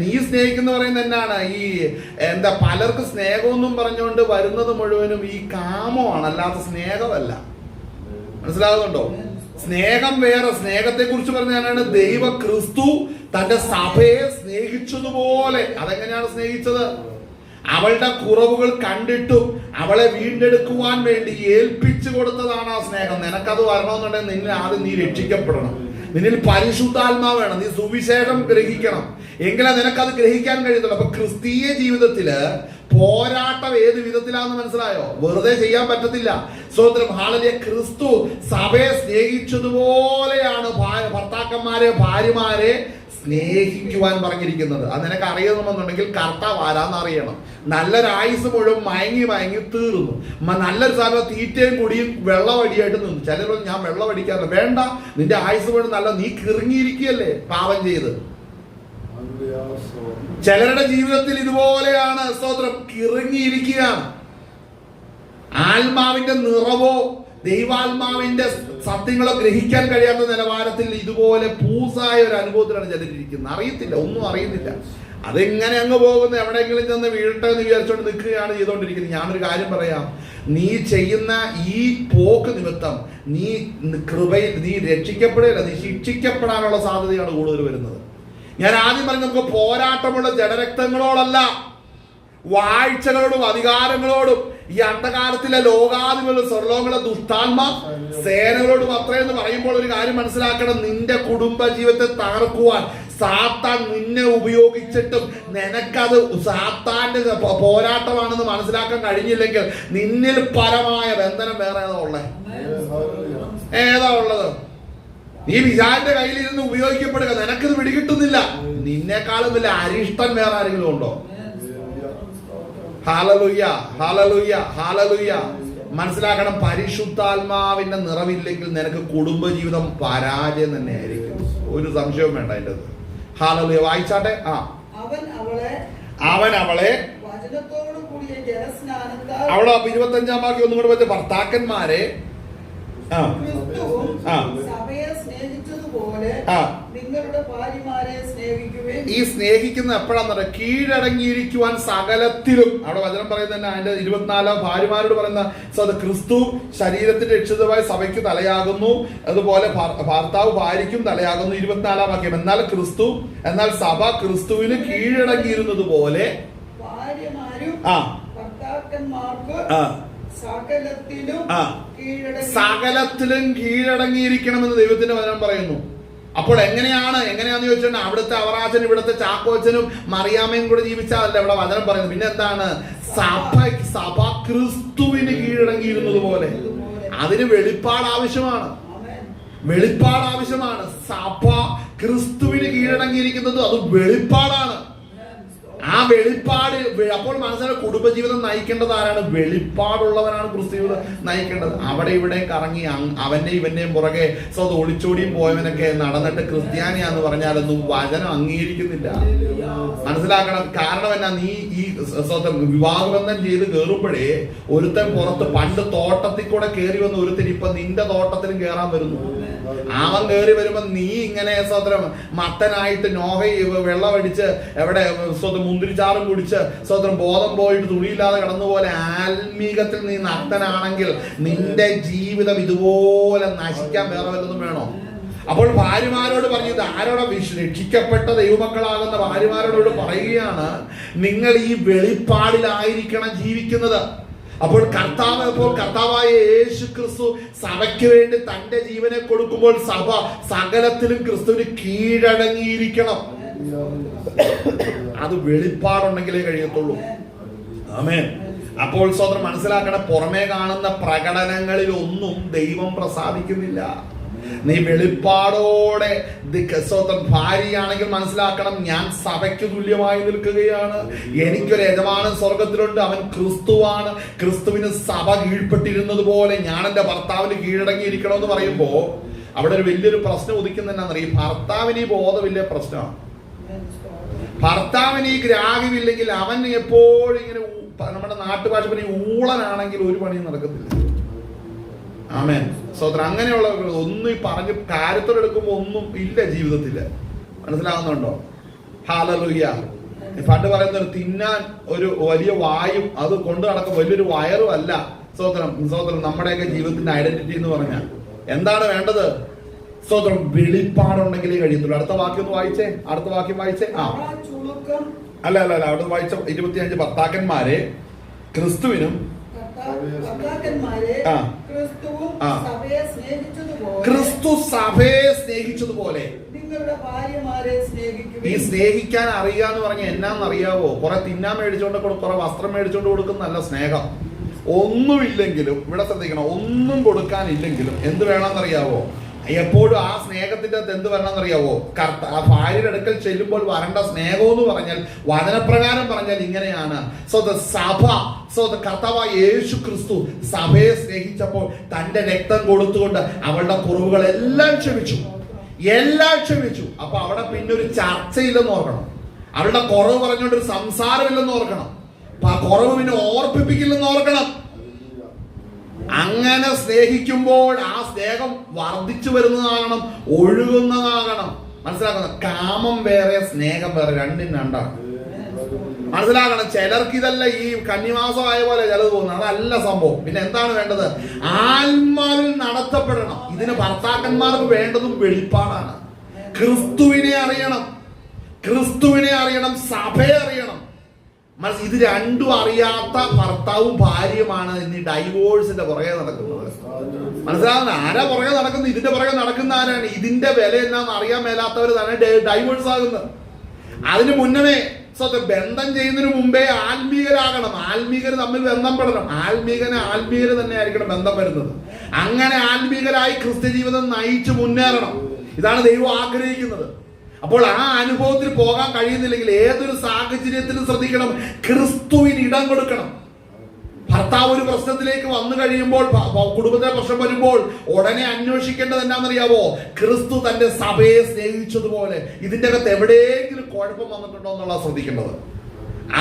നീ സ്നേഹിക്കുന്ന പറയുന്നത് എന്നാണ്? ഈ എന്താ, പലർക്ക് സ്നേഹമൊന്നും പറഞ്ഞുകൊണ്ട് വരുന്നത് മുഴുവനും ഈ കാമമാണ്, അല്ലാത്ത സ്നേഹമല്ല. മനസ്സിലാകുന്നുണ്ടോ? സ്നേഹം വേറെ. സ്നേഹത്തെ കുറിച്ച് പറഞ്ഞാണ് ദൈവ ക്രിസ്തു തന്റെ സഭയെ സ്നേഹിച്ചതുപോലെ. അതെങ്ങനെയാണ് സ്നേഹിച്ചത്? അവളുടെ കുറവുകൾ കണ്ടിട്ടും അവളെ വീണ്ടെടുക്കുവാൻ വേണ്ടി ഏൽപ്പിച്ചു കൊടുത്തതാണ് ആ സ്നേഹം. നിനക്കത് വരണമെന്നുണ്ടെങ്കിൽ നിന്നെ ആദ്യം നീ രക്ഷിക്കപ്പെടണം. നിന്നിൽ പരിശുദ്ധാത്മാവ് വേണം. നീ സുവിശേഷം ഗ്രഹിക്കണം, എങ്കിലേ നിനക്കത് ഗ്രഹിക്കാൻ കഴിയത്തുള്ളൂ. അപ്പൊ ക്രിസ്തീയ ജീവിതത്തില് പോരാട്ടം ഏത് വിധത്തിലാണെന്ന് മനസ്സിലായോ? വെറുതെ ചെയ്യാൻ പറ്റത്തില്ല. സ്തോത്രം. ഹാലലിയ. ക്രിസ്തു സഭയെ സ്നേഹിച്ചതുപോലെയാണ് ഭർത്താക്കന്മാരെ ഭാര്യമാരെ സ്നേഹിക്കുവാൻ പറഞ്ഞിരിക്കുന്നത്. അത് നിനക്ക് അറിയണമെന്നുണ്ടെങ്കിൽ കർത്താവ് ആരാന്ന് അറിയണം. നല്ലൊരായുസ് മുഴുവൻ മയങ്ങി തീർന്നു. നല്ലൊരു സാധനം തീറ്റയും കുടിയും വെള്ളവടിയായിട്ട് നിന്നു. ചിലർ ഞാൻ വെള്ളമടിക്കാറില്ല. വേണ്ട, നിന്റെ ആയുസ് മുഴുവൻ നല്ല നീ കിറങ്ങിയിരിക്കുകയല്ലേ പാപം ചെയ്ത്. ചിലരുടെ ജീവിതത്തിൽ ഇതുപോലെയാണ്. സ്തോത്രം. കിറങ്ങിയിരിക്കുകയാണ്. ആത്മാവിന്റെ നിറവോ ദൈവാത്മാവിന്റെ സത്യങ്ങളോ ഗ്രഹിക്കാൻ കഴിയാത്ത നിലവാരത്തിൽ ഇതുപോലെ പൂസായ ഒരു അനുഭവത്തിലാണ് ചിലരിയ്ക്കുന്നത്. അറിയത്തില്ല, ഒന്നും അറിയുന്നില്ല. അതെങ്ങനെ അങ്ങ് പോകുന്നു, എവിടെയെങ്കിലും ചെന്ന് വീഴട്ടെ എന്ന് വിചാരിച്ചുകൊണ്ട് നിൽക്കുകയാണ് ചെയ്തുകൊണ്ടിരിക്കുന്നത്. ഞാനൊരു കാര്യം പറയാം, നീ ചെയ്യുന്ന ഈ പോക്ക് നിമിത്തം നീ കൃപയിൽ നീ രക്ഷിക്കപ്പെടുകയില്ല, നീ ശിക്ഷിക്കപ്പെടാനുള്ള സാധ്യതയാണ് കൂടുതൽ വരുന്നത്. ഞാൻ ആദ്യം പറഞ്ഞു, നമുക്ക് പോരാട്ടമുള്ള ജഡരക്തങ്ങളോടല്ല, വാഴ്ചകളോടും അധികാരങ്ങളോടും ഈ അന്ധകാലത്തിലെ ലോകാധിപതികളും സ്വർലോകങ്ങളെ ദുഷ്ടാത്മ സേനകളോടും അത്രയെന്ന് പറയുമ്പോൾ ഒരു കാര്യം മനസ്സിലാക്കണം. നിന്റെ കുടുംബ ജീവിതത്തെ തകർക്കുവാൻ സാത്താൻ നിന്നെ ഉപയോഗിച്ചിട്ടും നിനക്കത് സാത്താന്റെ പോരാട്ടമാണെന്ന് മനസ്സിലാക്കാൻ കഴിഞ്ഞില്ലെങ്കിൽ നിന്നിൽ പരമായ ബന്ധനം വേറെ ഏതാ ഉള്ളത്? നീ വിചാരിന്റെ കയ്യിലിരുന്ന് ഉപയോഗിക്കപ്പെടുക, നിനക്കിത് പിടികിട്ടുന്നില്ല. നിന്നെക്കാളും വലിയ അരിഷ്ടൻ വേറെ ആരെങ്കിലും ഉണ്ടോ? Hallelujah, hallelujah, hallelujah. മനസ്സിലാക്കണം, പരിശുദ്ധാത്മാവിന്റെ നിറവില്ലെങ്കിൽ നിനക്ക് കുടുംബജീവിതം പരാജയം തന്നെയായിരിക്കും. ഒരു സംശയവും വേണ്ട അതിൻ്റെ. ഹല്ലേലൂയ. വായിച്ചാട്ടെ. അവൻ അവളെ അവിടെ 25-ാം വാക്യം ഒന്നും കൂടെ വെച്ച ഭർത്താക്കന്മാരെ ഈ സ്നേഹിക്കുന്ന എപ്പോഴാന്ന് കീഴടങ്ങിയിരിക്കുവാൻ സകലത്തിലും. അവിടെ വചനം പറയുന്നത് അതിന്റെ 24 ഭാര്യമാരോട് പറയുന്ന ക്രിസ്തു ശരീരത്തിന്റെ രക്ഷിതമായി സഭയ്ക്ക് തലയാകുന്നു, അതുപോലെ ഭർത്താവ് ഭാര്യയ്ക്കും തലയാകുന്നു. 24-ാം വാക്യം. എന്നാൽ സഭ ക്രിസ്തുവിന് കീഴടങ്ങിയിരുന്നത് പോലെ സകലത്തിലും കീഴടങ്ങിയിരിക്കണമെന്ന് ദൈവത്തിന്റെ വചനം പറയുന്നു. അപ്പോൾ എങ്ങനെയാന്ന് ചോദിച്ചിട്ടുണ്ടെങ്കിൽ അവിടുത്തെ അവറാച്ചനും ഇവിടുത്തെ ചാക്കോച്ചനും മറിയാമ്മയും കൂടെ ജീവിച്ചാലല്ല ഇവിടെ വചനം പറയുന്നത്. പിന്നെ എന്താണ്? സഭ ക്രിസ്തുവിന് കീഴടങ്ങിയിരുന്നത് പോലെ. അതിന് വെളിപ്പാട് ആവശ്യമാണ്. സഭ ക്രിസ്തുവിന് കീഴടങ്ങിയിരിക്കുന്നത് അത് വെളിപ്പാടാണ്. ആ വെളിപ്പാട് അപ്പോൾ മനസ്സിലായ കുടുംബജീവിതം നയിക്കേണ്ടത് ആരാണ്? വെളിപ്പാടുള്ളവനാണ് ക്രിസ്തു നയിക്കേണ്ടത്. അവിടെ ഇവിടെ കറങ്ങി അവന്റെ ഇവന്റെയും പുറകെ ഒളിച്ചോടിയും പോയവനൊക്കെ നടന്നിട്ട് ക്രിസ്ത്യാനിയാന്ന് പറഞ്ഞാലൊന്നും വചനം അംഗീകരിക്കുന്നില്ല. മനസ്സിലാക്കണം. കാരണം എന്നാ, നീ ഈ വിവാഹബന്ധം ചെയ്ത് കയറുമ്പോഴേ ഒരുത്തൻ പുറത്ത്, പണ്ട് തോട്ടത്തിൽ കൂടെ കയറി വന്ന ഒരുത്തൻ ഇപ്പൊ നിന്റെ തോട്ടത്തിലും കയറാൻ വരുന്നു. അവൻ കയറി വരുമ്പോ നീ ഇങ്ങനെ സ്വതന്ത്രം മത്തനായിട്ട് നോഹ വെള്ളമടിച്ച് എവിടെ സ്വതന്ത്രം മുന്തിരിച്ചാറും കുടിച്ച് സ്വതന്ത്രം ബോധം പോയിട്ട് തുണിയില്ലാതെ കിടന്നുപോലെ ആത്മീകത്തിൽ നീ നഗ്നനാണെങ്കിൽ നിന്റെ ജീവിതം ഇതുപോലെ നശിക്കാൻ വേറെ വല്ലതും വേണോ? അപ്പോൾ ഭാര്യമാരോട് പറഞ്ഞു, ഇത് ആരോടെ രക്ഷിക്കപ്പെട്ട ദൈവമക്കളാകുന്ന ഭാര്യമാരോട് പറയുകയാണ്, നിങ്ങൾ ഈ വെളിപ്പാടിലായിരിക്കണം ജീവിക്കുന്നത്. അപ്പോൾ കർത്താവായ യേശു ക്രിസ്തു സഭയ്ക്ക് വേണ്ടി തന്റെ ജീവനെ കൊടുക്കുമ്പോൾ സഭ സകലത്തിലും ക്രിസ്തുവിന് കീഴടങ്ങിയിരിക്കണം. അത് വെളിപ്പാടുണ്ടെങ്കിലേ കഴിയത്തുള്ളൂ. ആമേൻ. അപ്പോൾ സ്വതന്ത്രം മനസ്സിലാക്കണം, പുറമേ കാണുന്ന പ്രകടനങ്ങളിൽ ഒന്നും ദൈവം പ്രസാദിക്കുന്നില്ല. നീ വെളിപ്പാടോടെ സ്വന്തം ഭാര്യയാണെങ്കിൽ മനസ്സിലാക്കണം, ഞാൻ സഭയ്ക്ക് തുല്യമായി നിൽക്കുകയാണ്. എനിക്കൊരു യജമാനൻ സ്വർഗത്തിലുണ്ട്, അവൻ ക്രിസ്തുവാണ്. ക്രിസ്തുവിന് സഭ കീഴ്പ്പെട്ടിരുന്നത് പോലെ ഞാൻ എന്റെ ഭർത്താവിന് കീഴടങ്ങിയിരിക്കണമെന്ന് പറയുമ്പോ അവിടെ ഒരു വലിയൊരു പ്രശ്നം ഉദിക്കുന്നതെന്നാണ്, ഈ ഭർത്താവിന് ഈ ബോധമില്ല പ്രശ്നമാണ്. ഭർത്താവിന് ഈ ഗ്രാഹ്യമില്ലെങ്കിൽ അവൻ എപ്പോഴും ഇങ്ങനെ നമ്മുടെ നാട്ടുഭാഷ പറഞ്ഞ ഊളനാണെങ്കിൽ ഒരു പണിയും നടക്കത്തില്ല. ആമേൻ. സ്വതന്ത്രം അങ്ങനെയുള്ള ഒന്നും ഈ പറഞ്ഞ് കാര്യത്തോടെടുക്കുമ്പോ ഒന്നും ഇല്ല ജീവിതത്തില്. മനസ്സിലാവുന്നുണ്ടോ? ഹല്ലേലൂയ. പണ്ട് പറയുന്ന തിന്നാൻ ഒരു വലിയ വായും അത് കൊണ്ടു നടക്കും വലിയൊരു വയറും അല്ല സ്വതന്ത്രം നമ്മുടെയൊക്കെ ജീവിതത്തിന്റെ ഐഡന്റിറ്റി എന്ന് പറഞ്ഞാൽ എന്താണ് വേണ്ടത്? സ്വതന്ത്രം വെളിപ്പാടുണ്ടെങ്കിലേ കഴിയത്തുള്ളൂ. അടുത്ത വാക്യം ഒന്ന് വായിച്ചേ, അടുത്ത വാക്യം വായിച്ചേ. അല്ല അവിടെ വായിച്ച 25 ഭർത്താക്കന്മാരെ ക്രിസ്തുവിനും ക്രിസ്തു സഭയെ സ്നേഹിച്ചതുപോലെ ഈ സ്നേഹിക്കാൻ അറിയാന്ന് പറഞ്ഞ എന്നാന്നറിയാവോ? കുറെ തിന്നാൻ മേടിച്ചോണ്ട് കുറെ വസ്ത്രം മേടിച്ചോണ്ട് കൊടുക്കുന്നല്ല സ്നേഹം. ഒന്നുമില്ലെങ്കിലും ഇവിടെ ശ്രദ്ധിക്കണം, ഒന്നും കൊടുക്കാനില്ലെങ്കിലും എന്ത് വേണമെന്നറിയാവോ? എപ്പോഴും ആ സ്നേഹത്തിന്റെ എന്ത് വരണമെന്നറിയാവോ? ഭാര്യയുടെ അടുക്കൽ ചെല്ലുമ്പോൾ വരേണ്ട സ്നേഹം എന്ന് പറഞ്ഞാൽ വചനപ്രകാരം പറഞ്ഞാൽ ഇങ്ങനെയാണ്. സഭ കർത്താവായ യേശു ക്രിസ്തു സഭയെ സ്നേഹിച്ചപ്പോൾ തന്റെ രക്തം കൊടുത്തുകൊണ്ട് അവളുടെ കുറവുകളെല്ലാം ക്ഷമിച്ചു. അപ്പൊ അവിടെ പിന്നെ ഒരു ചർച്ചയില്ലെന്ന് ഓർക്കണം. അവളുടെ കുറവ് പറഞ്ഞുകൊണ്ട് ഒരു സംസാരമില്ലെന്ന് ഓർക്കണം. ആ കുറവ് പിന്നെ ഓർപ്പിപ്പിക്കില്ലെന്ന് ഓർക്കണം. അങ്ങനെ സ്നേഹിക്കുമ്പോൾ ആ സ്നേഹം വർദ്ധിച്ചു വരുന്നതാകണം, ഒഴുകുന്നതാകണം. മനസ്സിലാക്കണം, കാമം വേറെ സ്നേഹം വേറെ, രണ്ടും രണ്ടാണ്. മനസ്സിലാക്കണം. ചിലർക്ക് ഇതല്ല, ഈ കന്നിമാസമായ പോലെ ചിലത് തോന്നുന്നു, അതല്ല സംഭവം. പിന്നെ എന്താണ് വേണ്ടത്? ആത്മാവിൽ നടത്തപ്പെടണം. ഇതിന് ഭർത്താക്കന്മാർക്ക് വേണ്ടതും വെളിപ്പാടാണ്. ക്രിസ്തുവിനെ അറിയണം, സഭയെ അറിയണം. ഇത് രണ്ടും അറിയാത്ത ഭർത്താവും ഭാര്യയുമാണ് ഇന്ന് ഡൈവോഴ്സിന്റെ പുറകെ നടക്കുന്നത്. മനസ്സിലാകുന്ന ആരാ പുറകെ നടക്കുന്നത്? ഇതിന്റെ പുറകെ നടക്കുന്ന ആരാണ്? ഇതിന്റെ വില എന്നാന്ന് അറിയാൻ മേലാത്തവർ തന്നെ ഡൈവോഴ്സ് ആകുന്നത്. അതിന് മുന്നമേ ബന്ധം ചെയ്യുന്നതിന് മുമ്പേ ആത്മീകരാകണം. ആത്മീകർ തമ്മിൽ ബന്ധപ്പെടണം. ആത്മീകര് തന്നെ ആയിരിക്കണം ബന്ധം വരുന്നത്. അങ്ങനെ ആത്മീകരായി ക്രിസ്ത്യ ജീവിതം നയിച്ചു മുന്നേറണം. ഇതാണ് ദൈവം ആഗ്രഹിക്കുന്നത്. അപ്പോൾ ആ അനുഭവത്തിൽ പോകാൻ കഴിയുന്നില്ലെങ്കിൽ ഏതൊരു സാഹചര്യത്തിലും ശ്രദ്ധിക്കണം, ക്രിസ്തുവിന് ഇടം കൊടുക്കണം. ഭർത്താവ് ഒരു പ്രശ്നത്തിലേക്ക് വന്നു കഴിയുമ്പോൾ, കുടുംബത്തിലെ പ്രശ്നം വരുമ്പോൾ ഉടനെ അന്വേഷിക്കേണ്ടത് എന്താണെന്നറിയാവോ? ക്രിസ്തു തന്റെ സഭയെ സ്നേഹിച്ചതുപോലെ ഇതിന്റെ അകത്ത് എവിടെയെങ്കിലും കുഴപ്പം വന്നിട്ടുണ്ടോ എന്നുള്ള ശ്രദ്ധിക്കേണ്ടത്.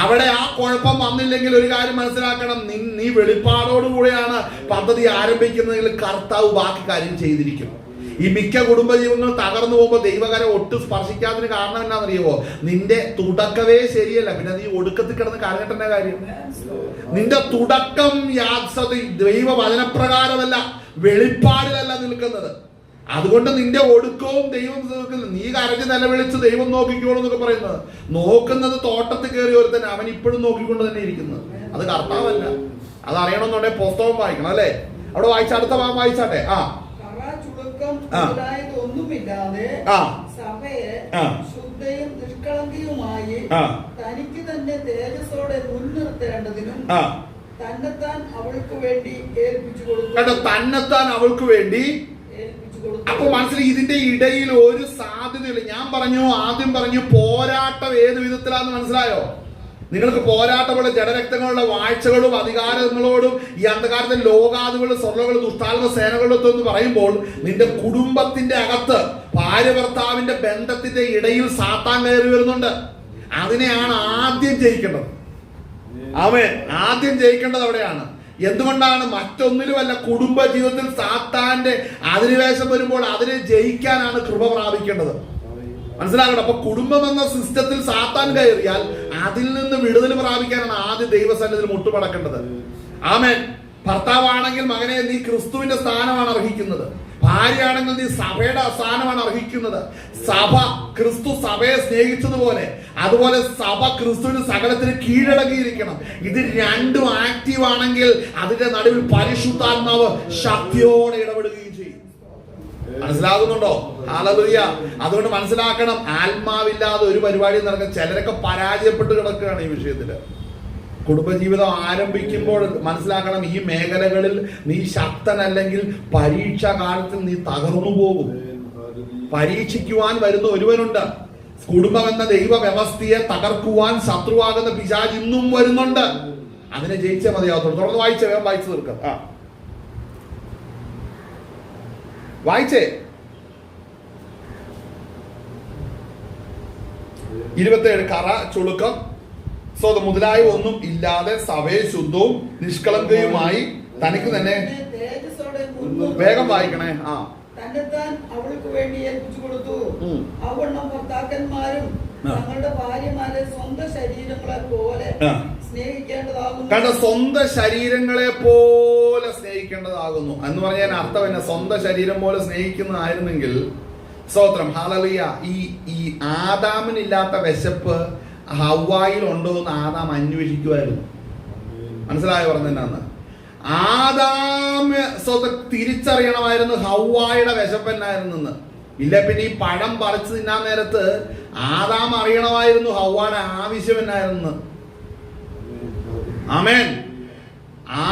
അവിടെ ആ കുഴപ്പം വന്നില്ലെങ്കിൽ ഒരു കാര്യം മനസ്സിലാക്കണം, നീ വെളിപ്പാടോടുകൂടെയാണ് പദ്ധതി ആരംഭിക്കുന്നതെങ്കിൽ കർത്താവ് ബാക്കി കാര്യം ചെയ്തിരിക്കും. ഈ മിക്ക കുടുംബജീവങ്ങൾ തകർന്നു പോകുമ്പോൾ ദൈവകരം ഒട്ടും സ്പർശിക്കാത്തതിന് കാരണം എന്നാണെന്നറിയുമോ? നിന്റെ തുടക്കവേ ശരിയല്ല, പിന്നെ നീ ഒടുക്കത്തിൽ കിടന്ന് കാലഘട്ടന്റെ കാര്യം. നിന്റെ തുടക്കം ദൈവ വചനപ്രകാരമല്ല, വെളിപ്പാടിലല്ല നിൽക്കുന്നത്. അതുകൊണ്ട് നിന്റെ ഒടുക്കവും ദൈവം നിൽക്കുന്നത്. നീ കരഞ്ഞ് നിലവിളിച്ച് ദൈവം നോക്കിക്കോളും എന്നൊക്കെ പറയുന്നത്, നോക്കുന്നത് തോട്ടത്തിൽ കയറി ഒരുത്തന്നെ, അവൻ ഇപ്പോഴും നോക്കിക്കൊണ്ട് തന്നെ ഇരിക്കുന്നത്. അത് കർത്താവല്ല. അത് അറിയണമെന്നുണ്ടെങ്കിൽ പുസ്തകം വായിക്കണം, അല്ലേ? അവിടെ വായിച്ച അടുത്ത ഭാഗം വായിച്ചാട്ടെ. ഒന്നുമില്ലാതെ സഭയെ ശുദ്ധയും നിഷ്കളങ്കയുമായി തനിക്ക് തന്നെ തേജസ്സോടെ മുൻനിർത്തേണ്ടതിനും തന്നെത്താൻ അവൾക്ക് വേണ്ടി ഏൽപ്പിച്ചു കൊടുത്തു. അപ്പൊ മനസ്സിലായി, ഇതിന്റെ ഇടയിൽ ഒരു സാധ്യതയില്ല. ഞാൻ ആദ്യം പറഞ്ഞു പോരാട്ടം ഏത് വിധത്തിലാന്ന് മനസ്സിലായോ? നിങ്ങൾക്ക് പോരാട്ടമുള്ള ജഡരക്തങ്ങളുടെ വാഴ്ചകളും അധികാരങ്ങളോടും ഈ അന്ധകാരത്തെ ലോകാദികളുടെ സ്വർണ്ണങ്ങളും ദുഷ്ടാത്മ സേനകളൊക്കെ എന്ന് പറയുമ്പോൾ നിന്റെ കുടുംബത്തിന്റെ അകത്ത് ഭാര്യ ഭർത്താവിന്റെ ബന്ധത്തിന്റെ ഇടയിൽ സാത്താൻ കയറി വരുന്നുണ്ട്. അതിനെയാണ് ആദ്യം ജയിക്കേണ്ടത്. ആദ്യം ജയിക്കേണ്ടത് അവിടെയാണ്. എന്തുകൊണ്ടാണ്? മറ്റൊന്നിലുമല്ല, കുടുംബ ജീവിതത്തിൽ സാത്താന്റെ അധിനിവേശം വരുമ്പോൾ അതിനെ ജയിക്കാനാണ് കൃപ പ്രാപിക്കേണ്ടത്. മനസ്സിലാക്കണം. അപ്പൊ കുടുംബം എന്ന സിസ്റ്റത്തിൽ സാത്താൻ കയറിയാൽ അതിൽ നിന്ന് വിടുതൽ പ്രാപിക്കാനാണ് ആദ്യം ദൈവസന്നിധിയിൽ മുട്ടുമടക്കേണ്ടത്. ആമേൻ. ഭർത്താവാണെങ്കിൽ മകനെ നീ ക്രിസ്തുവിന്റെ സ്ഥാനമാണ് അർഹിക്കുന്നത്. ഭാര്യയാണെങ്കിൽ നീ സഭയുടെ സ്ഥാനമാണ് അർഹിക്കുന്നത്. സഭ ക്രിസ്തു സഭയെ സ്നേഹിച്ചതുപോലെ അതുപോലെ സഭ ക്രിസ്തുവിന് സകലത്തിന് കീഴടങ്ങിയിരിക്കണം. ഇത് രണ്ടും ആക്റ്റീവ് ആണെങ്കിൽ അതിന്റെ നടുവിൽ പരിശുദ്ധാത്മാവ് ശക്തിയോടെ ഇടപെടുകയും ചെയ്യും. മനസ്സിലാകുന്നുണ്ടോ? ഹല്ലേലൂയ. അതുകൊണ്ട് മനസ്സിലാക്കണം, ആത്മാവില്ലാതെ ഒരു പരിപാടി നടക്കാൻ ചിലരൊക്കെ പരാജയപ്പെട്ട് കിടക്കുകയാണ് ഈ വിഷയത്തില്. കുടുംബജീവിതം ആരംഭിക്കുമ്പോൾ മനസ്സിലാക്കണം, ഈ മേഖലകളിൽ നീ ശക്തനല്ലെങ്കിൽ പരീക്ഷാ കാലത്തിൽ നീ തകർന്നു പോകും. പരീക്ഷിക്കുവാൻ വരുന്ന ഒരുവനുണ്ട്. കുടുംബം എന്ന ദൈവ വ്യവസ്ഥയെ തകർക്കുവാൻ ശത്രുവാകുന്ന പിശാച് ഇന്നും വരുന്നുണ്ട്. അതിനെ ജയിച്ചേ മതിയാവത്തുള്ളൂ. തുടർന്ന് വായിച്ചേ, വേഗം വായിച്ചു തീർക്കാം. വായിച്ചേ. 27 കറ, ചുളുക്കം, സ്വതം മുതലായ ഒന്നും ഇല്ലാതെ സഭയെ ശുദ്ധവും നിഷ്കളങ്കയുമായി തനിക്ക് തന്നെ. വേഗം വായിക്കണേ. തന്നെത്താൻ അവൾക്ക് വേണ്ടി ഏൽപ്പിച്ചു കൊടുത്തു. അവണ്ണം ഭർത്താക്കന്മാരും തങ്ങളുടെ ഭാര്യമാരെ സ്വന്തം ശരീരങ്ങളെ പോലെ സ്നേഹിക്കേണ്ടതാകുന്നു. കണ്ട, സ്വന്തം ശരീരങ്ങളെ പോലെ സ്നേഹിക്കേണ്ടതാകുന്നു എന്ന് പറഞ്ഞാൽ അർത്ഥം തന്നെ സ്വന്തം ശരീരം പോലെ സ്നേഹിക്കുന്നതായിരുന്നെങ്കിൽ, സ്തോത്രം, ഹല്ലേലൂയ, ഈ ആദാമിനില്ലാത്ത വിശപ്പ് ഹവ്വായിൽ ഉണ്ടോ എന്ന് ആദാം അന്വേഷിക്കുമായിരുന്നു. മനസ്സിലായോ പറഞ്ഞെന്നാന്ന്? ആദാം തിരിച്ചറിയണമായിരുന്നു ഹവ്വായുടെ വിശപ്പന്നായിരുന്നെന്ന്. ഇല്ല പിന്നെ ഈ പഴം പറിച്ചു തിന്നാൻ നേരത്ത് ആദാം അറിയണമായിരുന്നു ഹവ്വായുടെ ആവശ്യം എന്നായിരുന്നു. ആമേൻ. ആ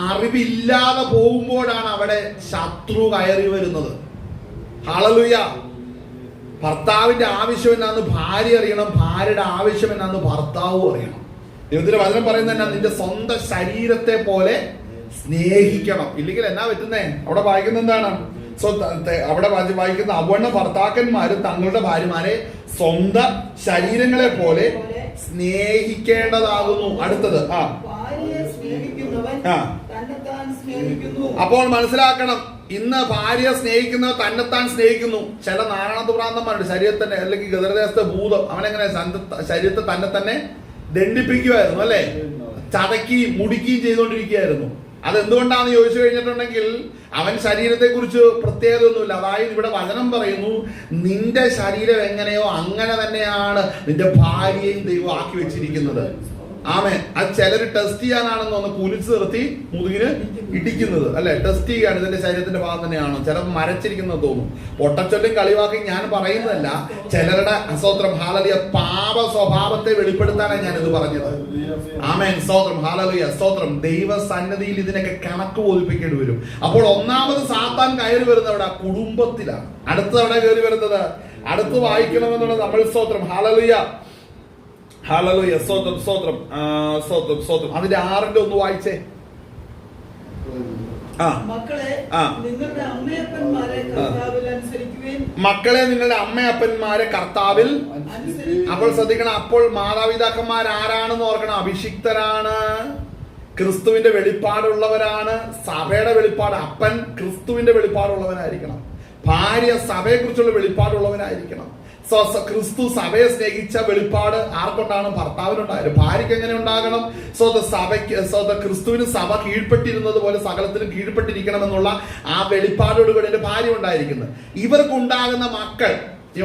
അറിവില്ലാതെ പോകുമ്പോഴാണ് അവിടെ ശത്രു കയറി വരുന്നത്. ഹല്ലേലൂയ. ഭർത്താവിന്റെ ആവശ്യം എന്നാന്ന് ഭാര്യ അറിയണം, ഭാര്യയുടെ ആവശ്യം എന്നാന്ന് ഭർത്താവും അറിയണം. ദൈവത്തിന്റെ വചനം പറയുന്നത് എന്നാ? നിന്റെ സ്വന്തം ശരീരത്തെ പോലെ സ്നേഹിക്കണം. ഇല്ലെങ്കിൽ എന്നാ പറ്റുന്നേ? അവിടെ വായിക്കുന്ന എന്താണ്? അവിടെ വായിക്കുന്ന അവണ്ണ ഭർത്താക്കന്മാരും തങ്ങളുടെ ഭാര്യമാരെ സ്വന്തം ശരീരങ്ങളെ പോലെ സ്നേഹിക്കേണ്ടതാകുന്നു. അടുത്തത് അപ്പോൾ മനസ്സിലാക്കണം, ഇന്ന് ഭാര്യ സ്നേഹിക്കുന്നവർ തന്നെത്താൻ സ്നേഹിക്കുന്നു. ചില നാരായണത്വ ഭ്രാന്തന്മാരുണ്ട്, ശരീരത്തിന്റെ അല്ലെങ്കിൽ ഗദർദേശത്തെ ഭൂതം, അവനെങ്ങനെ ശരീരത്തെ തന്നെ ദണ്ഡിപ്പിക്കുമായിരുന്നു, അല്ലെ? ചതക്കുകയും മുടിക്കുകയും ചെയ്തുകൊണ്ടിരിക്കുകയായിരുന്നു. അതെന്തുകൊണ്ടാണെന്ന് ചോദിച്ചു കഴിഞ്ഞിട്ടുണ്ടെങ്കിൽ അവൻ ശരീരത്തെ കുറിച്ച് പ്രത്യേകത ഒന്നുമില്ല. അതായത് ഇവിടെ വചനം പറയുന്നു, നിന്റെ ശരീരം എങ്ങനെയോ അങ്ങനെ തന്നെയാണ് നിന്റെ ഭാര്യയും ദൈവം ആക്കി വെച്ചിരിക്കുന്നത്. ആമേ. അത് ചിലര് ടെസ്റ്റ് ചെയ്യാനാണെന്ന് ഒന്ന് കുലിച്ച് നിർത്തി മുതുകിന് ഇടിക്കുന്നത്, അല്ലെ? ടെസ്റ്റ് ചെയ്യാണ് ഇതിന്റെ ശരീരത്തിന്റെ ഭാഗം തന്നെയാണോ. ചിലർ മരച്ചിരിക്കുന്നത് തോന്നും. പൊട്ടച്ചൊല്ലും കളിവാക്കി ഞാൻ പറയുന്നതല്ല, ചിലരുടെ സ്തോത്രം ഹല്ലേലൂയ പാപ സ്വഭാവത്തെ വെളിപ്പെടുത്താനാണ് ഞാൻ ഇത് പറഞ്ഞത്. ആമേൻ. സ്തോത്രം ഹല്ലേലൂയ. സ്തോത്രം. ദൈവ സന്നിധിയിൽ ഇതിനൊക്കെ കണക്ക് ബോധിപ്പിക്കേണ്ടി വരും. അപ്പോൾ ഒന്നാമത് സാത്താൻ കയറി വരുന്നത് അവിടെ കുടുംബത്തിലാണ്. അടുത്തത് അവിടെ കയറി വരുന്നത് അടുത്ത് വായിക്കണമെന്നുള്ളത് നമ്മൾ സ്തോത്രം ഹല്ലേലൂയ ഹല്ലേലൂയ. സ്തോത്രം സ്തോത്രം സ്തോത്രം സ്തോത്രം. അതിന്റെ 6ന്റെ ഒന്ന് വായിച്ചേ. മക്കളെ നിങ്ങളുടെ അമ്മയപ്പന്മാരെ കർത്താവിൽ അനുസരിക്കുവിൻ. മക്കളെ നിങ്ങളുടെ അമ്മയപ്പന്മാരെ കർത്താവിൽ. അപ്പോൾ ശ്രദ്ധിക്കണം, അപ്പോൾ മാതാപിതാക്കന്മാർ ആരാണെന്ന് ഓർക്കണം. അഭിഷിക്തരാണ്, ക്രിസ്തുവിന്റെ വെളിപ്പാടുള്ളവരാണ്, സഭയുടെ വെളിപ്പാട്. അപ്പൻ ക്രിസ്തുവിന്റെ വെളിപ്പാടുള്ളവനായിരിക്കണം. ഭാര്യ സഭയെ കുറിച്ചുള്ള വെളിപ്പാടുള്ളവനായിരിക്കണം. ക്രിസ്തു സഭയെ സ്നേഹിച്ച വെളിപ്പാട് ആർക്കൊണ്ടാണ്? ഭർത്താവിനുണ്ടായാലും. ഭാര്യയ്ക്ക് എങ്ങനെ ഉണ്ടാകണം? സഭയ്ക്ക് ക്രിസ്തുവിന് സഭ കീഴ്പ്പെട്ടിരുന്നത് പോലെ സകലത്തിനും കീഴ്പ്പെട്ടിരിക്കണമെന്നുള്ള ആ വെളിപ്പാടോടുകൂടി എന്റെ ഭാര്യ ഉണ്ടായിരിക്കുന്നത്. ഇവർക്കുണ്ടാകുന്ന മക്കൾ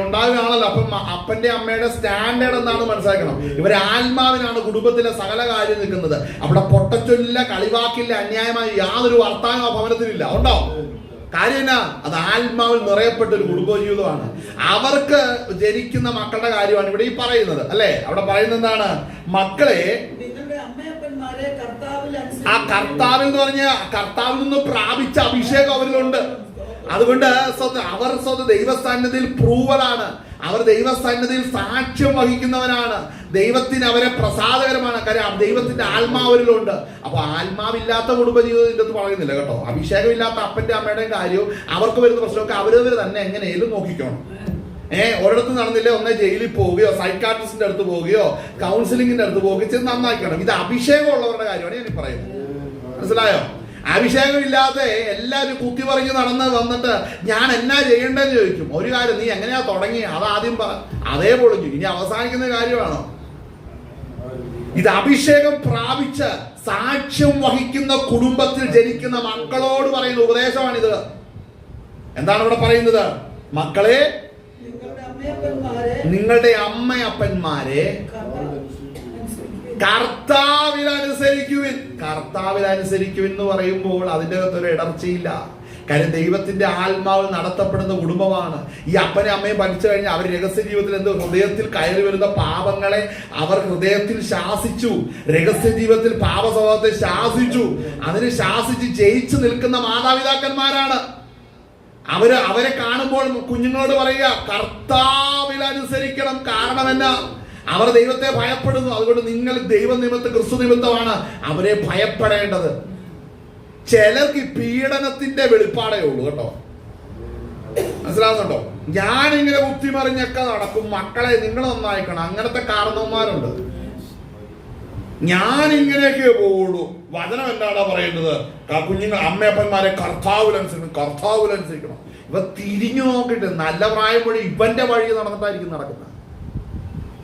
ഉണ്ടാകുകയാണല്ലോ. അപ്പം അപ്പന്റെ അമ്മയുടെ സ്റ്റാൻഡേർഡ് എന്താണെന്ന് മനസ്സിലാക്കണം. ഇവരെ ആത്മാവിനാണ് കുടുംബത്തിലെ സകല കാര്യം നിൽക്കുന്നത്. അവിടെ പൊട്ടച്ചൊല്ലില്ല, കളിവാക്കില്ല, അന്യായമായ യാതൊരു വർത്താനോ ഭവനത്തിലില്ല. ഉണ്ടോ? കാര്യം എന്നാ? അത് ആത്മാവിൽ നിറയപ്പെട്ട ഒരു കുടുംബജീവിതമാണ്. അവർക്ക് ജനിക്കുന്ന മക്കളുടെ കാര്യമാണ് ഇവിടെ ഈ പറയുന്നത്, അല്ലെ? അവിടെ പറയുന്നത് എന്താണ്? മക്കളെ ആ കർത്താവിൽ എന്ന് പറഞ്ഞ കർത്താവിൽ നിന്ന് പ്രാപിച്ച അഭിഷേകം അവരിലുണ്ട്. അതുകൊണ്ട് അവർ ദൈവസന്നിധിയിൽ പ്രൂവലാണ്. അവർ ദൈവസന്നിധിയിൽ സാക്ഷ്യം വഹിക്കുന്നവരാണ്. ദൈവത്തിന് അവരെ പ്രസാദകരമാണ്. കാര്യം ദൈവത്തിന്റെ ആത്മാവരിലുണ്ട്. അപ്പൊ ആത്മാവില്ലാത്ത കുടുംബജീവിതം ഇതിന്റെ അടുത്ത് പറയുന്നില്ല കേട്ടോ. അഭിഷേകമില്ലാത്ത അപ്പന്റെ അമ്മയുടെയും കാര്യവും അവർക്ക് വരുന്ന പ്രശ്നമൊക്കെ അവരവർ തന്നെ എങ്ങനെയും നോക്കിക്കോണം. ഒരിടത്ത് നടന്നില്ലേ, ഒന്നേ ജയിലിൽ പോവുകയോ സൈക്കാട്രിസ്റ്റിന്റെ അടുത്ത് പോവുകയോ കൗൺസിലിംഗിന്റെ അടുത്ത് പോവുകയോ ചെയ്ത് നന്നാക്കണം. ഇത് അഭിഷേകം ഉള്ളവരുടെ കാര്യമാണ് ഞാൻ പറയുന്നത്. മനസ്സിലായോ? അഭിഷേകമില്ലാതെ എല്ലാവരും കുത്തി പറിഞ്ഞ് നടന്ന് വന്നിട്ട് ഞാൻ എന്നാ ചെയ്യേണ്ടതെന്ന് ചോദിക്കും. ഒരു കാര്യം, നീ എങ്ങനെയാ തുടങ്ങി അതാദ്യം അതേ പൊളിഞ്ഞു, ഇനി അവസാനിക്കുന്ന കാര്യമാണോ? ഇത് അഭിഷേകം പ്രാപിച്ച് സാക്ഷ്യം വഹിക്കുന്ന കുടുംബത്തിൽ ജനിക്കുന്ന മക്കളോട് പറയുന്ന ഉപദേശമാണിത്. എന്താണ് ഇവിടെ പറയുന്നത്? മക്കളെ, നിങ്ങളുടെ അമ്മയപ്പന്മാരെ കർത്താവിൽ അനുസരിക്കുവിൻ. കർത്താവിൽ അനുസരിക്കുവിൻ എന്ന് പറയുമ്പോൾ അതിൻ്റെ അകത്തൊരു ഇടർച്ചയില്ല. കാര്യം ദൈവത്തിന്റെ ആത്മാവിൽ നടത്തപ്പെടുന്ന കുടുംബമാണ്. ഈ അപ്പനെ അമ്മയും പഠിച്ചു കഴിഞ്ഞാൽ അവർ രഹസ്യ ജീവിതത്തിൽ എന്ത് ഹൃദയത്തിൽ കയറി വരുന്ന പാപങ്ങളെ അവർ ഹൃദയത്തിൽ ശാസിച്ചു. രഹസ്യ ജീവിതത്തിൽ പാപ സ്വഭാവത്തെ ശാസിച്ചു. അതിന് ശാസിച്ച് ജയിച്ചു നിൽക്കുന്ന മാതാപിതാക്കന്മാരാണ്. അവരെ കാണുമ്പോൾ കുഞ്ഞുങ്ങളോട് പറയുക, കർത്താവിൽ അനുസരിക്കണം. കാരണം എന്നാ? അവർ ദൈവത്തെ ഭയപ്പെടുന്നു. അതുകൊണ്ട് നിങ്ങൾ ദൈവനിമിത്തം ക്രിസ്തു നിമിത്തമാണ് അവരെ ഭയപ്പെടേണ്ടത്. ചിലർക്ക് ഈ പീഡനത്തിന്റെ വെളിപ്പാടേ ഉള്ളൂ കേട്ടോ. മനസ്സിലാവുന്നുണ്ടോ? ഞാനിങ്ങനെ കുത്തിമറിഞ്ഞൊക്കെ നടക്കും, മക്കളെ നിങ്ങൾ നന്നായിക്കണം. അങ്ങനത്തെ കാരണവന്മാരുണ്ട്. ഞാനിങ്ങനെയൊക്കെ പോവുള്ളൂ. വചനം എന്താണോ പറയുന്നത്? കുഞ്ഞുങ്ങൾ അമ്മയപ്പന്മാരെ കർത്താവിലനുസരിക്കണം. ഇവ തിരിഞ്ഞു നോക്കിയിട്ട് നല്ല പ്രായം വഴി ഇവന്റെ വഴി നടന്നിട്ടായിരിക്കും നടക്കുന്നത്.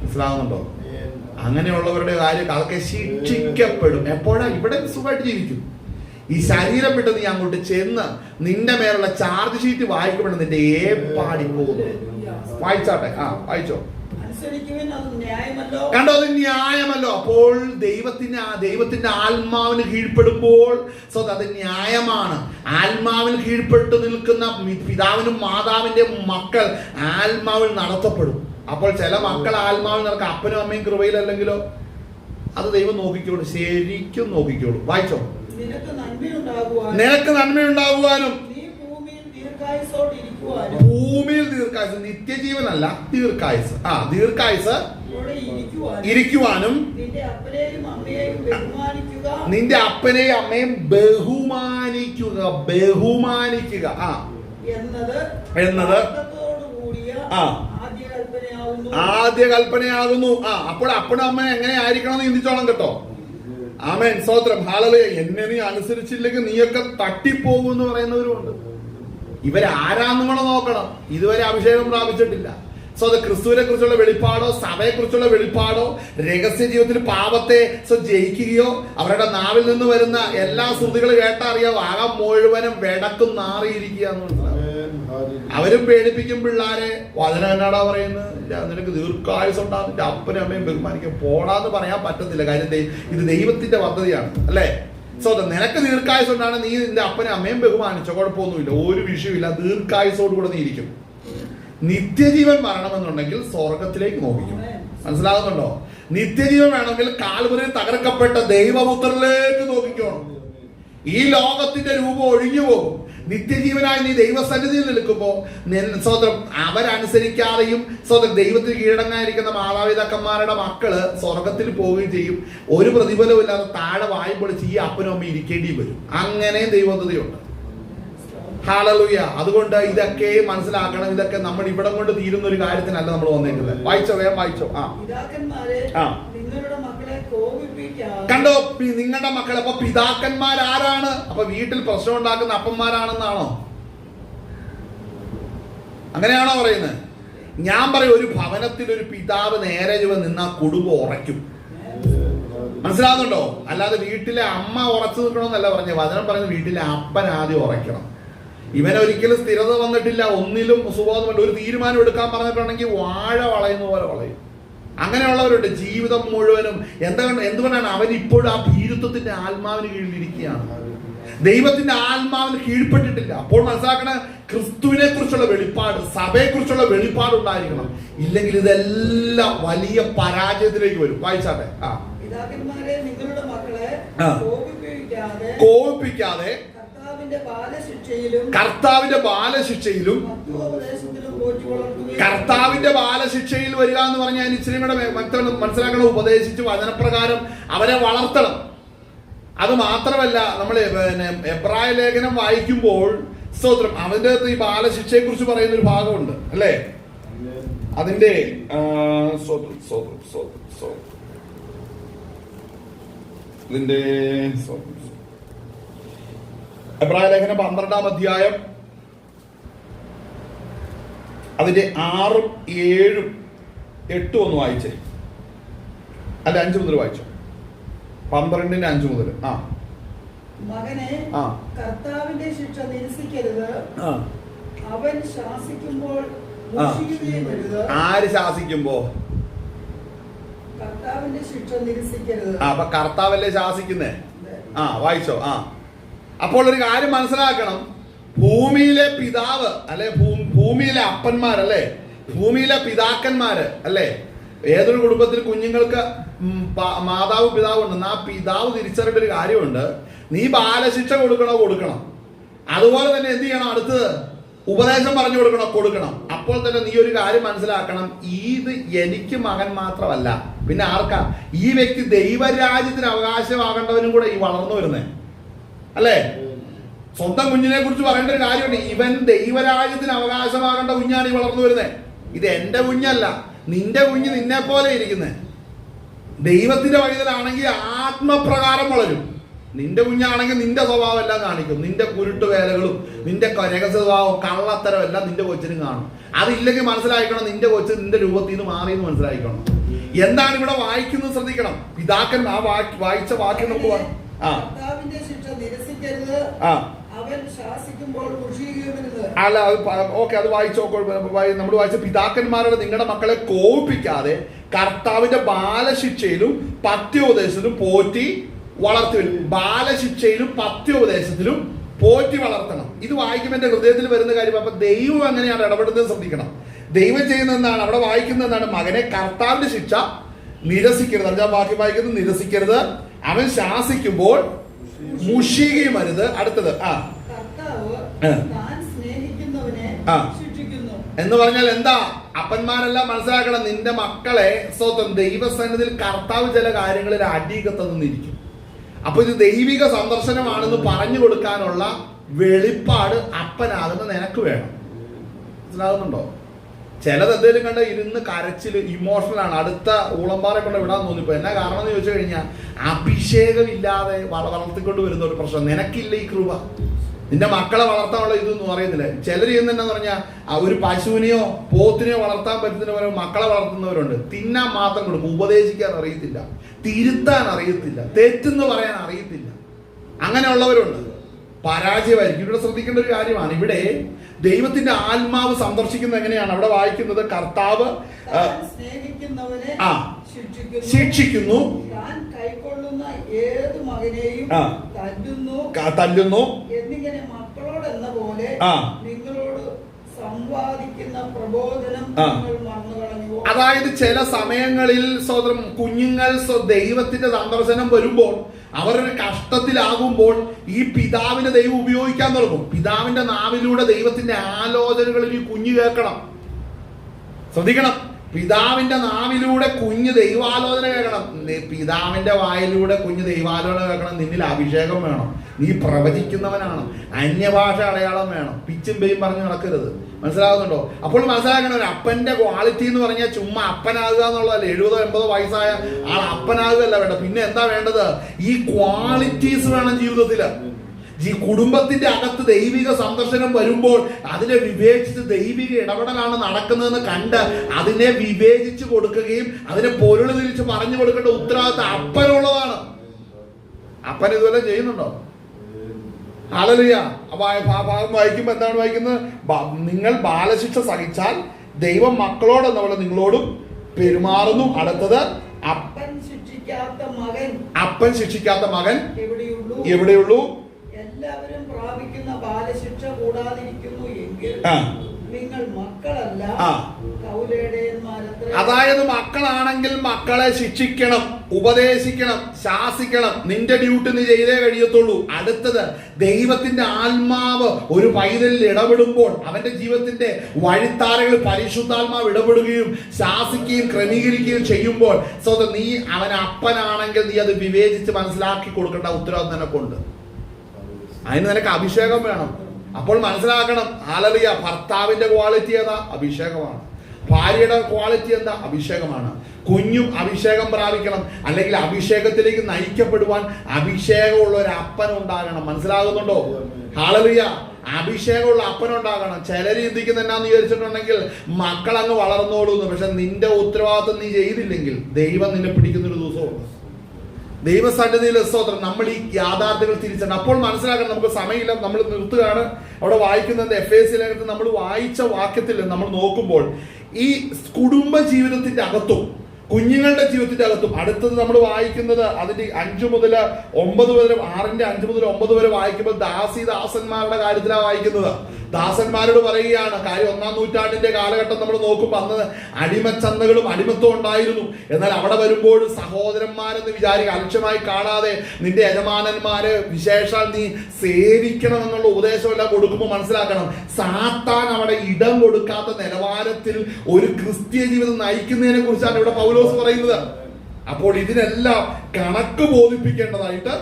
മനസ്സിലാവുന്നുണ്ടോ? അങ്ങനെയുള്ളവരുടെ കാര്യം അതൊക്കെ ശിക്ഷിക്കപ്പെടും. എപ്പോഴാ? ഇവിടെ സുഖമായിട്ട് ജീവിക്കും. ഈ ശരീരം വിട്ട് നീ അങ്ങോട്ട് ചെന്ന് നിന്റെ മേലുള്ള ചാർജ് ഷീറ്റ് വായിക്കുമ്പോൾ നിന്റെ ഏപ്പാടി പോകുന്നു. വായിച്ചാട്ടെ, വായിച്ചോ. കണ്ടോ? അത് ന്യായമല്ലോ. അപ്പോൾ ദൈവത്തിന്റെ ആത്മാവിന് കീഴ്പ്പെടുമ്പോൾ അത് ന്യായമാണ്. ആത്മാവിൽ കീഴ്പ്പെട്ടു നിൽക്കുന്ന പിതാവിനും മാതാവിന്റെ മക്കൾ ആത്മാവിൽ നടത്തപ്പെടും. അപ്പോൾ ചില മക്കൾ ആത്മാവിൽ നടക്കുക, അപ്പനും അമ്മയും കൃപയിലല്ലെങ്കിലോ അത് ദൈവം നോക്കിക്കോളൂ, ശരിക്കും നോക്കിക്കോളൂ. വായിച്ചോ. നിനക്ക് നന്മയുണ്ടാകുവാനും ഭൂമിയിൽ ദീർഘായുസ്, നിത്യജീവനല്ല ദീർഘായുസ്. ദീർഘായുസ് ഇരിക്കുവാനും നിന്റെ അപ്പനെയും അമ്മയും ബഹുമാനിക്കുക എന്നത് ആദ്യ കൽപ്പനയാകുന്നു. അപ്പോൾ അപ്പനും അമ്മ എങ്ങനെ ആയിരിക്കണം എന്ന് ചിന്തിച്ചോളം കേട്ടോ. ആമേൻ, സ്തോത്രം, ഹല്ലേലൂയ. എന്നെ നീ അനുസരിച്ചില്ലെങ്കിൽ നീയൊക്കെ തട്ടിപ്പോകും എന്ന് പറയുന്നവരുമുണ്ട്. ഇവരാരാന്നും കൂടെ നോക്കണം. ഇതുവരെ അഭിഷേകം പ്രാപിച്ചിട്ടില്ല. ക്രിസ്തുവിനെ കുറിച്ചുള്ള വെളിപ്പാടോ സഭയെ കുറിച്ചുള്ള വെളിപ്പാടോ രഹസ്യ ജീവിതത്തിൽ പാപത്തെ ജയിക്കുകയോ അവരുടെ നാവിൽ നിന്ന് വരുന്ന എല്ലാ ശ്രുതികൾ കേട്ടറിയാവോ ആകാം മുഴുവനും വെടക്കും നാറിയിരിക്കുക എന്ന് മനസ്സിലാവും. അവരും പേടിപ്പിക്കും പിള്ളാരെ. വചനം എന്നാടാ പറയുന്നത്? നിനക്ക് ദീർഘായുസ് ഉണ്ടാകും, നിന്റെ അപ്പനും അമ്മയും ബഹുമാനിക്കും. പോടാന്ന് പറയാൻ പറ്റത്തില്ല. കാര്യം ഇത് ദൈവത്തിന്റെ പദ്ധതിയാണ്, അല്ലേ? നിനക്ക് ദീർഘായുസ് ഉണ്ടാണ്, നീ നിന്റെ അപ്പനും അമ്മയും ബഹുമാനിച്ചോ, കുഴപ്പമൊന്നുമില്ല, ഒരു വിഷയമില്ല. ദീർഘായുസോട് കൂടെ നീ ഇരിക്കും. നിത്യജീവൻ വരണമെന്നുണ്ടെങ്കിൽ സ്വർഗത്തിലേക്ക് നോക്കിക്കും. മനസ്സിലാകുന്നുണ്ടോ? നിത്യജീവൻ വേണമെങ്കിൽ കാൽവരിയിൽ തകർക്കപ്പെട്ട ദൈവപുത്രനിലേക്ക് നോക്കിക്കോണം. ഈ ലോകത്തിന്റെ രൂപം ഒഴിഞ്ഞു പോകും. നിത്യജീവനായി നീ ദൈവസന്നിധിയിൽ നിൽക്കുമ്പോ സ്വതന്ത്രം അവരനുസരിക്കാതെയും സ്വതന്ത്രം ദൈവത്തിന് കീഴടങ്ങാതിരിക്കുന്ന മാതാപിതാക്കന്മാരുടെ മക്കള് സ്വർഗത്തിൽ പോവുകയും ചെയ്യും. ഒരു പ്രതിഫലവും ഇല്ലാതെ താഴെ വായും പൊളിച്ച് ഈ അപ്പനും അമ്മയും ഇരിക്കേണ്ടി വരും. അങ്ങനെ ദൈവതയുണ്ട്. ഹല്ലേലൂയ. അതുകൊണ്ട് ഇതൊക്കെ മനസ്സിലാക്കണം. ഇതൊക്കെ നമ്മൾ ഇവിടെ കൊണ്ട് തീരുന്ന ഒരു കാര്യത്തിനല്ല നമ്മൾ വന്നേക്കുന്നത്. വായിച്ചോ, വേഗം വായിച്ചോ. കണ്ടോ? നിങ്ങളുടെ മക്കളെ അപ്പൊ പിതാക്കന്മാരാരാണ്? അപ്പൊ വീട്ടിൽ പ്രശ്നം ഉണ്ടാക്കുന്ന അപ്പന്മാരാണെന്നാണോ? അങ്ങനെയാണോ പറയുന്നത്? ഞാൻ പറയും, ഒരു ഭവനത്തിൽ ഒരു പിതാവ് നേരെ നിന്നാ കുടുംബം ഉറയ്ക്കും. മനസ്സിലാകുന്നുണ്ടോ? അല്ലാതെ വീട്ടിലെ അമ്മ ഉറച്ചു നിൽക്കണമെന്നല്ല പറഞ്ഞത്. വചനം പറയുന്നത് വീട്ടിലെ അപ്പൻ ആദ്യം ഉറയ്ക്കണം. ഇവനൊരിക്കലും സ്ഥിരത വന്നിട്ടില്ല, ഒന്നിലും സുബോധമുണ്ട്. ഒരു തീരുമാനം എടുക്കാൻ പറഞ്ഞിട്ടുണ്ടെങ്കിൽ വാഴ വളയുന്ന പോലെ വളയും. അങ്ങനെയുള്ളവരുണ്ട്. ജീവിതം മുഴുവനും എന്തുകൊണ്ടാണ് അവൻ ഇപ്പോഴും ആ ഭീരുത്വത്തിന്റെ ആത്മാവിന് കീഴിലിരിക്കുകയാണ്. ദൈവത്തിന്റെ ആത്മാവിന് കീഴ്പ്പെട്ടിട്ടില്ല. അപ്പോൾ മനസ്സിലാക്കണ, ക്രിസ്തുവിനെ കുറിച്ചുള്ള വെളിപ്പാട്, സഭയെ കുറിച്ചുള്ള വെളിപ്പാട് ഉണ്ടായിരിക്കണം. ഇല്ലെങ്കിൽ ഇതെല്ലാം വലിയ പരാജയത്തിലേക്ക് വരും. വായിച്ചാട്ടെ. കോപിപ്പിക്കാതെ കർത്താവിന്റെ ബാലശിക്ഷയിലും കർത്താവിന്റെ ബാലശിക്ഷയിൽ വരിക എന്ന് പറഞ്ഞാൽ ഇച്ചിരി കൂടെ മനസ്സിലാക്കണം. ഉപദേശിച്ച് വചനപ്രകാരം അവരെ വളർത്തണം. അത് മാത്രമല്ല, നമ്മൾ എബ്രായ ലേഖനം വായിക്കുമ്പോൾ സ്തോത്രം അതിന്റെ അകത്ത് ഈ ബാലശിക്ഷയെ കുറിച്ച് പറയുന്ന ഒരു ഭാഗമുണ്ട്, അല്ലേ? അതിന്റെ ഇതിന്റെ എബ്രായ ലേഖനം 12-ാം അധ്യായം അതിന്റെ 6, 7, 8 ഒന്ന് വായിച്ചേ. അല്ല 5 മുതൽ വായിച്ചു. 12-ന്റെ 5 മുതൽ. മകനെ, ആ. കർത്താവിന്റെ ശിക്ഷ നിരസിക്കരുത്. അവൻ ശാസിക്കുമ്പോൾ ആ. ദുഷിക്കുകയും അരുത്. ആര് ശാസിക്കുമ്പോ? കർത്താവിന്റെ ശിക്ഷ നിരസിക്കരുത്. അപ്പൊ കർത്താവല്ലേ ശാസിക്കുന്നേ? വായിച്ചോ. അപ്പോൾ ഒരു കാര്യം മനസ്സിലാക്കണം. ഭൂമിയിലെ പിതാവ് അല്ലെ, ഭൂമിയിലെ അപ്പന്മാരല്ലേ, ഭൂമിയിലെ പിതാക്കന്മാര് അല്ലേ. ഏതൊരു കുടുംബത്തിൽ കുഞ്ഞുങ്ങൾക്ക് മാതാവ് പിതാവ് ഉണ്ടെന്ന് ആ പിതാവ് തിരിച്ചറിയേണ്ട ഒരു കാര്യമുണ്ട്. നീ ബാലശിക്ഷ കൊടുക്കണം. അതുപോലെ തന്നെ എന്ത് ചെയ്യണം? അടുത്തത് ഉപദേശം പറഞ്ഞു കൊടുക്കണം. അപ്പോൾ തന്നെ നീ ഒരു കാര്യം മനസ്സിലാക്കണം. ഇത് എനിക്ക് മകൻ മാത്രമല്ല, പിന്നെ ആർക്കാ? ഈ വ്യക്തി ദൈവരാജ്യത്തിന് അവകാശമാകേണ്ടവനും കൂടെ ഈ വളർന്നു വരുന്നേ അല്ലേ. സ്വന്തം കുഞ്ഞിനെ കുറിച്ച് പറയേണ്ട ഒരു കാര്യമുണ്ട്. ഇവൻ ദൈവരാജ്യത്തിന് അവകാശമാകേണ്ട കുഞ്ഞാണ് ഈ വളർന്നു വരുന്നത്. ഇത് എന്റെ കുഞ്ഞല്ല, നിന്റെ കുഞ്ഞ് നിന്നെ പോലെ ഇരിക്കുന്നേ. ദൈവത്തിന്റെ വഴിയിലാണെങ്കിൽ ആത്മപ്രകാരം വളരും. നിന്റെ കുഞ്ഞാണെങ്കിൽ നിന്റെ സ്വഭാവം എല്ലാം കാണിക്കും. നിന്റെ കുരുട്ടുവേലകളും നിന്റെ രഹസ്യ സ്വഭാവം കള്ളത്തരം എല്ലാം നിന്റെ കൊച്ചിനും കാണും. അതില്ലെങ്കിൽ മനസ്സിലാക്കണം, നിന്റെ കൊച്ച് നിന്റെ രൂപത്തിൽ നിന്ന് മാറിയെന്ന് മനസ്സിലാക്കണം. എന്താണ് ഇവിടെ വായിക്കുന്നത് ശ്രദ്ധിക്കണം. പിതാക്കൻ ആ വായിച്ച വാക്യം നമുക്ക് കർത്താവിന്റെ ശിക്ഷ നിരസിക്കരുത്. അവൻ ശാസിക്കുമ്പോൾ അല്ല, ഓക്കെ, അത് വായിച്ചോ. നമ്മൾ വായിച്ച പിതാക്കന്മാരുടെ നിങ്ങളുടെ മക്കളെ കോപിപ്പിക്കാതെ കർത്താവിന്റെ ബാലശിക്ഷയിലും പഥ്യോപദേശത്തിലും പോറ്റി വളർത്തി വരും. ബാലശിക്ഷയിലും പഥ്യോപദേശത്തിലും പോറ്റി വളർത്തണം. ഇത് വായിക്കുമ്പോൾ എന്റെ ഹൃദയത്തിൽ വരുന്ന കാര്യം. അപ്പൊ ദൈവം എങ്ങനെയാണ് ഇടപെടുന്നത് ശ്രദ്ധിക്കണം. ദൈവം ചെയ്യുന്ന എന്താണ്? അവിടെ വായിക്കുന്ന എന്താണ്? മകനെ, കർത്താവിന്റെ ശിക്ഷ നിരസിക്കരുത്. 5-ാം വാക്യം വായിക്കുന്നത് നിരസിക്കരുത്. അവൻ ശാസിക്കുമ്പോൾ മുഷികയും അരുത്. അടുത്തത് എന്ന് പറഞ്ഞാൽ എന്താ? അപ്പന്മാരെല്ലാം മനസ്സിലാക്കണം. നിന്റെ മക്കളെ സ്വന്തം ദൈവസന്നിധിയിൽ കർത്താവ് ചില കാര്യങ്ങളിൽ അടികത്തന്നിരിക്കും. അപ്പൊ ഇത് ദൈവിക സന്ദർശനമാണെന്ന് പറഞ്ഞു കൊടുക്കാനുള്ള വെളിപ്പാട് അപ്പനാകുന്ന നിനക്ക് വേണം. മനസ്സിലാകുന്നുണ്ടോ? ചിലത് എന്തെങ്കിലും കണ്ട് ഇരുന്ന് കരച്ചില്, ഇമോഷണലാണ്. അടുത്ത ഊളമ്പാറെ കൊണ്ട് വിടാൻ തോന്നിപ്പോ. എന്നാ കാരണം എന്ന് ചോദിച്ചു കഴിഞ്ഞാൽ അഭിഷേകമില്ലാതെ വളർത്തിക്കൊണ്ട് വരുന്ന ഒരു പ്രശ്നം. നിനക്കില്ല ഈ കൃപ. നിന്റെ മക്കളെ വളർത്താനുള്ള ഇതൊന്നും അറിയുന്നില്ല. ചിലർ ചെയ്യുന്നതെന്നു പറഞ്ഞാൽ ഒരു പശുവിനെയോ പോത്തിനെയോ വളർത്താൻ പറ്റുന്നവരോ മക്കളെ വളർത്തുന്നവരുണ്ട്. തിന്നാൻ മാത്രം കൊടുക്കും. ഉപദേശിക്കാൻ അറിയത്തില്ല, തിരുത്താൻ അറിയത്തില്ല, തെറ്റെന്ന് പറയാൻ അറിയത്തില്ല. അങ്ങനെയുള്ളവരുണ്ട്. പരാജയമായിരിക്കും. ഇവിടെ ശ്രദ്ധിക്കേണ്ട ഒരു കാര്യമാണ്. ഇവിടെ ദൈവത്തിന്റെ ആത്മാവ് സന്ദർശിക്കുന്നത് എങ്ങനെയാണ്? അവിടെ വായിക്കുന്നത് കർത്താവ് ശിക്ഷിക്കുന്നു, ഏത് മകനെയും തല്ലുന്നു എന്നിങ്ങനെ മക്കളോട് എന്ന പോലെ നിങ്ങളോട് സംവാദിക്കുന്ന പ്രബോധനം മറന്നു കളഞ്ഞു. അതായത് ചില സമയങ്ങളിൽ സ്വതം കുഞ്ഞുങ്ങൾ ദൈവത്തിന്റെ സന്ദർശനം വരുമ്പോൾ, അവരൊരു കഷ്ടത്തിലാകുമ്പോൾ ഈ പിതാവിനെ ദൈവം ഉപയോഗിക്കാൻ തുടങ്ങും. പിതാവിന്റെ നാവിലൂടെ ദൈവത്തിന്റെ ആലോചനകളിൽ ഈ കുഞ്ഞ് കേൾക്കണം. ശ്രദ്ധിക്കണം. പിതാവിന്റെ നാവിലൂടെ കുഞ്ഞ് ദൈവാലോചന കേൾക്കണം. പിതാവിന്റെ വായിലൂടെ കുഞ്ഞ് ദൈവാലോചന കേൾക്കണം. നിന്നിൽ അഭിഷേകം വേണം. നീ പ്രവചിക്കുന്നവനാണ്. അന്യഭാഷ അടയാളം വേണം. പിച്ചും പേയും പറഞ്ഞ് നടക്കരുത്. മനസ്സിലാകുന്നുണ്ടോ? അപ്പോൾ മനസ്സിലാക്കണം, ഒരു അപ്പന്റെ ക്വാളിറ്റി എന്ന് പറഞ്ഞാൽ ചുമ്മാ അപ്പനാകുക എന്നുള്ളതല്ല. 70-80 വയസ്സായ ആൾ അപ്പനാകുകയല്ല വേണ്ട. പിന്നെ എന്താ വേണ്ടത്? ഈ ക്വാളിറ്റീസ് വേണം ജീവിതത്തില്. ഈ കുടുംബത്തിന്റെ അകത്ത് ദൈവിക സന്ദർശനം വരുമ്പോൾ അതിനെ വിവേചിച്ച് ദൈവിക ഇടപെടലാണ് നടക്കുന്നതെന്ന് കണ്ട് അതിനെ വിവേചിച്ച് കൊടുക്കുകയും അതിനെ പൊരുള് തിരിച്ച് പറഞ്ഞു കൊടുക്കേണ്ട ഉത്തരവാദിത്തം അപ്പനുള്ളതാണ്. അപ്പൻ ഇതുവരെ ചെയ്യുന്നുണ്ടോ? ഹല്ലേലൂയ. ഭാഗം വായിക്കുമ്പോ എന്താണ് വായിക്കുന്നത്? നിങ്ങൾ ബാലശിക്ഷ സഹിച്ചാൽ ദൈവം മക്കളോടെന്ന പോലെ നിങ്ങളോടും പെരുമാറുന്നു. അടുത്തത് അപ്പൻ ശിക്ഷിക്കാത്ത മകൻ എവിടെയുള്ളൂ? എല്ലാവരും പ്രാപിക്കുന്ന ബാലശിക്ഷ കൂടാതിരിക്കുന്നു എങ്കിൽ നിങ്ങൾ മക്കളല്ല, കൗലേടയന്മാരത്രേ. അതായത് മക്കളാണെങ്കിൽ മക്കളെ ശിക്ഷിക്കണം, ഉപദേശിക്കണം, ശാസിക്കണം. നിന്റെ ഡ്യൂട്ടി നീ ചെയ്തേ കഴിയത്തുള്ളൂ. അടുത്തത് ദൈവത്തിന്റെ ആത്മാവ് ഒരു പൈതലിൽ ഇടപെടുമ്പോൾ അവന്റെ ജീവിതത്തിന്റെ വഴിത്താരകൾ പരിശുദ്ധാത്മാവ് ഇടപെടുകയും ശാസിക്കുകയും ക്രമീകരിക്കുകയും ചെയ്യുമ്പോൾ സ്വന്തം നീ അവൻ അപ്പനാണെങ്കിൽ നീ അത് വിവേചിച്ച് മനസ്സിലാക്കി കൊടുക്കേണ്ട ഉത്തരവാദിത്വം നിനക്കുണ്ട്. അതിന് നിനക്ക് അഭിഷേകം വേണം. അപ്പോൾ മനസ്സിലാക്കണം, ഹല്ലേലൂയ, ഭർത്താവിന്റെ ക്വാളിറ്റി ഏതാ? അഭിഷേകമാണ്. ഭാര്യയുടെ ക്വാളിറ്റി എന്താ? അഭിഷേകമാണ്. കുഞ്ഞും അഭിഷേകം പ്രാപിക്കണം, അല്ലെങ്കിൽ അഭിഷേകത്തിലേക്ക് നയിക്കപ്പെടുവാൻ അഭിഷേകമുള്ള ഒരു അപ്പൻ ഉണ്ടാകണം. മനസ്സിലാകുന്നുണ്ടോ? ഹല്ലേലൂയ. അഭിഷേകമുള്ള അപ്പനുണ്ടാകണം. ചിലര് ചിന്തിക്കുന്ന എന്നാന്ന് വിചാരിച്ചിട്ടുണ്ടെങ്കിൽ മക്കൾ അങ്ങ് വളർന്നോളൂന്ന്. പക്ഷെ നിന്റെ ഉത്തരവാദിത്വം നീ ചെയ്തില്ലെങ്കിൽ ദൈവം നിന്നെ പിടിക്കുന്നൊരു ദിവസമുണ്ട്. ദൈവസന്നിധിയിൽ സ്തോത്രം. നമ്മൾ ഈ യാഥാർത്ഥ്യങ്ങൾ തിരിച്ചറിയണം. അപ്പോൾ മനസ്സിലാക്കണം. നമുക്ക് സമയമില്ല, നമ്മൾ നിർത്തുകയാണ്. അവിടെ വായിക്കുന്നത് FAC ലേഖനത്തിൽ നമ്മൾ വായിച്ച വാക്യത്തിൽ നമ്മൾ നോക്കുമ്പോൾ ഈ കുടുംബ ജീവിതത്തിന്റെ അകത്തും കുഞ്ഞുങ്ങളുടെ ജീവിതത്തിന്റെ അകത്തും അടുത്തത് നമ്മൾ വായിക്കുന്നത് അതിന്റെ 5 മുതൽ 9 വരെ, 6-ന്റെ 5 മുതൽ 9 വരെ വായിക്കുമ്പോൾ ദാസന്മാരുടെ കാര്യത്തിലാണ് വായിക്കുന്നത്. ദാസന്മാരോട് പറയുകയാണ് കാര്യം. 1-ാം നൂറ്റാണ്ടിന്റെ കാലഘട്ടം നമ്മൾ നോക്കുമ്പോൾ അന്ന് അടിമച്ചന്തകളും അടിമത്വം ഉണ്ടായിരുന്നു. എന്നാൽ അവിടെ വരുമ്പോൾ സഹോദരന്മാരെന്ന് വിചാരിക്കുക, അലക്ഷ്യമായി കാണാതെ നിന്റെ യജമാനന്മാരെ വിശേഷാൽ നീ സേവിക്കണം എന്നുള്ള ഉപദേശമെല്ലാം കൊടുക്കുമ്പോൾ മനസ്സിലാക്കണം, സാത്താൻ അവിടെ ഇടം കൊടുക്കാത്ത നിലവാരത്തിൽ ഒരു ക്രിസ്തീയ ജീവിതം നയിക്കുന്നതിനെ കുറിച്ചാണ് ഇവിടെ പൗലോസ് പറയുന്നത്. അപ്പോൾ ഇതിനെല്ലാം കണക്ക് ബോധിപ്പിക്കേണ്ടതായിട്ട്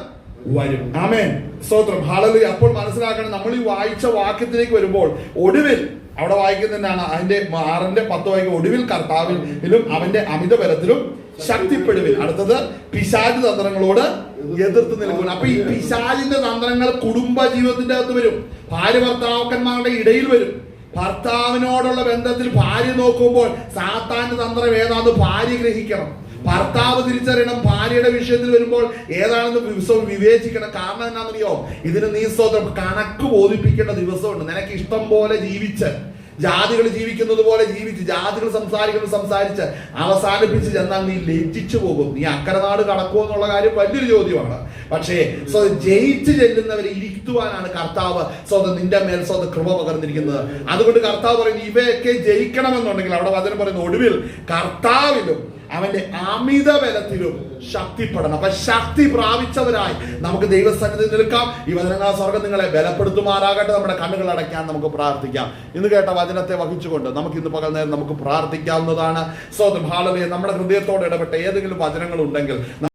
വരും. ആമേൻ, സ്തോത്രം, ഹല്ലേലൂയ. അപ്പോൾ മനസ്സിലാക്കണം, നമ്മൾ ഈ വായിച്ച വാക്യത്തിലേക്ക് വരുമ്പോൾ ഒടുവിൽ അവിടെ വായിക്കുന്നതാണ് അതിന്റെ 6-ന്റെ 10 വായിക്കും. ഒടുവിൽ കർത്താവിലും അവന്റെ അമിത ബലത്തിലും ശക്തിപ്പെടുവിൻ. അടുത്തത് പിശാച് തന്ത്രങ്ങളോട് എതിർത്ത് നിൽക്കുന്നു. അപ്പൊ ഈ പിശാചിന്റെ തന്ത്രങ്ങൾ കുടുംബ ജീവിതത്തിന്റെ അകത്ത് വരും, ഭാര്യ ഭർത്താക്കന്മാരുടെ ഇടയിൽ വരും. ഭർത്താവിനോടുള്ള ബന്ധത്തിൽ ഭാര്യ നോക്കുമ്പോൾ സാത്താന്റെ തന്ത്രം ഏതാണെന്ന് ഭാര്യ ഗ്രഹിക്കണം, ഭർത്താവ് തിരിച്ചറിയണം. ഭാര്യയുടെ വിഷയത്തിൽ വരുമ്പോൾ ഏതാണെന്ന് വിവേചിക്കണം. കാരണം എന്നാണെന്നറിയോ? ഇതിന് നീ സ്വന്തം കണക്ക് ബോധിപ്പിക്കേണ്ട ദിവസമുണ്ട്. നിനക്ക് ഇഷ്ടം പോലെ ജീവിച്ച്, ജാതികൾ ജീവിക്കുന്നത് പോലെ ജീവിച്ച്, ജാതികൾ സംസാരിച്ച് അവസാനിപ്പിച്ച് ചെന്നാൽ നീ ലജ്ജിച്ചു പോകും. നീ അക്കരനാട് കടക്കുമോ എന്നുള്ള കാര്യം വലിയൊരു ചോദ്യമാണ്. പക്ഷേ ജയിച്ചു ചെല്ലുന്നവരെ ഇരുത്തുവാനാണ് കർത്താവ് നിന്റെ മേൽ കൃപ പകർന്നിരിക്കുന്നത്. അതുകൊണ്ട് കർത്താവ് പറയുന്നു, ഇവയൊക്കെ ജയിക്കണമെന്നുണ്ടെങ്കിൽ അവിടെ വചനം പറയുന്നു, ഒടുവിൽ കർത്താവിലും അവന്റെ അമിത ബലത്തിലും ശക്തിപ്പെടണം. അപ്പൊ ശക്തി പ്രാപിച്ചവരായി നമുക്ക് ദൈവസന്നിധി നിൽക്കാം. ഈ വചനങ്ങൾ സ്വർഗ്ഗം നിങ്ങളെ ബലപ്പെടുത്തുമാറാകട്ടെ. നമ്മുടെ കണ്ണുകൾ അടയ്ക്കാൻ നമുക്ക് പ്രാർത്ഥിക്കാം. ഇന്ന് കേട്ട വചനത്തെ വഹിച്ചുകൊണ്ട് നമുക്ക് ഇന്ന് പകൽ നേരം നമുക്ക് പ്രാർത്ഥിക്കാവുന്നതാണ്. സ്തോത്രം, ഹല്ലേലൂയ. നമ്മുടെ ഹൃദയത്തോട് ഇടപെട്ട ഏതെങ്കിലും വചനങ്ങൾ ഉണ്ടെങ്കിൽ